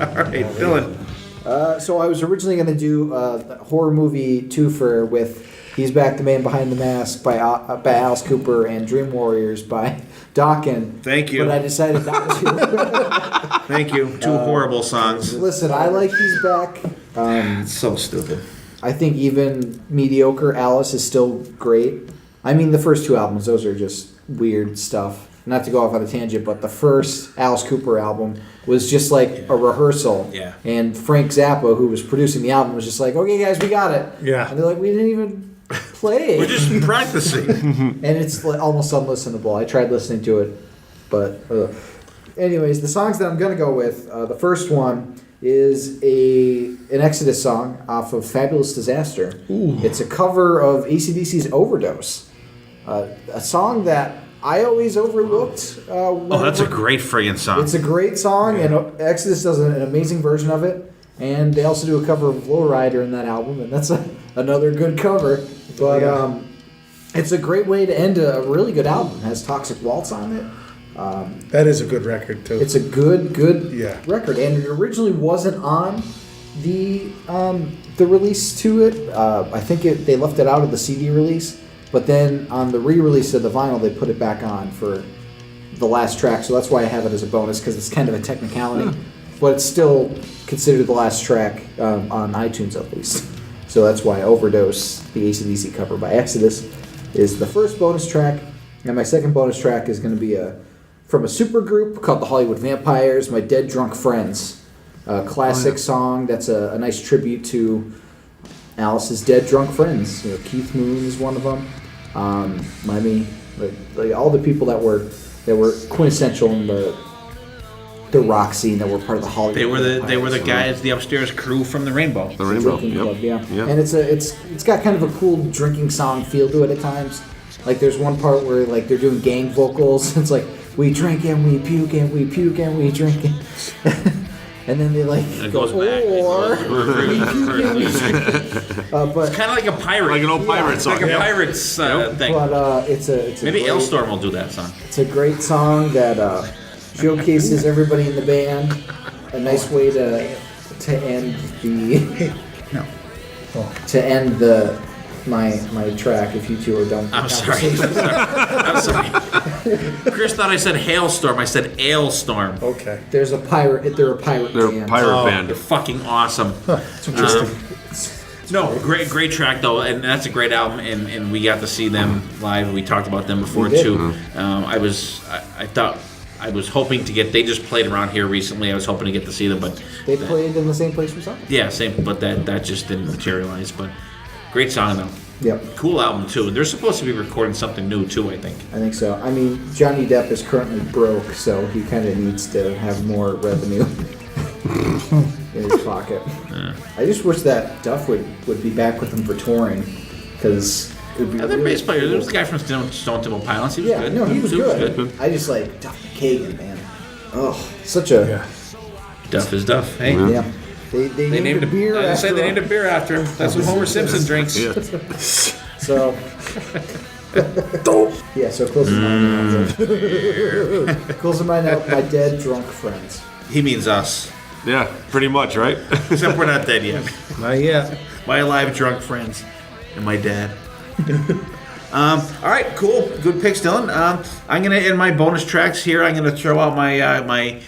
All right, Dylan. So I was originally going to do a horror movie twofer with He's Back, the Man Behind the Mask by Alice Cooper and Dream Warriors by Dokken. Thank you. But I decided not to. Thank you. Two horrible songs. Listen, I like He's Back. It's so stupid. I think even mediocre Alice is still great. I mean, the first two albums, those are just weird stuff. Not to go off on a tangent, but the first Alice Cooper album was just like a rehearsal. Yeah. And Frank Zappa, who was producing the album, was just like, "Okay, guys, we got it." Yeah. And they're like, "We didn't even play We're it." just practicing. And it's like almost unlistenable. I tried listening to it, but anyways, the songs that I'm gonna go with, the first one is an Exodus song off of Fabulous Disaster. It's a cover of AC/DC's Overdose, a song that I always overlooked. Oh, that's a great friggin' song. It's a great song, and Exodus does an amazing version of it. And they also do a cover of Lowrider in that album, and that's another good cover. But it's a great way to end a really good album. It has Toxic Waltz on it. That is a good record too. It's a good Yeah. record, and it originally wasn't on the release to it. I think they left it out of the CD release, but then on the re-release of the vinyl, they put it back on for the last track. So that's why I have it as a bonus, because it's kind of a technicality, but it's still considered the last track on iTunes at least. So that's why Overdose, the AC/DC cover by Exodus, is the first bonus track, and my second bonus track is going to be from a supergroup called the Hollywood Vampires, My Dead Drunk Friends. A classic song that's a nice tribute to Alice's dead drunk friends. You know, Keith Moon is one of them. I mean, like all the people that were quintessential in the rock scene, that were part of the Hollywood. They were the Vampires. guys, the upstairs crew from the Rainbow. The Rainbow. Drinking Club, yeah. Yep. And it's got kind of a cool drinking song feel to it at times. Like there's one part where like they're doing gang vocals. It's like, we drink and we puke and we puke and we drink and then they like It go, goes back. or but It's kind of like a pirate. Like an old pirate song. Like a pirate's thing. but it's a Maybe great, Ailstorm will do that song. It's a great song that showcases everybody in the band. A nice way to end the to end my track. If you two are done. I'm sorry. I'm sorry. Chris thought I said hailstorm. I said Ailstorm. Okay. There's a pirate. They're a pirate They're a band. pirate band. They're fucking awesome. No, great track though, and that's a great album. And we got to see them live. We talked about them before We did. too. I thought I was hoping to get. They just played around here recently. I was hoping to get to see them, but They played in the same place we saw. yeah, same. But that just didn't materialize. But great song though. Yep, Cool album too. They're supposed to be recording something new too, I think. I think so. I mean, Johnny Depp is currently broke, so he kind of needs to have more revenue in his pocket. I just wish that Duff would be back with him for touring, because it would be Other really bass player. cool. There was the guy from Stone Temple Pilots. He was Yeah, good. no, he was good. I just like Duff McKagan, man. Oh, such a Duff is Duff. Hey. yeah. They named a beer I after say they named a beer after him. That's what Homer Simpson drinks. So yeah, so closing mine out. Closing mine out. My dead drunk friends. He means us. Yeah, pretty much, right? Except we're not dead yet. Not yet. My alive drunk friends and my dad. All right, cool. Good picks, Dylan. I'm gonna in my bonus tracks here. I'm gonna throw out my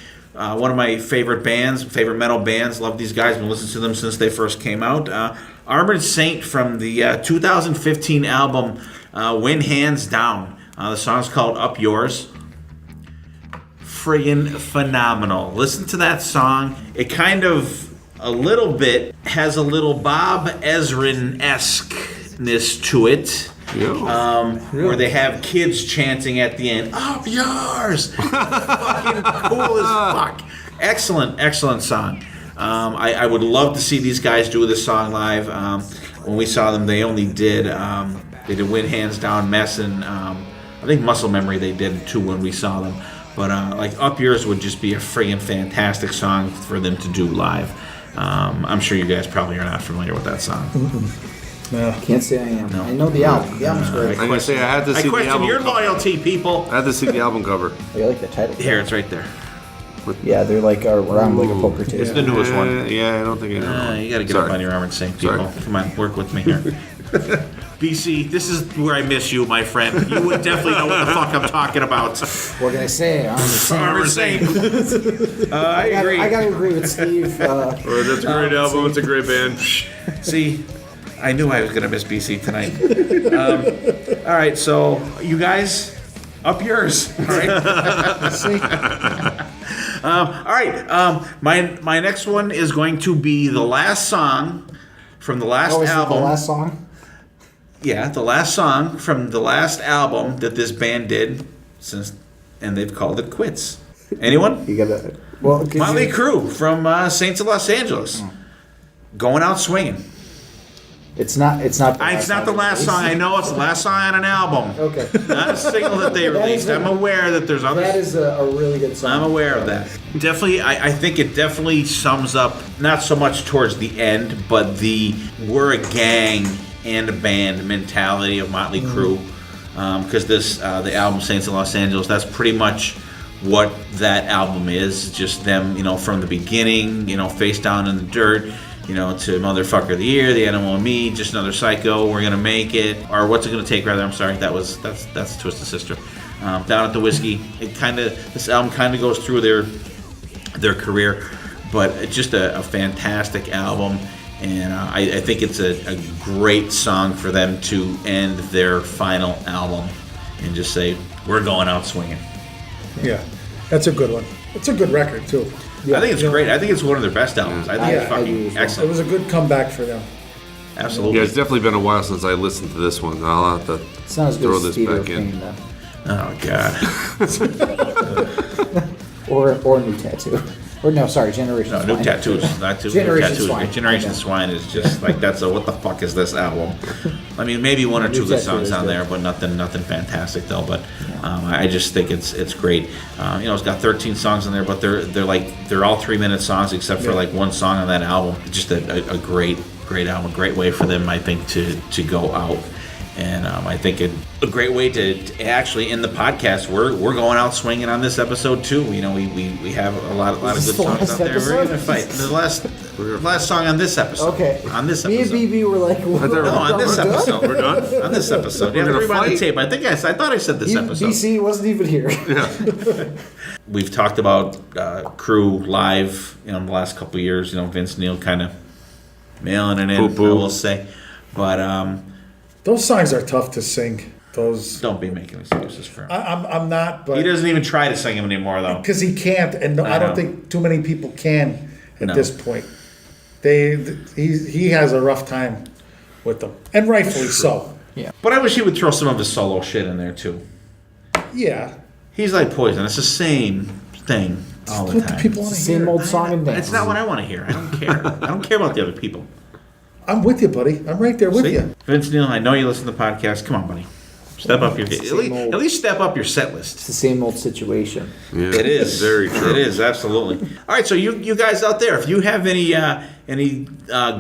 one of my favorite metal bands. Love these guys. Been listening to them since they first came out. Armored Saint from the 2015 album Win Hands Down. The song's called Up Yours. Friggin' phenomenal. Listen to that song. It kind of a little bit has a little Bob Ezrin-esque-ness to it. Where they have kids chanting at the end, "Up yours!" Fucking cool as fuck. Excellent song. I would love to see these guys do this song live. When we saw them, they only did Win Hands Down, Mess, and I think Muscle Memory they did too when we saw them. But like Up Yours would just be a friggin' fantastic song for them to do live. I'm sure you guys probably are not familiar with that song. No. Can't say I am. No. I know the album. The album's great. I'm gonna say I had to see the question album. your loyalty, people. I had to see the album cover. I like the title. Here, it's right there. Yeah, they're like around like a poker table. It's the newest one. Yeah, I don't think I know. You got to get up on your Armored Saint, people. Sorry. Come on, work with me here. BC, this is where I miss you, my friend. You would definitely know what the fuck I'm talking about. What can I say? Armored Saint. I agree. I gotta agree with Steve. That's a great album. It's a great band. See, I knew I was going to miss BC tonight. All right, so you guys, up yours. All right. All right. My next one is going to be the last song from the last album. The last song? Yeah, the last song from the last album that this band did, and they've called it quits. Anyone? You gotta. Well, Motley Crue from Saints of Los Angeles. Going Out Swinging. It's not. It's not The last song. I know it's the last song on an album. Okay. Not a single that they released. I'm aware that there's others. That is a really good song. I'm aware of that. Definitely, I think it definitely sums up, not so much towards the end, but the we're a gang and a band mentality of Motley Crue. Because the album Saints of Los Angeles, that's pretty much what that album is. Just them, from the beginning, face down in the dirt, to Motherfucker of the Year, The Animal and Me, Just Another Psycho, We're Gonna Make It, or What's It Gonna Take, rather. I'm sorry, that's Twisted Sister. Down at the Whiskey. This album kind of goes through their career, but it's just a fantastic album, and I think it's a great song for them to end their final album and just say, we're going out swinging. Yeah, that's a good one. It's a good record too. I think it's great. I think it's one of their best albums. I think it's fucking It excellent. was a good comeback for them. Absolutely. Yeah, it's definitely been a while since I listened to this one. I'll have to It's not as good throw as this Theater back of in. Pain, Oh, God. or New Tattoo. Or no, sorry, Generation No, Swine. New Tattoos. Not too. Generation Tattoos. Swine. Generation Okay. Swine is just like that's a what the fuck is this album? I mean, maybe one or two New good Tattoo songs is on good. there, but nothing fantastic though. But I just think it's great. It's got 13 songs on there, but they're all 3-minute songs except for like one song on that album. It's just a great album, a great way for them, I think, to go out. And I think a great way to actually end the podcast. We're going out swinging on this episode too. We have a lot of good songs out there. We're gonna fight the last song on this episode. Okay. On this Me and episode. BB were like, No, on this episode. We're done? On this episode. Yeah, We're gonna rewind the fight? tape. I thought I said this episode. BC wasn't even here. We've talked about Crew live, the last couple of years. Vince Neil kind of mailing it in. Poo-poo. I will say, but Those songs are tough to sing. Those. don't be making excuses for him. I'm not, He but doesn't even try to sing them anymore, though. because he can't, and I I know. don't think too many people can at No. this point. He has a rough time with them, and rightfully so. But I wish he would throw some of his solo shit in there too. Yeah, He's like Poison. It's the same thing all the what the time. people want to hear. Same old song and dance. It's not what I want to hear. I don't care. I don't care about the other people. I'm with you, buddy. I'm right there with See? you. Vince Neil, I know you listen to the podcast. Come on, buddy. Step up your at least step up your set list. It's the same old situation. Yeah, It is very true. It is absolutely. All right, so you guys out there, if you have any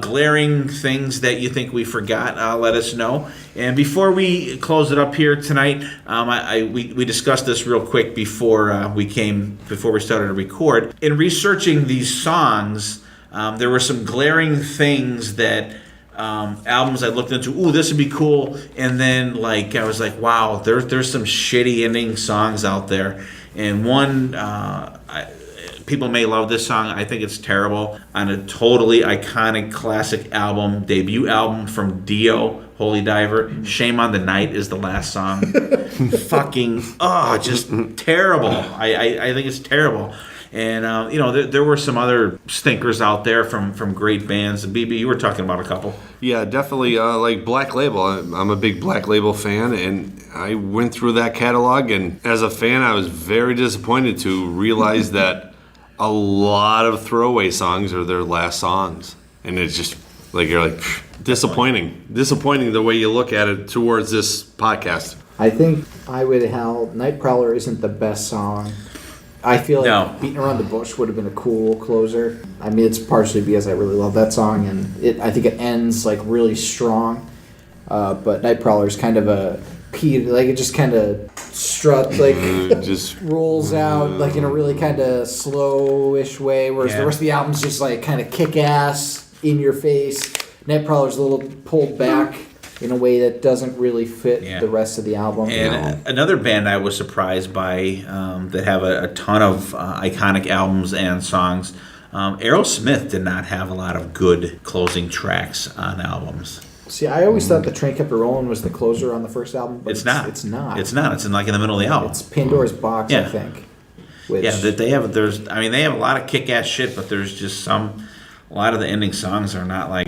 glaring things that you think we forgot, let us know. And before we close it up here tonight, we discussed this real quick before we started to record. In researching these songs, there were some glaring things that. Albums I looked into, this would be cool, and then I was like, wow, there's some shitty ending songs out there, and one people may love this song. I think it's terrible. On a totally iconic classic album, debut album from Dio, Holy Diver, Shame on the Night is the last song. Fucking just terrible. I think it's terrible. And there were some other stinkers out there from great bands. And BB, you were talking about a couple. Yeah, definitely. Like Black Label, I'm a big Black Label fan, and I went through that catalog. And as a fan, I was very disappointed to realize that a lot of throwaway songs are their last songs, and it's just you're disappointing the way you look at it towards this podcast. I think Highway to Hell, Night Prowler isn't the best song. I feel like Beating Around the Bush would have been a cool closer. I mean, it's partially because I really love that song, and I think it ends really strong. But Night Prowler is kind of a it just kind of struts, just rolls out in a really kind of slowish way, whereas the rest of the album's just kind of kick ass, in your face. Night Prowler's a little pulled back in a way that doesn't really fit the rest of the album. And another band I was surprised by that have a ton of iconic albums and songs, Aerosmith did not have a lot of good closing tracks on albums. See, I always thought The Train Kept It Rolling was the closer on the first album, but It's not. It's not. It's not. It's in the middle of the album. It's Pandora's Box, I think. Which, they have. They have a lot of kick-ass shit, but there's just a lot of the ending songs are not I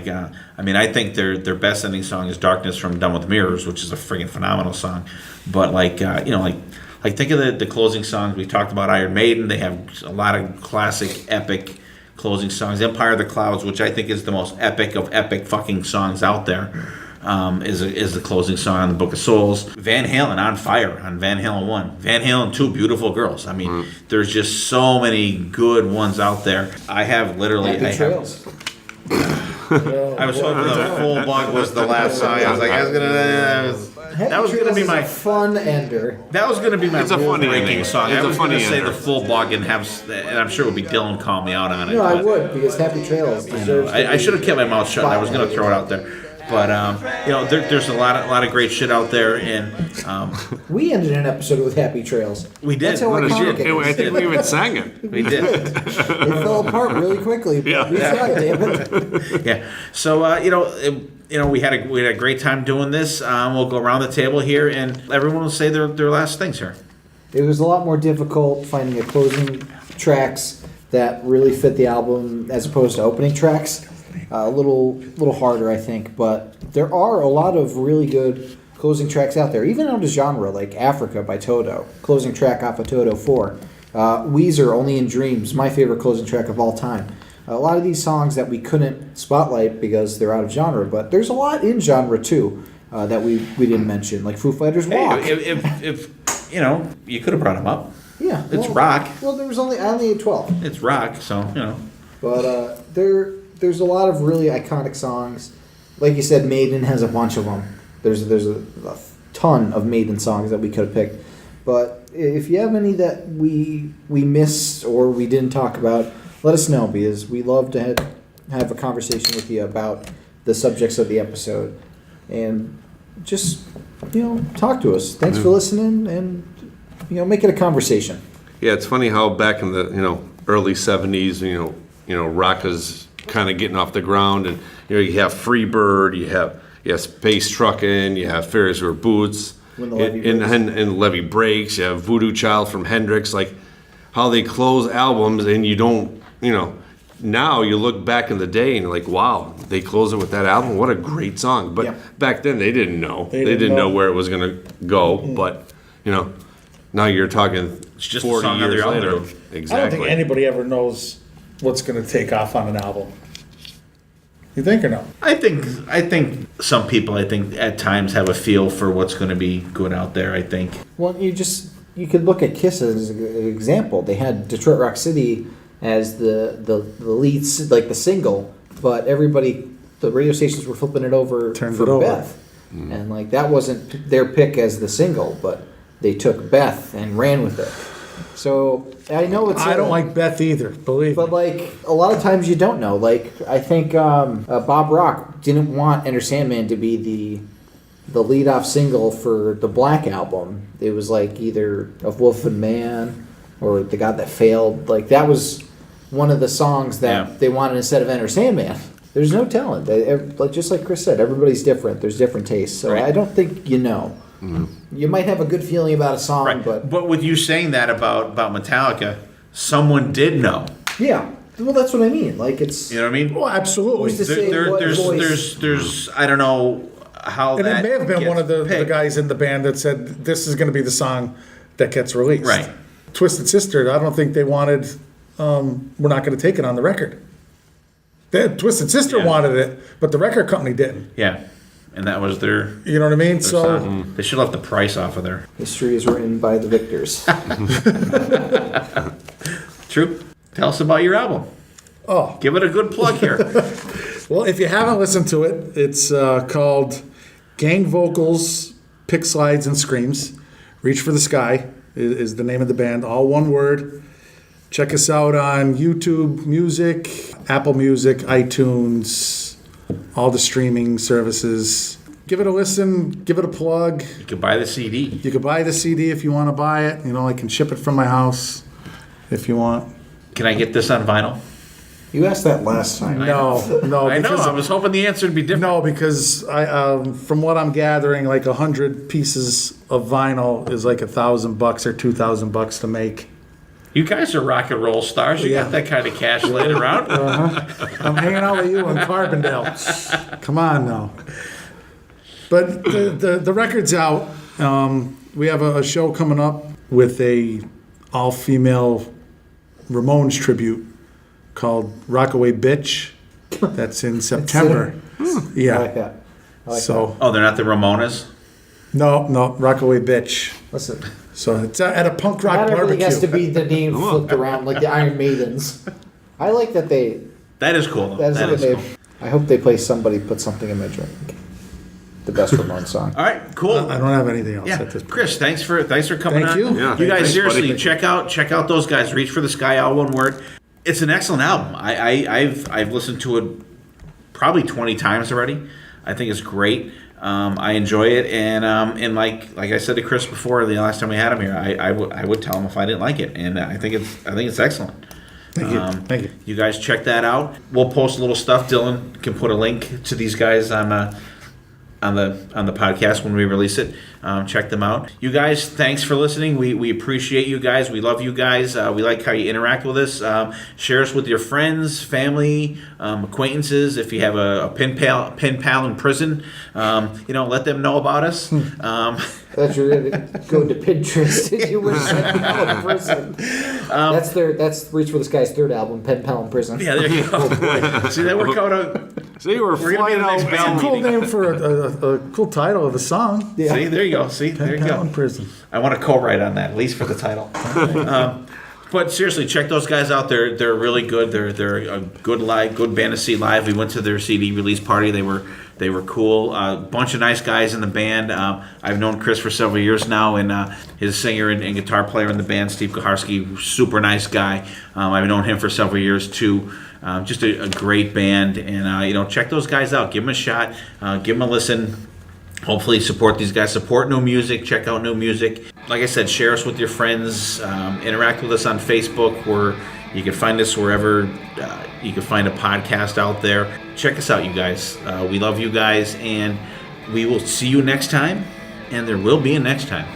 think their best ending song is "Darkness" from Done with Mirrors, which is a friggin' phenomenal song. But think of the closing songs. We talked about Iron Maiden. They have a lot of classic, epic closing songs. Empire of the Clouds, which I think is the most epic of epic fucking songs out there, is the closing song on the Book of Souls. Van Halen, On Fire on Van Halen 1. Van Halen 2, Beautiful Girls. I mean, there's just so many good ones out there. I have literally... Happy Trails. I was hoping the Full Bug was the last song. I was like, that was gonna be my fun ender. That was gonna be my rule-breaking song. It's I was a funny gonna say ender. the Full Bug and I'm sure it would be Dylan call me out on it. No, I but- would, because Happy Trails deserves I should have kept my mouth shut. I was going to throw it out there, but there's a lot of great shit out there, and We ended an episode with Happy Trails. we did. That's how We iconic did. it is. I think we even sang it. We did. It fell apart really quickly, but we tried, damn it. Yeah. So we had a great time doing this. We'll go around the table here, and everyone will say their last things here. It was a lot more difficult finding the closing tracks that really fit the album as opposed to opening tracks. A little harder, I think, but there are a lot of really good closing tracks out there, even out of genre, like Africa by Toto, closing track off of Toto 4. Weezer, Only in Dreams, my favorite closing track of all time. A lot of these songs that we couldn't spotlight because they're out of genre, but there's a lot in genre too that we didn't mention, like Foo Fighters' Walk. Hey, if you could have brought them up. Yeah, It's rock. Well, there was I only had 12. It's rock, so But there's a lot of really iconic songs. Like you said, Maiden has a bunch of them. There's a ton of Maiden songs that we could have picked. But if you have any that we missed or we didn't talk about, let us know, because we love to have a conversation with you about the subjects of the episode. And just, talk to us. Thanks for listening, and, make it a conversation. Yeah, it's funny how back in the early '70s, rock is kind of getting off the ground, and you have Freebird, you have Space Truckin', you have Ferris Wheel Boots, When the Levee and Breaks. Levee Breaks, you have Voodoo Child from Hendrix, like how they close albums, and you don't, now you look back in the day and you're like, wow, they close it with that album. What a great song. But Yeah. back then they didn't know. They didn't didn't know know. where it was going to go. But, now you're talking It's just a 40 song on years their album. later. I don't Exactly. think anybody ever knows what's going to take off on an album. You think or no? I think some people, at times have a feel for what's going to be good out there. I think. Well, you could look at Kiss as an example. They had Detroit Rock City as the lead, like the single, but the radio stations were flipping it over Turned for it over. Beth, and like that wasn't their pick as the single, but they took Beth and ran with it. So I know it's. I don't like Beth either, believe But me. like a lot of times you don't know. Like I think Bob Rock didn't want Enter Sandman to be the lead-off single for the Black Album. It was like either Of Wolf and Man or The God That Failed. Like that was one of the songs that they wanted instead of Enter Sandman. There's no telling. Just like Chris said, everybody's different. There's different tastes. So Right. I don't think you know. You might have a good feeling about a song, Right. but But with you saying that about Metallica, someone did know. yeah. Well, that's what I mean. Like it's. You know what I mean? Well, absolutely. Who's to say what voice- There's I don't know how And that it may have been gets one of the picked. guys in the band that said, this is going to be the song that gets released. Right. Twisted Sister, I don't think they wanted, we're not going to take it on the record. Twisted Sister Yeah. wanted it, but the record company didn't. Yeah, and that was their. You know what I mean? So, song. They should have left the price off of there. History is written by the victors. True. Tell us about your album. oh, Give it a good plug here. well, if you haven't listened to it, it's called Gang Vocals, Pick Slides and Screams. Reach for the Sky is the name of the band, all one word. Check us out on YouTube Music, Apple Music, iTunes, all the streaming services. Give it a listen, give it a plug. You could buy the CD. You could buy the CD if you want to buy it. I can ship it from my house if you want. Can I get this on vinyl? You asked that last time. No. I know. because- I was hoping the answer would be different. No, because from what I'm gathering, like 100 pieces of vinyl is like $1,000 or $2,000 to make. You guys are rock and roll stars. You got that kind of cash laying around. I'm hanging out with you in Carbondale. Come on now. But the record's out. We have a show coming up with a all-female Ramones tribute called Rockaway Bitch. That's in September. I like Yeah. that. I like So Oh, they're not the Ramonas? no, Rockaway Bitch. that. Listen, So it's at a punk rock not everything barbecue. has to be the name flipped around like the Iron Maidens. I like that they. That is cool. That is That what is they. cool. I hope they play Somebody Put Something in My Drink. The best Ramones song. All right, cool. I don't have anything else Yeah, at this point. Chris, thanks for coming Thank on. you. Yeah, you guys thanks, seriously buddy. check out those guys. Reach for the Sky, all one word. It's an excellent album. I've listened to it probably 20 times already. I think it's great. I enjoy it, and like I said to Chris before, the last time we had him here, I would tell him if I didn't like it, and I think it's excellent. Thank you. Thank you. You guys check that out. We'll post a little stuff. Dylan can put a link to these guys on the podcast when we release it. Check them out. You guys, thanks for listening. We appreciate you guys. We love you guys. We like how you interact with us. Share us with your friends, family, acquaintances. If you have a pen pal in prison, let them know about us. Thought you were gonna go to Pinterest. You were sitting out in prison. That's Reach for the Sky's third album, Pen Pal in Prison. Yeah, there you go. See, that worked out. So you were We're gonna be flying the out next Bell band Cool meeting. name for a cool title of a song. Yeah. See, there you go. See, there you Pen Pal in go. Prison. I want to co-write on that, at least for the title. But seriously, check those guys out. They're really good. They're a good band to see live. We went to their CD release party. They were cool. A bunch of nice guys in the band. I've known Chris for several years now, and his singer and guitar player in the band, Steve Kuharski, super nice guy. I've known him for several years too. Just a great band, and check those guys out. Give them a shot. Give them a listen. Hopefully support these guys. Support new music. Check out new music. Like I said, share us with your friends. Interact with us on Facebook, where you can find us wherever you can find a podcast out there. Check us out, you guys. We love you guys, and we will see you next time, and there will be a next time.